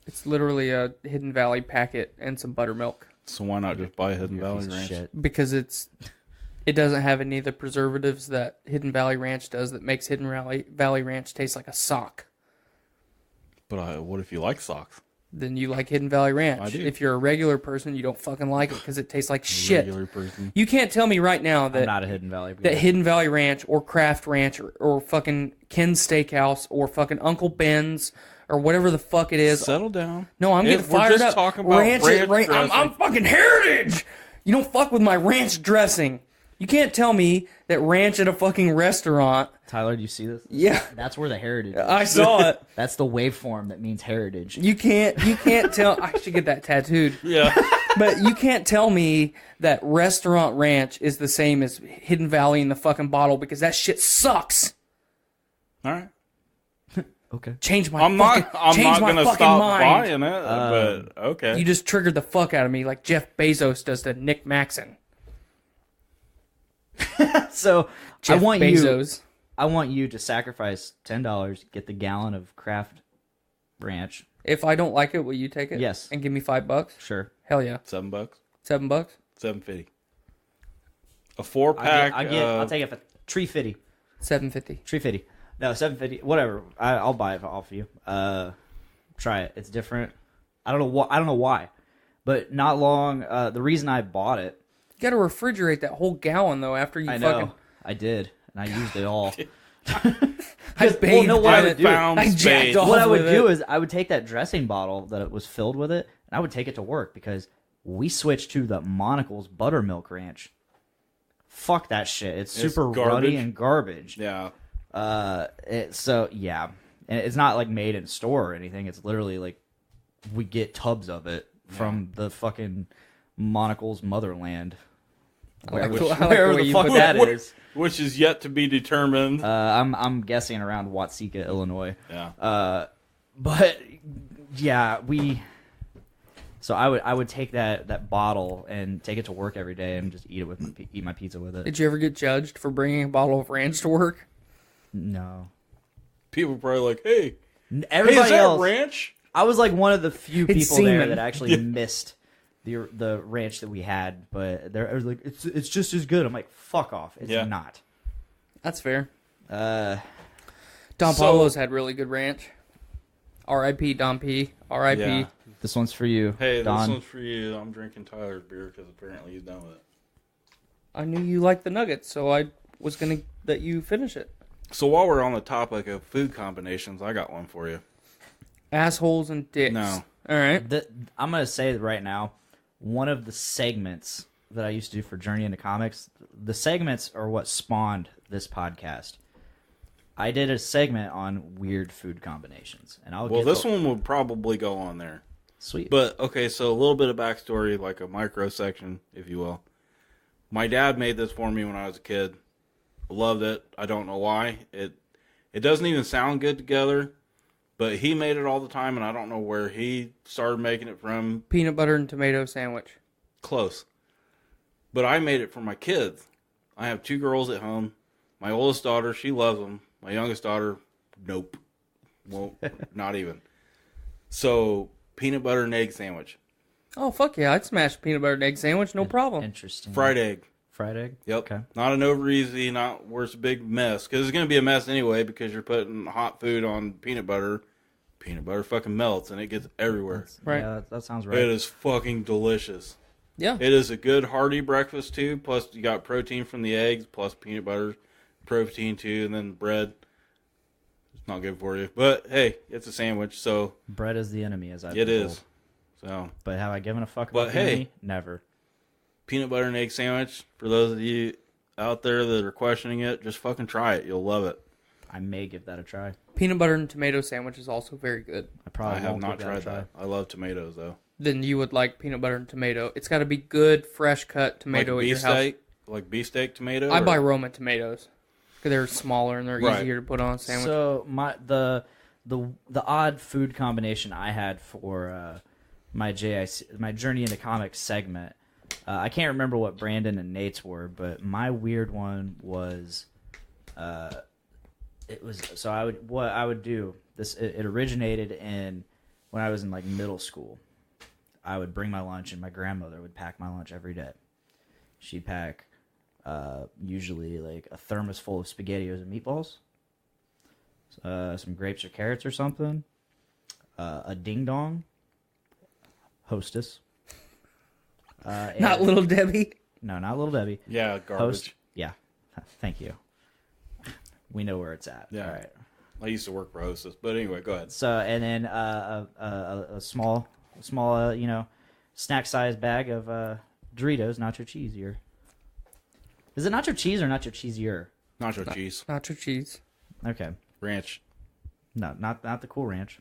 H: It's literally a Hidden Valley packet and some buttermilk.
F: So why not just buy Hidden
G: You're a
F: Valley
G: piece of
F: Ranch?
G: shit.
H: Because it doesn't have any of the preservatives that Hidden Valley Ranch does that makes Hidden Valley Ranch taste like a sock.
F: But what if you like socks?
H: Then you like Hidden Valley Ranch.
F: I do.
H: If you're a regular person, you don't fucking like it because it tastes like shit.
F: Regular person.
H: You can't tell me right now
G: I'm
H: that
G: not a Hidden Valley.
H: that Hidden Valley Ranch or Kraft Ranch or fucking Ken's Steakhouse or fucking Uncle Ben's or whatever the fuck it is.
F: Settle down.
H: No, I'm getting
F: If we're
H: fired
F: just
H: up.
F: talking about ranch
H: I'm
F: dressing.
H: fucking heritage. You don't fuck with my ranch dressing. You can't tell me that ranch at a fucking restaurant.
G: Tyler, do you see this?
H: Yeah,
G: That's where the heritage is.
H: I saw it.
G: That's the waveform that means heritage.
H: You can't tell. I should get that tattooed.
F: Yeah.
H: But you can't tell me that restaurant ranch is the same as Hidden Valley in the fucking bottle because that shit sucks.
F: All right.
G: Okay.
H: Change my
F: I'm
H: fucking,
F: not
H: change my
F: gonna
H: fucking
F: stop
H: mind.
F: buying it, but okay.
H: You just triggered the fuck out of me like Jeff Bezos does to Nick Maxon.
G: So
H: Jeff
G: I want
H: Bezos.
G: you to sacrifice $10, get the gallon of Kraft Ranch.
H: If I don't like it, will you take it?
G: Yes.
H: And give me $5?
G: Sure.
H: Hell yeah.
F: $7.
H: $7?
F: $7.50. A 4-pack.
G: I'll take it for $3.50.
H: $7.50.
G: $3.50. No, $7.50. Whatever. I'll buy it off you. Try it. It's different. I don't know why, but not long. The reason I bought it.
H: You got to refrigerate that whole gallon though after you
G: I
H: fucking.
G: know. I did, and I used it all.
H: I bathed
G: no, what I
H: in
G: would
H: it.
G: do-
H: I jacked off
G: What I would
H: with
G: do
H: it.
G: is I would take that dressing bottle that it was filled with it, and I would take it to work because we switched to the Monocle's Buttermilk Ranch. Fuck that shit. It's super
F: garbage.
G: ruddy and garbage.
F: Yeah.
G: Yeah, and it's not like made in store or anything. It's literally like we get tubs of it from the fucking Monocle's motherland.
H: like the
G: Wherever
H: way
G: the
H: you
G: fuck
H: put
G: that
F: that.
G: is.
F: Which is yet to be determined.
G: I'm guessing around Watseka, Illinois.
F: Yeah.
G: But yeah, So I would take that bottle and take it to work every day and just eat my pizza with it.
H: Did you ever get judged for bringing a bottle of ranch to work?
G: No.
F: People are probably like, hey,
G: Everybody
F: is that
G: else.
F: ranch?
G: I was like one of the few
H: It's
G: people there
H: semen.
G: that actually missed the ranch that we had, but they're like, it's just as good. I'm like, fuck off. It's not.
H: That's fair.
G: Uh,
H: Don Pablo's had really good ranch. R.I.P. Don P. R.I.P.
F: Yeah.
G: this one's for you,
F: Hey,
G: Don.
F: this one's for you. I'm drinking Tyler's beer because apparently he's done with it.
H: I knew you liked the nuggets, so I was going to let you finish it.
F: So while we're on the topic of food combinations, I got one for you.
H: Assholes and dicks.
F: No.
H: All right.
G: I'm going to say right now, one of the segments that I used to do for Journey into Comics, the segments are what spawned this podcast. I did a segment on weird food combinations, and
F: This one would probably go on there.
G: Sweet.
F: But okay, so a little bit of backstory, like a micro section, if you will. My dad made this for me when I was a kid. Loved it. I don't know why. It doesn't even sound good together, but he made it all the time, and I don't know where he started making it from.
H: Peanut butter and tomato sandwich.
F: Close. But I made it for my kids. I have 2 girls at home. My oldest daughter, she loves them. My youngest daughter, nope. Won't. Not even. So, peanut butter and egg sandwich.
H: Oh, fuck yeah. I'd smash a peanut butter and egg sandwich. No problem.
G: Interesting.
F: Fried egg.
G: Fried egg?
F: Yep.
G: Okay.
F: Not an over easy, not where it's a big mess. Because it's going to be a mess anyway because you're putting hot food on peanut butter. Peanut butter fucking melts and it gets everywhere.
H: Right.
G: Yeah, that sounds right.
F: It is fucking delicious.
H: Yeah.
F: It is a good hearty breakfast too. Plus you got protein from the eggs, plus peanut butter, protein too, and then bread. It's not good for you. But hey, it's a sandwich, so
G: Bread is the enemy, as I've
F: it
G: been
F: is.
G: told.
F: So
G: But have I given a fuck
F: But
G: about the
F: hey.
G: enemy? Never.
F: peanut butter and egg sandwich, for those of you out there that are questioning it, just fucking try it. You'll love it.
G: I may give that a try.
H: Peanut butter and tomato sandwich is also very good.
G: I probably
F: I have
G: won't
F: not
G: give
F: tried
G: a try.
F: that. I love tomatoes though.
H: Then you would like peanut butter and tomato. It's got to be good, fresh cut tomato
F: Like
H: at your house.
F: beefsteak, like beefsteak tomato.
H: I
F: or-
H: buy Roma tomatoes because they're smaller and they're
F: Right.
H: easier to put on a sandwich.
G: So the odd food combination I had for my Journey into Comics segment, I can't remember what Brandon and Nate's were, but my weird one was, what I would do this. It originated in when I was in like middle school. I would bring my lunch, and my grandmother would pack my lunch every day. She'd pack usually like a thermos full of SpaghettiOs and meatballs, some grapes or carrots or something, a ding dong, Hostess.
H: Not Little Debbie.
G: No, not Little Debbie.
F: Yeah, garbage.
G: Host. Yeah, thank you. We know where it's at.
F: Yeah.
G: All right.
F: I used to work for Hostess, but anyway, go ahead.
G: So and then a small snack size bag of Doritos nacho cheesier. Is it nacho cheese or nacho cheesier?
F: Nacho cheese,
H: Nacho cheese.
G: Okay.
F: ranch.
G: No, not the Cool Ranch.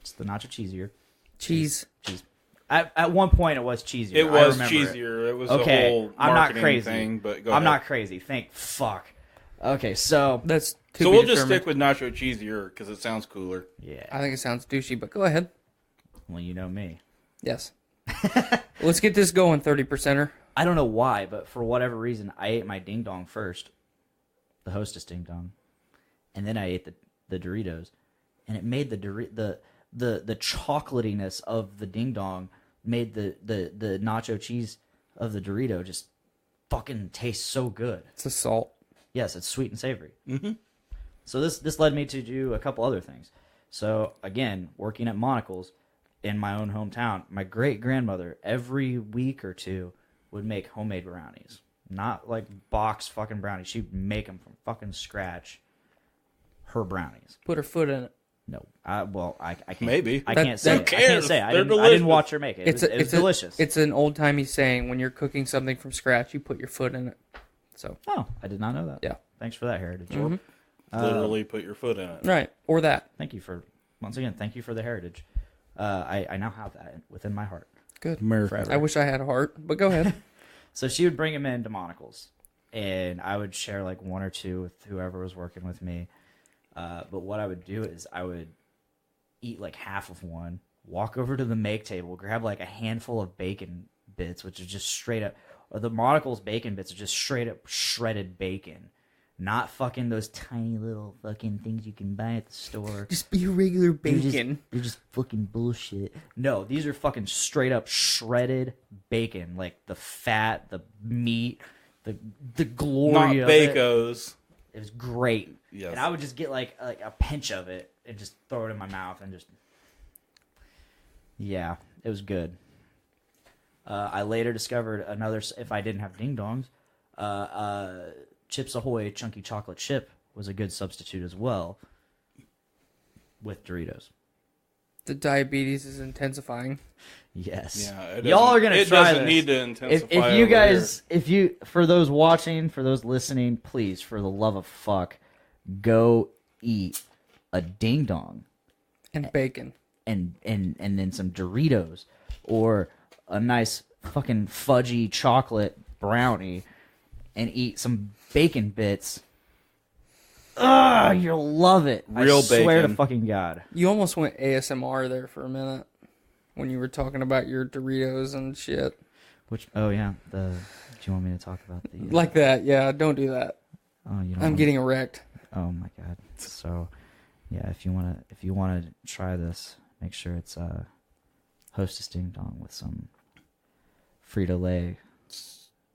G: It's the nacho cheesier.
H: Cheese.
G: At one point, it was cheesier.
F: It
G: I
F: was
G: remember
F: cheesier. It was
G: Okay,
F: a whole
G: I'm not
F: marketing
G: crazy.
F: thing, but go
G: I'm
F: ahead.
G: not crazy. Thank fuck. Okay, so
H: That's to
F: So
H: be
F: we'll just
H: determined.
F: stick with nacho cheesier because it sounds cooler.
G: yeah.
H: I think it sounds douchey, but go ahead.
G: Well, you know me.
H: Yes. Let's get this going, 30%er.
G: I don't know why, but for whatever reason, I ate my ding dong first, the Hostess ding dong, and then I ate the Doritos, and it made the chocolatiness of the ding dong made the nacho cheese of the Dorito just fucking taste so good.
H: It's a salt.
G: Yes, it's sweet and savory. Mm-hmm. So this led me to do a couple other things. So again, working at Monocle's in my own hometown, my great grandmother every week or two would make homemade brownies, not like box fucking brownies. She'd make them from fucking scratch. Her brownies.
H: Put her foot in it.
G: No, I can't.
F: Maybe.
G: I
H: That-
G: can't say.
H: who
G: I can't
F: cares?
G: say. I
F: They're
G: didn't
F: delicious.
G: watch her make it. It was delicious.
H: It's an old timey saying when you're cooking something from scratch, you put your foot in it. So
G: Oh, I did not know that.
H: Yeah.
G: Thanks for that, Heritage.
F: Literally put your foot in it.
H: right, or that.
G: Thank you for once again. Thank you for the heritage. I now have that within my heart.
H: Good.
G: Forever.
H: I wish I had a heart, but go ahead.
G: So she would bring him into Monocle's, and I would share like one or two with whoever was working with me. But what I would do is I would eat like half of one, walk over to the make table, grab like a handful of bacon bits, which is just straight up, or the Monocle's bacon bits are just straight up shredded bacon. Not fucking those tiny little fucking things you can buy at the store.
H: Just be regular
G: They're
H: bacon.
G: They're just fucking bullshit. No, these are fucking straight up shredded bacon. Like the fat, the meat, the glory
F: Not
G: of
F: Bacos.
G: it. It was great.
F: Yes.
G: And I would just get like a pinch of it and just throw it in my mouth and just... Yeah, it was good. I later discovered another... If I didn't have Ding Dongs, Chips Ahoy Chunky Chocolate Chip was a good substitute as well with Doritos.
H: The diabetes is intensifying.
G: Yes.
F: Yeah,
G: Y'all are gonna
F: it
G: try
F: doesn't
G: this.
F: need to intensify.
G: If you
F: over
G: guys, for those watching, for those listening, please, for the love of fuck, go eat a Ding Dong
H: And bacon.
G: and then some Doritos or a nice fucking fudgy chocolate brownie and eat some bacon bits. Ugh, you'll love it.
F: Real
G: I swear to
F: bacon.
G: fucking God.
H: You almost went ASMR there for a minute when you were talking about your Doritos and shit.
G: Which? Oh yeah. Do you want me to talk about the?
H: Like that, yeah. Don't do that.
G: Oh, you don't.
H: I'm
G: want-
H: getting erect.
G: Oh my God. So, yeah. If you wanna try this, make sure it's Hostess Ding Dong with some Frito-Lay.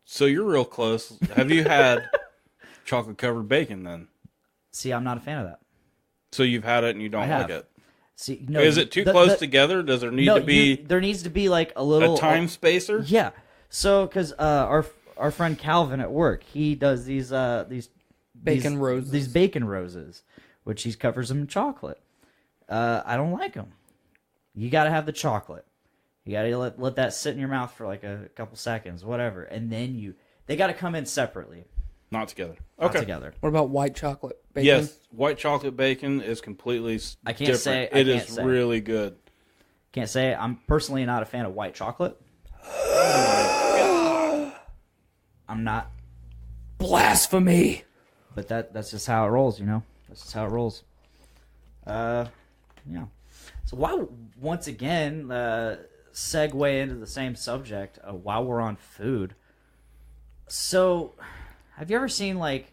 F: So you're real close. Have you had chocolate covered bacon then?
G: See, I'm not a fan of that.
F: So you've had it and you don't
G: I have.
F: like it.
G: See, no.
F: Is it too close together? Does there need to be
G: There needs to be like a little
F: a time spacer?
G: Yeah. So, because our friend Calvin at work, he does these
H: Bacon roses.
G: These bacon roses, which he covers them in chocolate. I don't like them. You got to have the chocolate. You got to let that sit in your mouth for like a couple seconds, whatever, and then they got to come in separately,
F: Not together.
G: not
F: Okay.
G: together.
H: What about white chocolate bacon?
F: Yes, white chocolate bacon is completely
G: I can't
F: different.
G: say- I
F: It
G: can't
F: is
G: say.
F: really good.
G: Can't say I'm personally not a fan of white chocolate. I'm not,
H: Blasphemy.
G: but that's just how it rolls, you know. That's just how it rolls. Yeah. So once again, segue into the same subject while we're on food. So, have you ever seen like,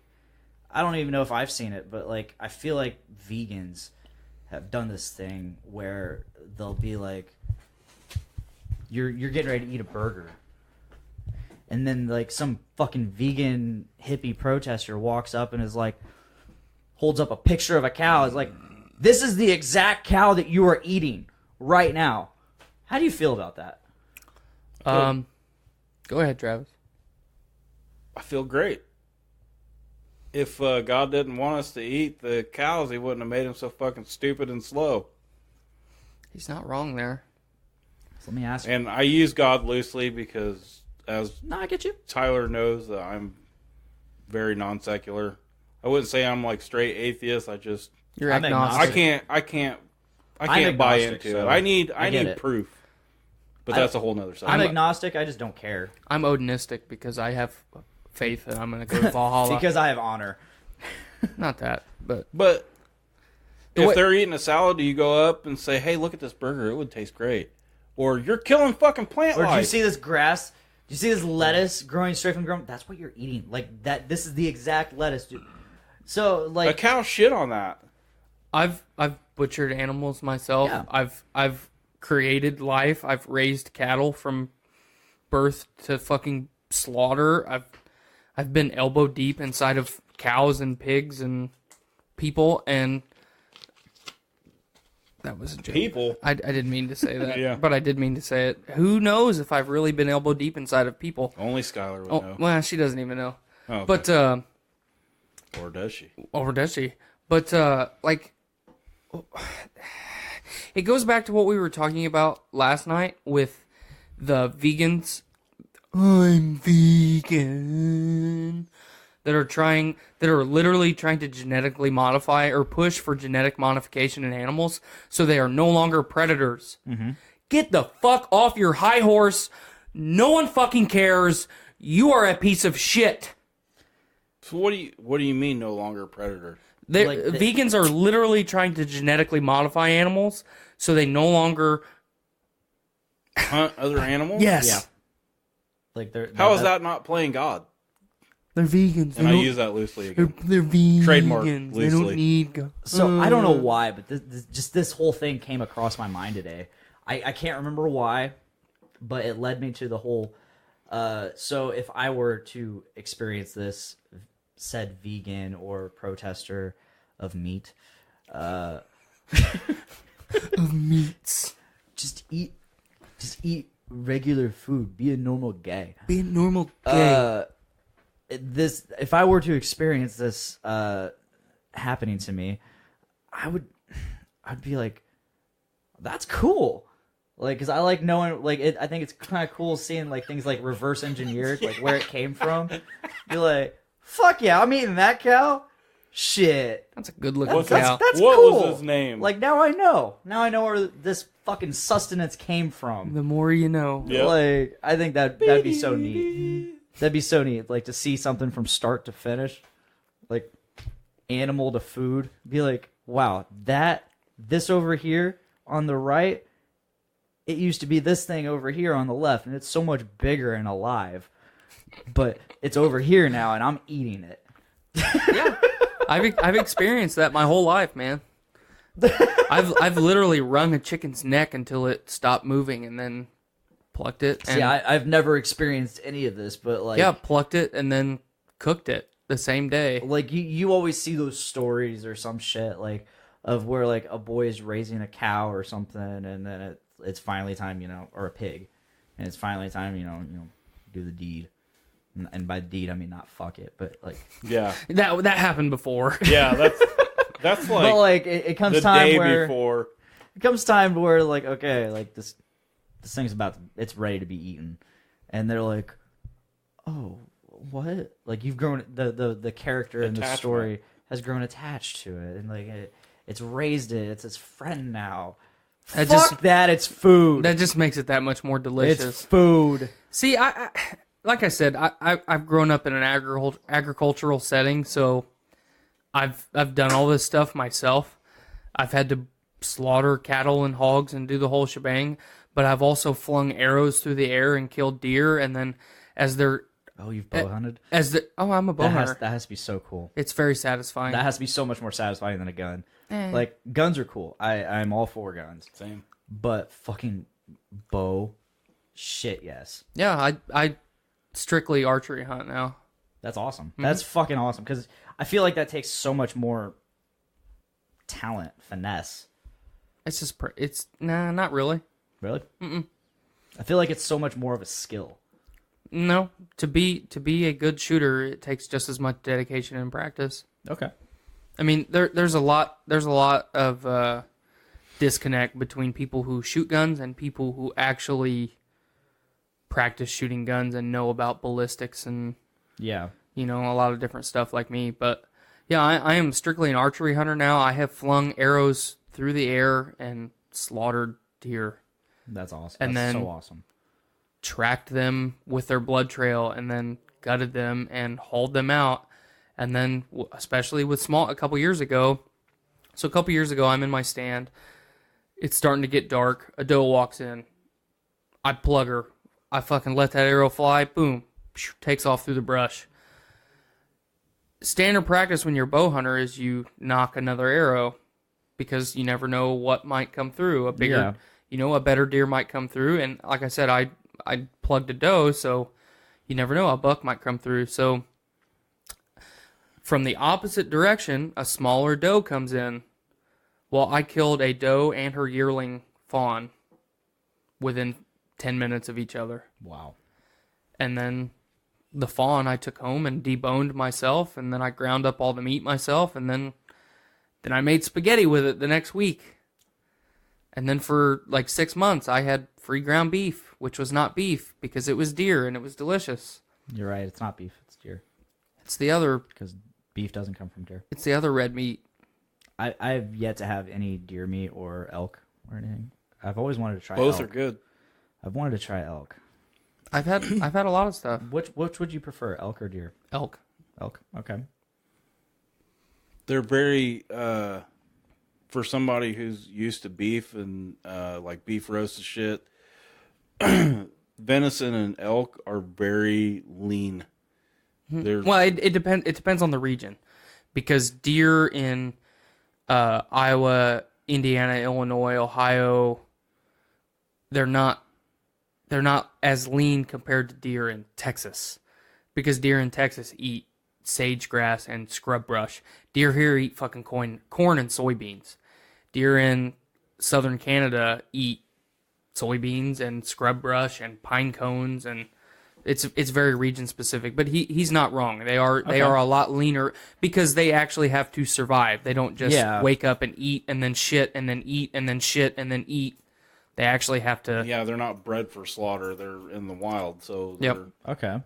G: I don't even know if I've seen it, but like I feel like vegans have done this thing where they'll be like, you're getting ready to eat a burger, and then like some fucking vegan hippie protester walks up and is like, holds up a picture of a cow, is like, this is the exact cow that you are eating right now. How do you feel about that?
H: Go ahead, Travis.
F: I feel great. If God didn't want us to eat the cows, he wouldn't have made them so fucking stupid and slow.
H: He's not wrong there.
G: So let me ask you.
F: And I use God loosely because, as
G: No, I get you.
F: Tyler knows, that I'm very non-secular. I wouldn't say I'm like straight atheist.
H: You're
G: I'm
H: agnostic.
F: I can't buy
G: agnostic,
F: into
G: so
F: it. I need
G: get it.
F: proof. But that's a whole nother
G: I'm
F: subject.
G: agnostic. I just don't care
H: I'm Odinistic because I have faith that I'm going to go to Valhalla.
G: because I have honor.
H: Not that, but
F: But
H: The
F: if
H: way-
F: they're eating a salad, do you go up and say, "Hey, look at this burger. It would taste great," or "You're killing fucking plant
G: Or
F: life"?
G: do you see this grass? Do you see this lettuce growing straight from the ground? That's what you're eating. Like that. This is the exact lettuce, dude. So
F: a
G: like,
F: cow shit on that?
H: I've butchered animals myself.
G: Yeah.
H: I've created life. I've raised cattle from birth to fucking slaughter. I've been elbow deep inside of cows and pigs and people, and that was a joke.
F: People.
H: I didn't mean to say that,
F: Yeah.
H: but I did mean to say it. Who knows if I've really been elbow deep inside of people?
F: Only Skylar would
H: Oh,
F: know.
H: well, she doesn't even know.
F: Oh, okay.
H: But
F: Or does she?
H: or does she? But like, it goes back to what we were talking about last night with the vegans. I'm vegan. That are literally trying to genetically modify or push for genetic modification in animals so they are no longer predators. Mm-hmm. Get the fuck off your high horse. No one fucking cares. You are a piece of shit.
F: So what do you mean no longer a predator?
H: Vegans are literally trying to genetically modify animals so they no longer
F: Hunt other animals?
H: Yes.
G: Yeah. Like
F: How is that not playing God?
H: They're vegans.
F: And I use that loosely again.
H: They're vegans.
F: Trademark
H: They
F: loosely.
H: don't need.
G: So I don't know why, but this whole thing came across my mind today. I can't remember why, but it led me to the whole. So if I were to experience this, said vegan or protester of meat,
H: of meats.
G: just eat regular food. Be a normal guy.
H: Be a normal gay.
G: If I were to experience this happening to me, I'd be like, that's cool. Like, because I like knowing, like, I think it's kind of cool seeing, like, things like reverse engineered, like, where it came from. Be like, fuck yeah, I'm eating that cow. Shit.
H: That's a good looking
F: What's
H: cow.
G: That's
F: what
G: cool.
F: was his name?
G: Like, now I know. Now I know where this fucking sustenance came from.
H: The more you know.
F: Yep.
G: Like, I think that'd be so neat. That'd be so neat, like, to see something from start to finish, like, animal to food. Be like, wow, this over here on the right, it used to be this thing over here on the left, and it's so much bigger and alive. But it's over here now, and I'm eating it.
H: Yeah, I've experienced that my whole life, man. I've literally wrung a chicken's neck until it stopped moving, and then plucked it. And,
G: See, I've never experienced any of this, but like,
H: yeah, plucked it and then cooked it the same day.
G: like you always see those stories or some shit like of where like a boy is raising a cow or something, and then it's finally time, or a pig, and it's finally time, do the deed. And by deed, I mean not fuck it, but like,
F: Yeah.
H: That happened before.
F: Yeah, that's like,
G: but like it comes
F: the
G: time
F: day
G: where
F: before.
G: it comes time where like, okay, like this thing's it's ready to be eaten, and they're like, oh, what? Like you've grown the character in the
F: Attachment.
G: story has grown attached to it, and like it's raised it. It's its friend now. Fuck that! It's food.
H: That just makes it that much more delicious.
G: It's food.
H: See, I like I said, I've grown up in an agricultural setting, so I've done all this stuff myself. I've had to slaughter cattle and hogs and do the whole shebang, but I've also flung arrows through the air and killed deer, and then as they're
G: Oh, you've bow hunted?
H: I'm a bow hunter.
G: That has to be so cool.
H: It's very satisfying.
G: That has to be so much more satisfying than a gun.
H: Eh.
G: Like guns are cool. I'm all for guns,
F: Same.
G: but fucking bow, shit, yes.
H: Yeah, I strictly archery hunt now.
G: That's awesome.
H: Mm-hmm.
G: That's fucking awesome because I feel like that takes so much more talent, finesse.
H: It's just not really.
G: Really? Mm-mm. I feel like it's so much more of a skill.
H: No, to be a good shooter, it takes just as much dedication and practice.
G: Okay.
H: I mean, there's a lot of disconnect between people who shoot guns and people who actually practice shooting guns and know about ballistics and
G: Yeah.
H: a lot of different stuff like me. But yeah, I am strictly an archery hunter now. I have flung arrows through the air and slaughtered deer,
G: That's awesome.
H: And
G: That's
H: then-
G: so awesome.
H: tracked them with their blood trail, and then gutted them and hauled them out. And then, especially with a couple years ago, I'm in my stand. It's starting to get dark. A doe walks in. I plug her. I fucking let that arrow fly. Boom. Takes off through the brush. Standard practice when you're a bow hunter is you knock another arrow because you never know what might come through. A better deer might come through. And like I said, I plugged a doe, so you never know. A buck might come through. So from the opposite direction, a smaller doe comes in. Well, I killed a doe and her yearling fawn within 10 minutes of each other.
G: Wow.
H: And then the fawn I took home and deboned myself, and then I ground up all the meat myself, and then I made spaghetti with it the next week. And then for like 6 months, I had free ground beef, which was not beef because it was deer and it was delicious.
G: You're right. It's not beef. It's deer.
H: It's the other
G: Because beef doesn't come from deer.
H: It's the other red meat.
G: I've yet to have any deer meat or elk or anything. I've always wanted to try
F: Both
G: elk.
F: are good.
G: I've wanted to try elk.
H: I've had a lot of stuff.
G: Which would you prefer, elk or deer?
H: Elk.
G: Elk. Okay.
F: They're very for somebody who's used to beef and like beef roast and shit. Venison and elk are very lean.
H: Well, it depends. It depends on the region, because deer in Iowa, Indiana, Illinois, Ohio, they're not as lean compared to deer in Texas, because deer in Texas eat sage grass and scrub brush. Deer here eat fucking corn and soybeans. Deer in southern Canada eat soybeans and scrub brush and pine cones, and it's very region specific. But he's not wrong. They are a lot leaner because they actually have to survive. They don't just wake up and eat and then shit and then eat and then shit and then eat. They actually have to.
F: Yeah, they're not bred for slaughter. They're in the wild. So
C: Okay.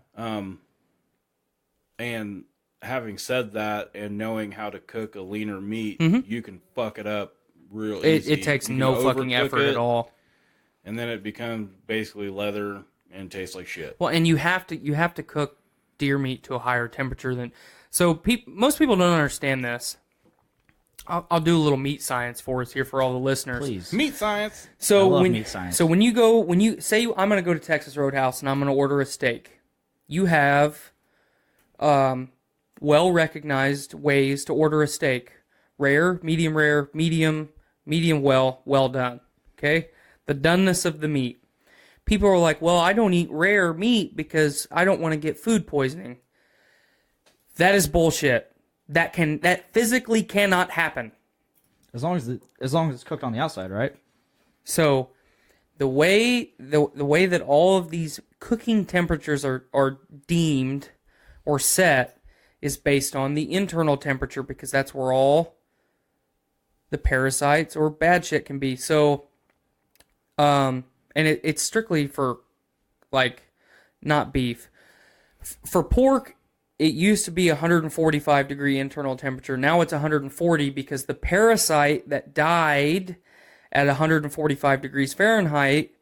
F: And having said that, and knowing how to cook a leaner meat, you can fuck it up real easy.
H: It takes no fucking effort at all.
F: And then it becomes basically leather and tastes like shit.
H: Well, and you have to cook deer meat to a higher temperature than. So most people don't understand this. I'll do a little meat science for us here for all the listeners.
G: Please.
F: Meat science.
H: So
G: I love meat science.
H: So when you say I'm going to go to Texas Roadhouse and I'm going to order a steak, you have well-recognized ways to order a steak: rare, medium, well done. Okay, the doneness of the meat. People are like, well, I don't eat rare meat because I don't want to get food poisoning. That is bullshit. That physically cannot happen.
G: As long as it's cooked on the outside, right?
H: So the way that all of these cooking temperatures are deemed or set is based on the internal temperature, because that's where all the parasites or bad shit can be. So and it's strictly for, like, not beef. For pork, it used to be 145 degree internal temperature. Now it's 140 because the parasite that died at 145 degrees Fahrenheit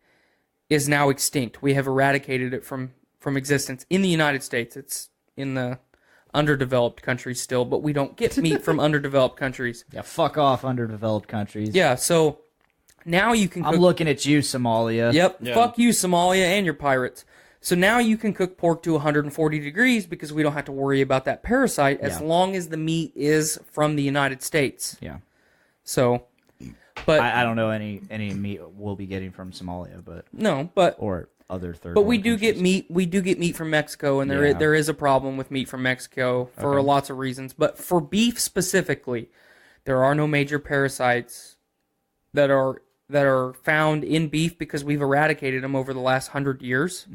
H: is now extinct. We have eradicated it from existence in the United States. It's in the underdeveloped countries still, but we don't get meat from underdeveloped countries.
G: Yeah, fuck off, underdeveloped countries.
H: Yeah, so now you can cook...
G: I'm looking at you, Somalia.
H: Yep,
F: Yeah.
H: Fuck you, Somalia, and your pirates. So now you can cook pork to 140 degrees because we don't have to worry about that parasite as long as the meat is from the United States.
G: Yeah.
H: So, but...
G: I don't know any meat we'll be getting from Somalia, but...
H: No, but...
G: Or other third
H: But we
G: world
H: do get
G: countries.
H: meat. We do get meat from Mexico, and there is a problem with meat from Mexico for lots of reasons. But for beef specifically, there are no major parasites that are found in beef because we've eradicated them over the last 100 years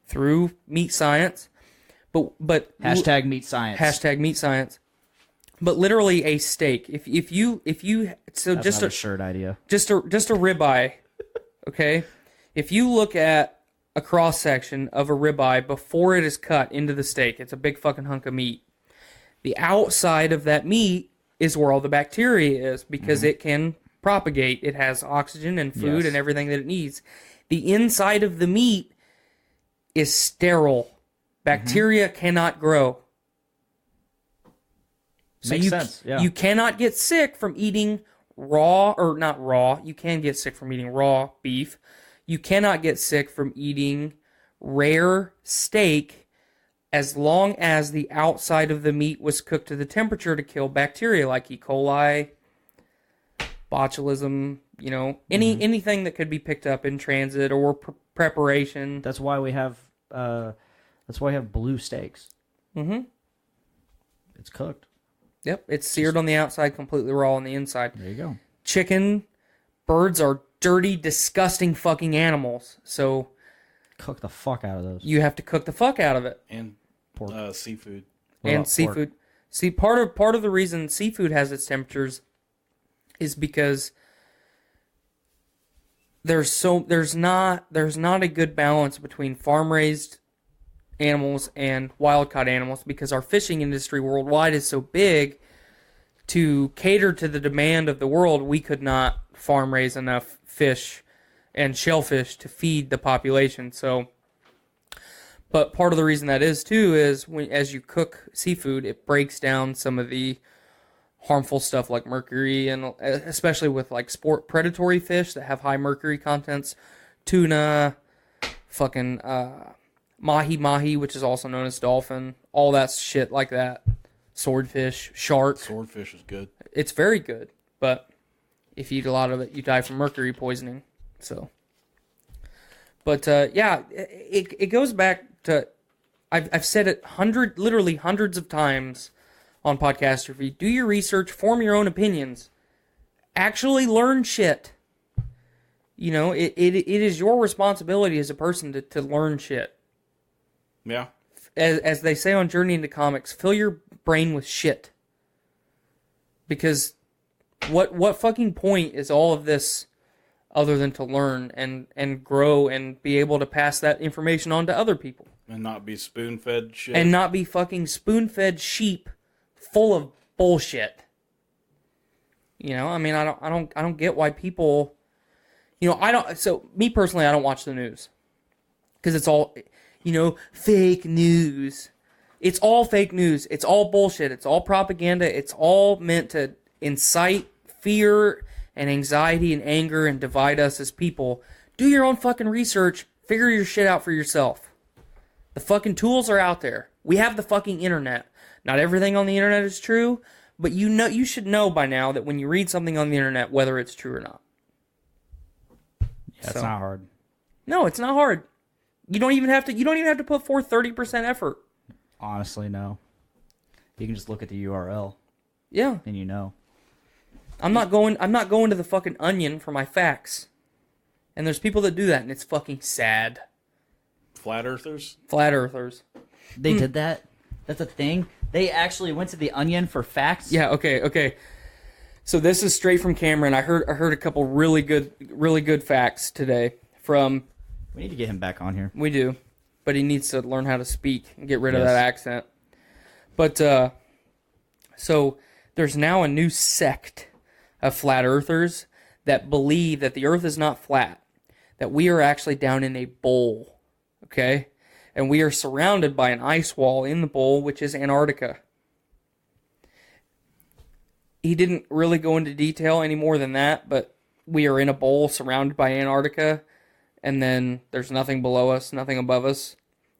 H: through meat science. But
G: Hashtag meat science.
H: Hashtag meat science. But literally a steak. If you so
G: That's
H: just
G: not
H: a
G: a shirt idea.
H: just a ribeye, okay? If you look at a cross section of a ribeye before it is cut into the steak, it's a big fucking hunk of meat. The outside of that meat is where all the bacteria is because it can propagate. It has oxygen and food and everything that it needs. The inside of the meat is sterile. Bacteria cannot grow. So
G: Makes sense, yeah.
H: You cannot get sick from eating raw, or not raw. You can get sick from eating raw beef. You cannot get sick from eating rare steak as long as the outside of the meat was cooked to the temperature to kill bacteria like E. coli, botulism, anything that could be picked up in transit or preparation.
G: That's why we have blue steaks.
H: Mm-hmm.
G: It's cooked.
H: Yep, it's seared on the outside, completely raw on the inside.
G: There you go.
H: Chicken, birds are dirty, disgusting fucking animals. So
G: Cook the fuck out of those.
H: you have to cook the fuck out of it.
F: And seafood.
G: What
H: And
G: about
H: seafood.
G: pork?
H: See, part of the reason seafood has its temperatures is because there's not a good balance between farm raised animals and wild caught animals, because our fishing industry worldwide is so big. To cater to the demand of the world, we could not farm raise enough fish and shellfish to feed the population. So, but part of the reason that is too is as you cook seafood, it breaks down some of the harmful stuff like mercury, and especially with like sport predatory fish that have high mercury contents, tuna, fucking mahi-mahi, which is also known as dolphin, all that shit like that. Swordfish, shark.
F: Swordfish is good.
H: It's very good, but if you eat a lot of it, you die from mercury poisoning. So, but yeah, it goes back to I've said it literally hundreds of times on Podcastrophe. Do your research, form your own opinions, actually learn shit. You know, it is your responsibility as a person to learn shit.
F: Yeah.
H: As they say on Journey into Comics, fill your brain with shit. Because what fucking point is all of this other than to learn and grow and be able to pass that information on to other people?
F: And not be spoon-fed shit.
H: And not be fucking spoon-fed sheep full of bullshit. You know, I mean, I don't get why people, you know, so me personally, I don't watch the news. Because it's all, you know, fake news. It's all fake news. It's all bullshit. It's all propaganda. It's all meant to incite fear and anxiety and anger and divide us as people. Do your own fucking research. Figure your shit out for yourself. The fucking tools are out there. We have the fucking internet. Not everything on the internet is true, but you should know by now that when you read something on the internet, whether it's true or not.
G: Yeah, it's not hard.
H: No, it's not hard. You don't even have to put forth 30% effort.
G: Honestly, no. You can just look at the URL.
H: Yeah.
G: And you know.
H: I'm not going to the fucking Onion for my facts. And there's people that do that, and it's fucking sad.
F: Flat earthers?
H: Flat earthers.
G: They did that? That's a thing? They actually went to the Onion for facts?
H: Yeah, okay. So this is straight from Cameron. I heard a couple really good facts today from...
G: We need to get him back on here.
H: We do. But he needs to learn how to speak and get rid of
G: Yes.
H: that accent. But, so there's now a new sect of flat earthers that believe that the earth is not flat, that we are actually down in a bowl. Okay? And we are surrounded by an ice wall in the bowl, which is Antarctica. He didn't really go into detail any more than that, but we are in a bowl surrounded by Antarctica, and then there's nothing below us, nothing above us.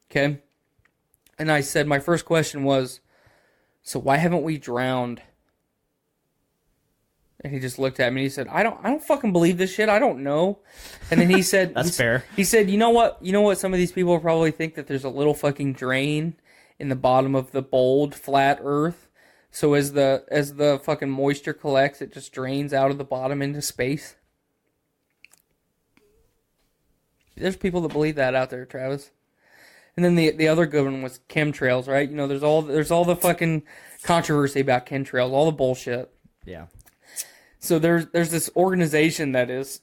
H: Okay? And I said, my first question was, so why haven't we drowned? And he just looked at me and he said, I don't fucking believe this shit. I don't know. And then he said,
G: That's fair.
H: He said, you know what? Some of these people probably think that there's a little fucking drain in the bottom of the bowled flat earth. So as the fucking moisture collects, it just drains out of the bottom into space. There's people that believe that out there, Travis. And then the other good one was chemtrails, right? You know, there's all the fucking controversy about chemtrails, all the bullshit.
G: Yeah.
H: So there's this organization that is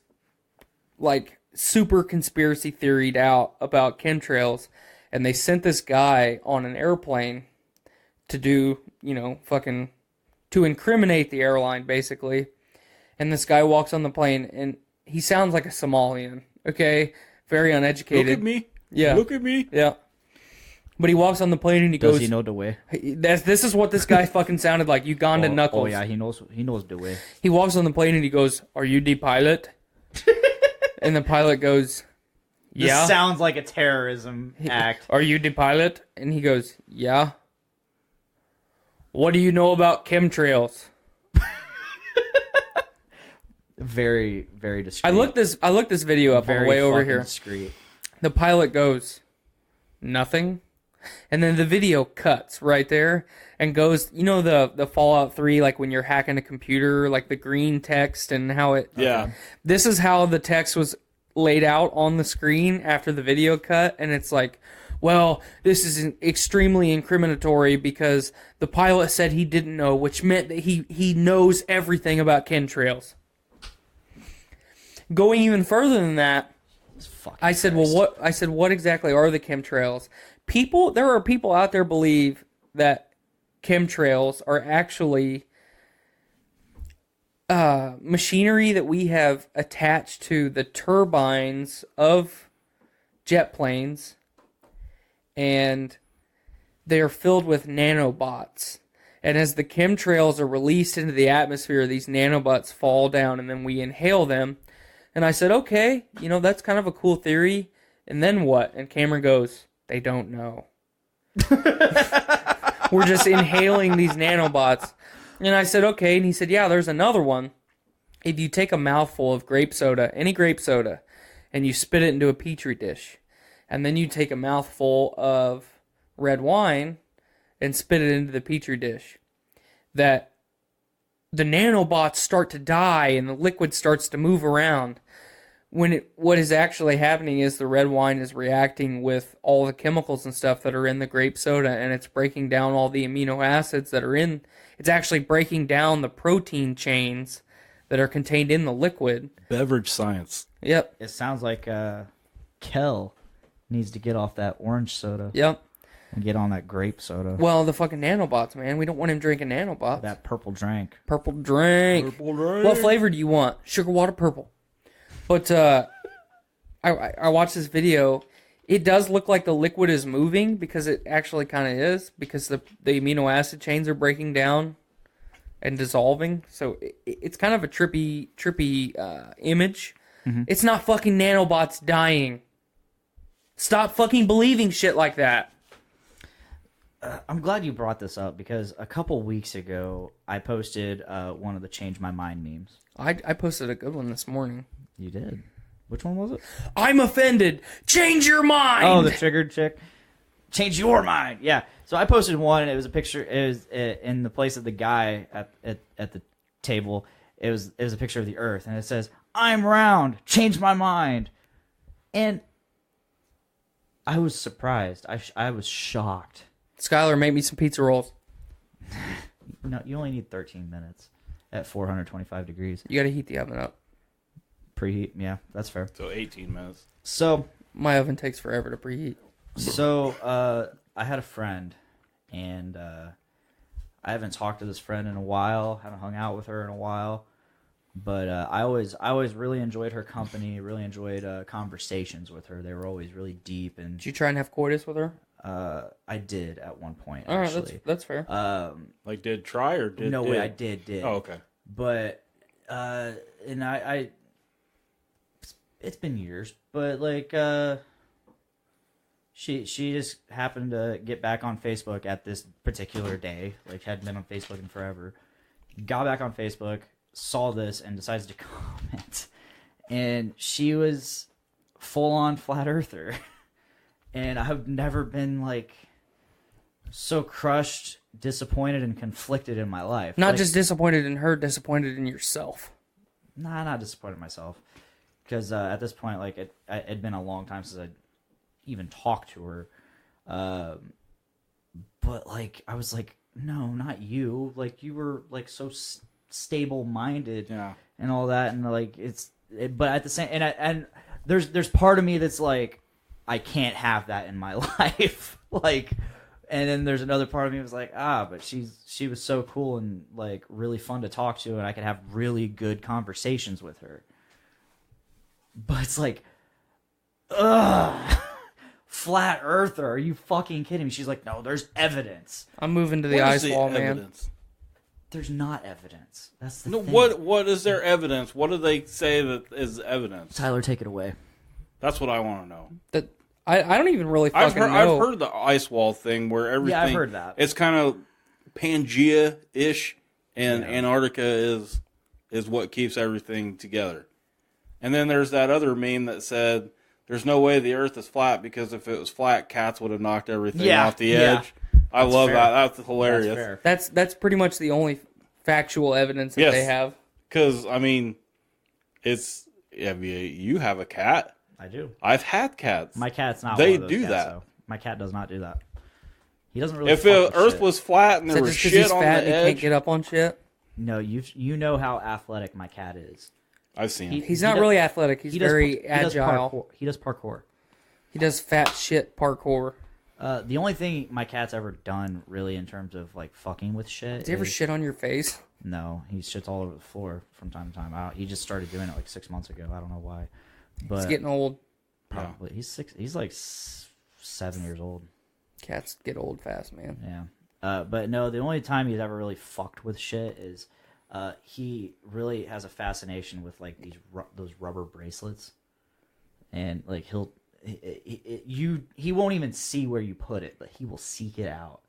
H: like super conspiracy theoried out about chemtrails, and they sent this guy on an airplane to do, to incriminate the airline, basically. And this guy walks on the plane, and he sounds like a Somalian, okay? Very uneducated.
F: Look at me.
H: Yeah.
F: Look at me.
H: Yeah. But he walks on the plane and he goes...
G: Does he know the way?
H: This is what this guy fucking sounded like, Uganda Knuckles.
G: Oh, yeah, he knows the way.
H: He walks on the plane and he goes, "Are you the pilot?" And the pilot goes, "Yeah."
G: This sounds like a terrorism act.
H: "Are you the pilot?" And he goes, "Yeah." "What do you know about chemtrails?"
G: Very, very discreet.
H: I looked this video up on the way over here.
G: Discreet.
H: The pilot goes, "Nothing." And then the video cuts right there and goes, the Fallout 3, like when you're hacking a computer, like the green text and how it...
F: Yeah.
H: This is how the text was laid out on the screen after the video cut, and it's like, well, this is extremely incriminatory because the pilot said he didn't know, which meant that he knows everything about chemtrails. Going even further than that, I said, what exactly are the chemtrails? There are people out there believe that chemtrails are actually machinery that we have attached to the turbines of jet planes, and they are filled with nanobots. And as the chemtrails are released into the atmosphere, these nanobots fall down, and then we inhale them. And I said, okay, that's kind of a cool theory. And then what? And Cameron goes, They don't know. We're just inhaling these nanobots. And I said, okay. And he said, yeah, there's another one. If you take a mouthful of grape soda, any grape soda, and you spit it into a petri dish, and then you take a mouthful of red wine and spit it into the petri dish, that the nanobots start to die and the liquid starts to move around. What is actually happening is the red wine is reacting with all the chemicals and stuff that are in the grape soda, and it's breaking down all the amino acids that are in. It's actually breaking down the protein chains that are contained in the liquid.
F: Beverage science.
H: Yep.
G: It sounds like Kel needs to get off that orange soda.
H: Yep.
G: And get on that grape soda.
H: Well, the fucking nanobots, man. We don't want him drinking nanobots.
G: That purple drink.
H: Purple drink. What flavor do you want? Sugar, water, purple. But I watched this video. It does look like the liquid is moving because it actually kind of is, because the amino acid chains are breaking down and dissolving. So it's kind of a trippy image. Mm-hmm. It's not fucking nanobots dying. Stop fucking believing shit like that.
G: I'm glad you brought this up because a couple weeks ago I posted one of the Change My Mind memes.
H: I posted a good one this morning.
G: You did? Which one was it?
H: I'm offended. Change your mind.
G: Oh, the triggered chick. Change your mind. Yeah. So I posted one, and it was a picture. It was in the place of the guy at the table. It was a picture of the Earth, and it says, "I'm round. Change my mind." And I was surprised. I was shocked.
H: Skylar, make me some pizza rolls.
G: No, you only need 13 minutes at 425 degrees.
H: You got to heat the oven up.
G: Preheat, yeah, that's fair.
F: So 18 minutes.
G: So
H: my oven takes forever to preheat.
G: So I had a friend, and I haven't talked to this friend in a while. Haven't hung out with her in a while, but I always really enjoyed her company. Really enjoyed conversations with her. They were always really deep. And
H: did you try and have coitus with her?
G: I did at one point.
H: All
G: actually.
H: right, that's fair.
F: Like did try or did?
G: No way, I did.
F: Oh, okay.
G: But and I it's been years, but like she just happened to get back on Facebook at this particular day. Like hadn't been on Facebook in forever. Got back on Facebook, saw this, and decided to comment. And she was full on flat earther. And I've never been, like, so crushed, disappointed, and conflicted in my life.
H: Not
G: like,
H: just disappointed in her, disappointed in yourself.
G: Nah, not disappointed in myself. Because at this point, like, it had been a long time since I'd even talked to her. But, like, I was like, no, not you. Like, you were, like, so stable-minded and all that. And, like, but at the same... And there's part of me that's like, I can't have that in my life. Like, and then there's another part of me was like, but she was so cool and like really fun to talk to, and I could have really good conversations with her. But it's like, flat earther, are you fucking kidding me? She's like, no, there's evidence.
H: I'm moving to the ice wall, man.
G: There's not evidence. That's the thing.
F: What is their evidence? What do they say that is evidence?
G: Tyler, take it away.
F: That's what I want to know.
H: That I don't even really fucking know.
F: I've heard the ice wall thing where everything...
G: Yeah, I've heard that.
F: It's kind of Pangea-ish, and Antarctica is what keeps everything together. And then there's that other meme that said, there's no way the Earth is flat, because if it was flat, cats would have knocked everything off the edge. I love that. That's hilarious.
H: That's pretty much the only factual evidence that they have.
F: Because, I mean, it's... you have a cat.
G: I do.
F: I've had cats.
G: My cat's not
F: They
G: one of those
F: do
G: cats,
F: that.
G: though. My cat does not do that. He doesn't really.
F: If the Earth was flat and there was shit on the edge,
H: he can't get up on shit.
G: No, you know how athletic my cat is.
F: I've seen him.
H: He's not really athletic. He's very agile.
G: He does parkour.
H: He does fat shit parkour.
G: The only thing my cat's ever done, really, in terms of like fucking with shit.
H: Does he ever shit on your face?
G: No, he shits all over the floor from time to time. He just started doing it like 6 months ago. I don't know why. But
H: he's getting old.
G: Probably. He's like 7 years old.
H: Cats get old fast, man.
G: Yeah. But no, the only time he's ever really fucked with shit is he really has a fascination with like those rubber bracelets, and like he won't even see where you put it, but he will seek it out.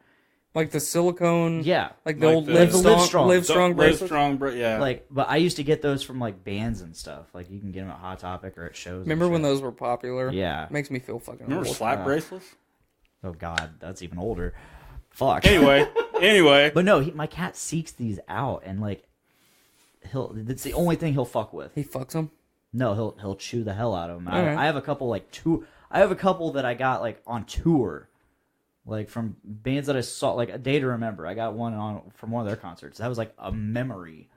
H: Like the silicone.
G: Yeah,
H: Like the
F: Like
H: old
F: the
H: Live Strong bracelet.
F: Yeah.
G: like, but I used to get those from like bands and stuff. Like you can get them at Hot Topic or at shows. and
H: Remember when
G: shit.
H: those were popular?
G: Yeah.
H: Makes me feel fucking
F: Remember
H: old.
F: slap bracelets?
G: Oh God, that's even older. Fuck.
F: Anyway.
G: But no, my cat seeks these out, and like, it's the only thing he'll fuck with.
H: He fucks them.
G: No, he'll chew the hell out of them.
H: Alright.
G: I have a couple I have a couple that I got like on tour, like from bands that I saw, like A Day to Remember. I got one from one of their concerts. That was like a memory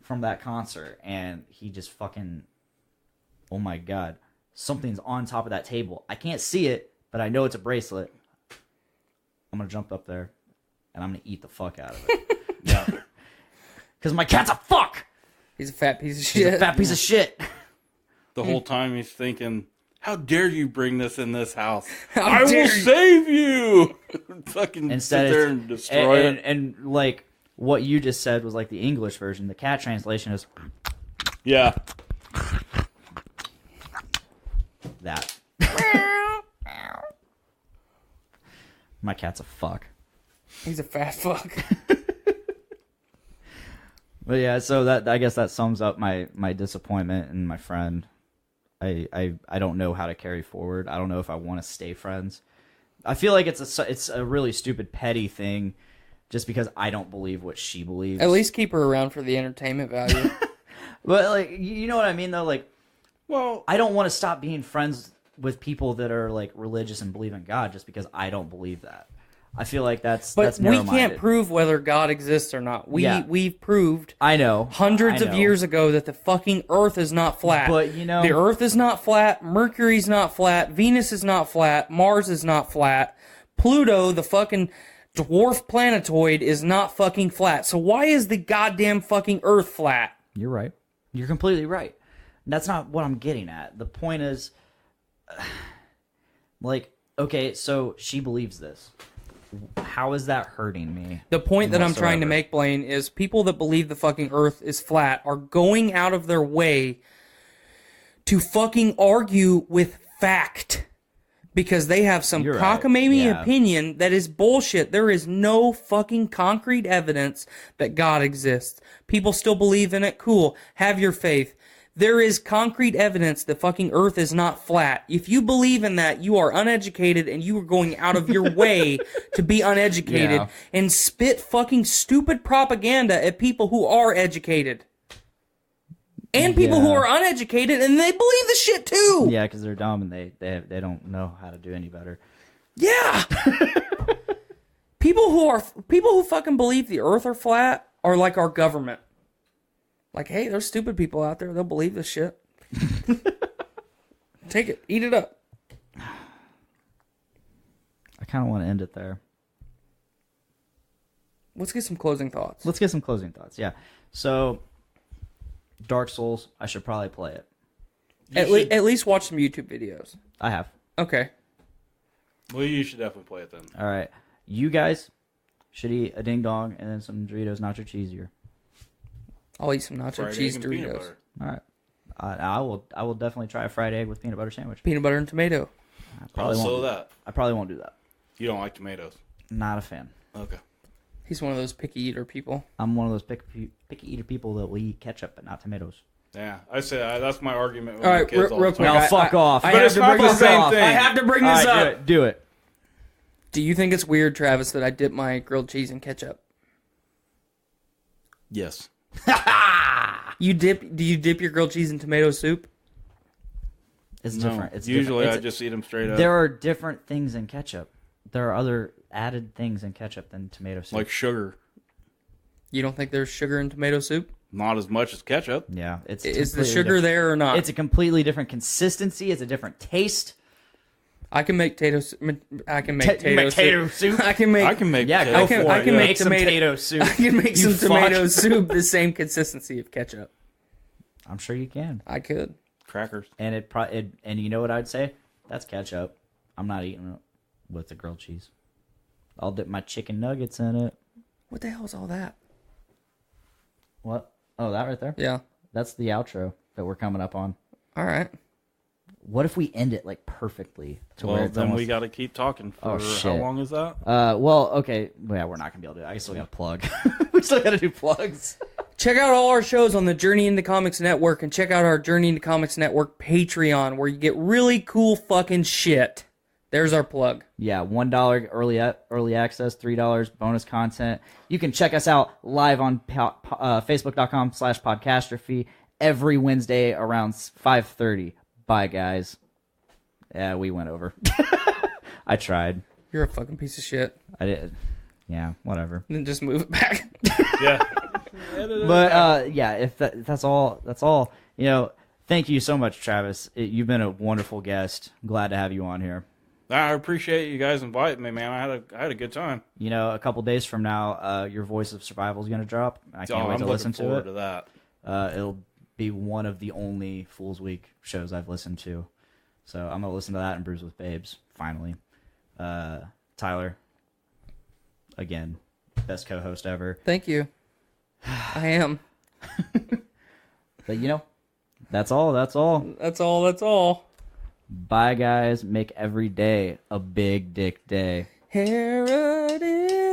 G: from that concert, and he just fucking, oh my God, something's on top of that table. I can't see it, but I know it's a bracelet. I'm gonna jump up there, and I'm gonna eat the fuck out of it. Yeah, because my cat's a fuck.
H: He's a fat piece of
G: He's
H: shit.
G: a fat piece of shit.
F: The whole time he's thinking, how dare you bring this in this house?
H: How
F: I will
H: dare you."
F: save you! Fucking
G: Instead,
F: sit there
G: it's-
F: and destroy it.
G: and like what you just said was like the English version. The cat translation is
F: Yeah.
G: that. My cat's a fuck.
H: He's a fat fuck.
G: But yeah, so that, I guess that sums up my disappointment in my friend. I don't know how to carry forward. I don't know if I want to stay friends. I feel like it's a really stupid petty thing, just because I don't believe what she believes.
H: At least keep her around for the entertainment value.
G: But like, you know what I mean though. Like,
F: Well,
G: I don't want to stop being friends with people that are like religious and believe in God just because I don't believe that. I feel like that's
H: But we
G: narrow-minded.
H: can't prove whether God exists or not. We've proved
G: I know
H: hundreds
G: I
H: of
G: know.
H: years ago that the fucking Earth is not flat.
G: But, you know-
H: the Earth is not flat. Mercury's not flat. Venus is not flat. Mars is not flat. Pluto, the fucking dwarf planetoid, is not fucking flat. So why is the goddamn fucking Earth flat?
G: You're right. You're completely right. That's not what I'm getting at. The point is, like, okay, so she believes this. How is that hurting me?
H: The point that I'm trying to
G: whatsoever?
H: make, Blaine, is people that believe the fucking Earth is flat are going out of their way to fucking argue with fact because they have some
G: You're right.
H: cockamamie
G: Yeah.
H: opinion that is bullshit. There is no fucking concrete evidence that God exists. People still believe in it. Cool. Have your faith. There is concrete evidence that fucking Earth is not flat. If you believe in that, you are uneducated and you are going out of your way to be uneducated
G: Yeah.
H: and spit fucking stupid propaganda at people who are educated. And people who
G: Yeah.
H: are uneducated and they believe the shit too.
G: Yeah, because they're dumb and they don't know how to do any better.
H: Yeah. people who fucking believe the Earth are flat are like our government. Like, hey, there's stupid people out there. They'll believe this shit. Take it. Eat it up.
G: I kind of want to end it there.
H: Let's get some closing thoughts.
G: Let's get some closing thoughts. Yeah. So, Dark Souls, I should probably play it.
H: At least watch some YouTube videos.
G: I have.
H: Okay.
F: well, you should definitely play it then.
G: All right. You guys should eat a ding dong and then some Doritos nacho cheesier.
H: I'll eat some nacho
F: Fried
H: cheese
F: egg and peanut
H: Doritos.
F: butter.
G: All right. I will definitely try a fried egg with peanut butter sandwich.
H: Peanut butter and tomato.
G: I probably
F: Also
G: won't.
F: that.
G: I probably won't do that.
F: You don't like tomatoes.
G: Not a fan.
F: Okay.
H: He's one of those picky eater people.
G: I'm one of those picky eater people that will eat ketchup but not tomatoes.
F: Yeah, I say that's my argument with
H: All
F: my
H: right,
F: kids all
H: real
F: the
H: quick.
F: time.
G: Now fuck off.
H: I
F: But
H: have
F: it's
H: to
F: not
H: bring
F: the
H: this
F: same
H: up.
F: thing.
H: I have to bring
G: All
H: this
G: right,
H: up.
G: do it.
H: Do you think it's weird, Travis, that I dip my grilled cheese in ketchup?
F: Yes.
H: Do you dip your grilled cheese in tomato soup?
G: It's
F: No.
G: different. It's
F: Usually
G: different.
F: I just eat them straight up.
G: There are different things in ketchup. There are other added things in ketchup than tomato soup.
F: like sugar.
H: You don't think there's sugar in tomato soup?
F: Not as much as ketchup.
G: yeah, it's
H: Is the
G: completely
H: sugar
G: different.
H: there or not?
G: It's a completely different consistency. It's a different taste.
H: I can make potato soup. I can make
G: You make
H: potato soup. I can make.
F: I can make
G: Yeah,
F: potato
G: go
H: can-
G: for
H: I
G: it.
H: can make
G: Make some
H: tomato-
G: potato soup.
H: I can make
G: You
H: some
G: fuck.
H: tomato soup the same consistency of ketchup.
G: I'm sure you can.
H: I could.
F: crackers.
G: And and you know what I'd say? That's ketchup. I'm not eating it with the grilled cheese. I'll dip my chicken nuggets in it.
H: What the hell is all that?
G: What? Oh, that right there?
H: Yeah.
G: That's the outro that we're coming up on.
H: All right.
G: What if we end it like perfectly to where
F: Well,
G: it's
F: then
G: almost...
F: we got to keep talking for
G: Oh,
F: how
G: shit.
F: long is that?
G: Well, okay. Yeah, we're not gonna be able to do it. I still got to plug. We still got to do plugs.
H: Check out all our shows on the Journey into Comics Network, and check out our Journey into Comics Network Patreon, where you get really cool fucking shit. There's our plug.
G: Yeah, $1 early access, $3 bonus content. You can check us out live on Facebook.com/Podcastrophe every Wednesday around 5:30. Bye, guys. Yeah, we went over. I tried.
H: You're a fucking piece of shit.
G: I did. Yeah, whatever.
H: Then just move it back.
F: Yeah.
G: But yeah, if that's all. You know, thank you so much, Travis. You've been a wonderful guest. I'm glad to have you on here.
F: I appreciate you guys inviting me, man. I had a good time.
G: You know, a couple days from now, your Voice of Survival is going to drop. I can't wait
F: I'm
G: to listen to
F: forward
G: it.
F: to that.
G: It'll be one of the only Fool's Week shows I've listened to. So I'm going to listen to that and Brews with Babes, finally. Tyler, again, best co-host ever.
H: Thank you. I am.
G: But, you know, that's all.
H: That's all.
G: Bye, guys. Make every day a big dick day.
H: Heritage.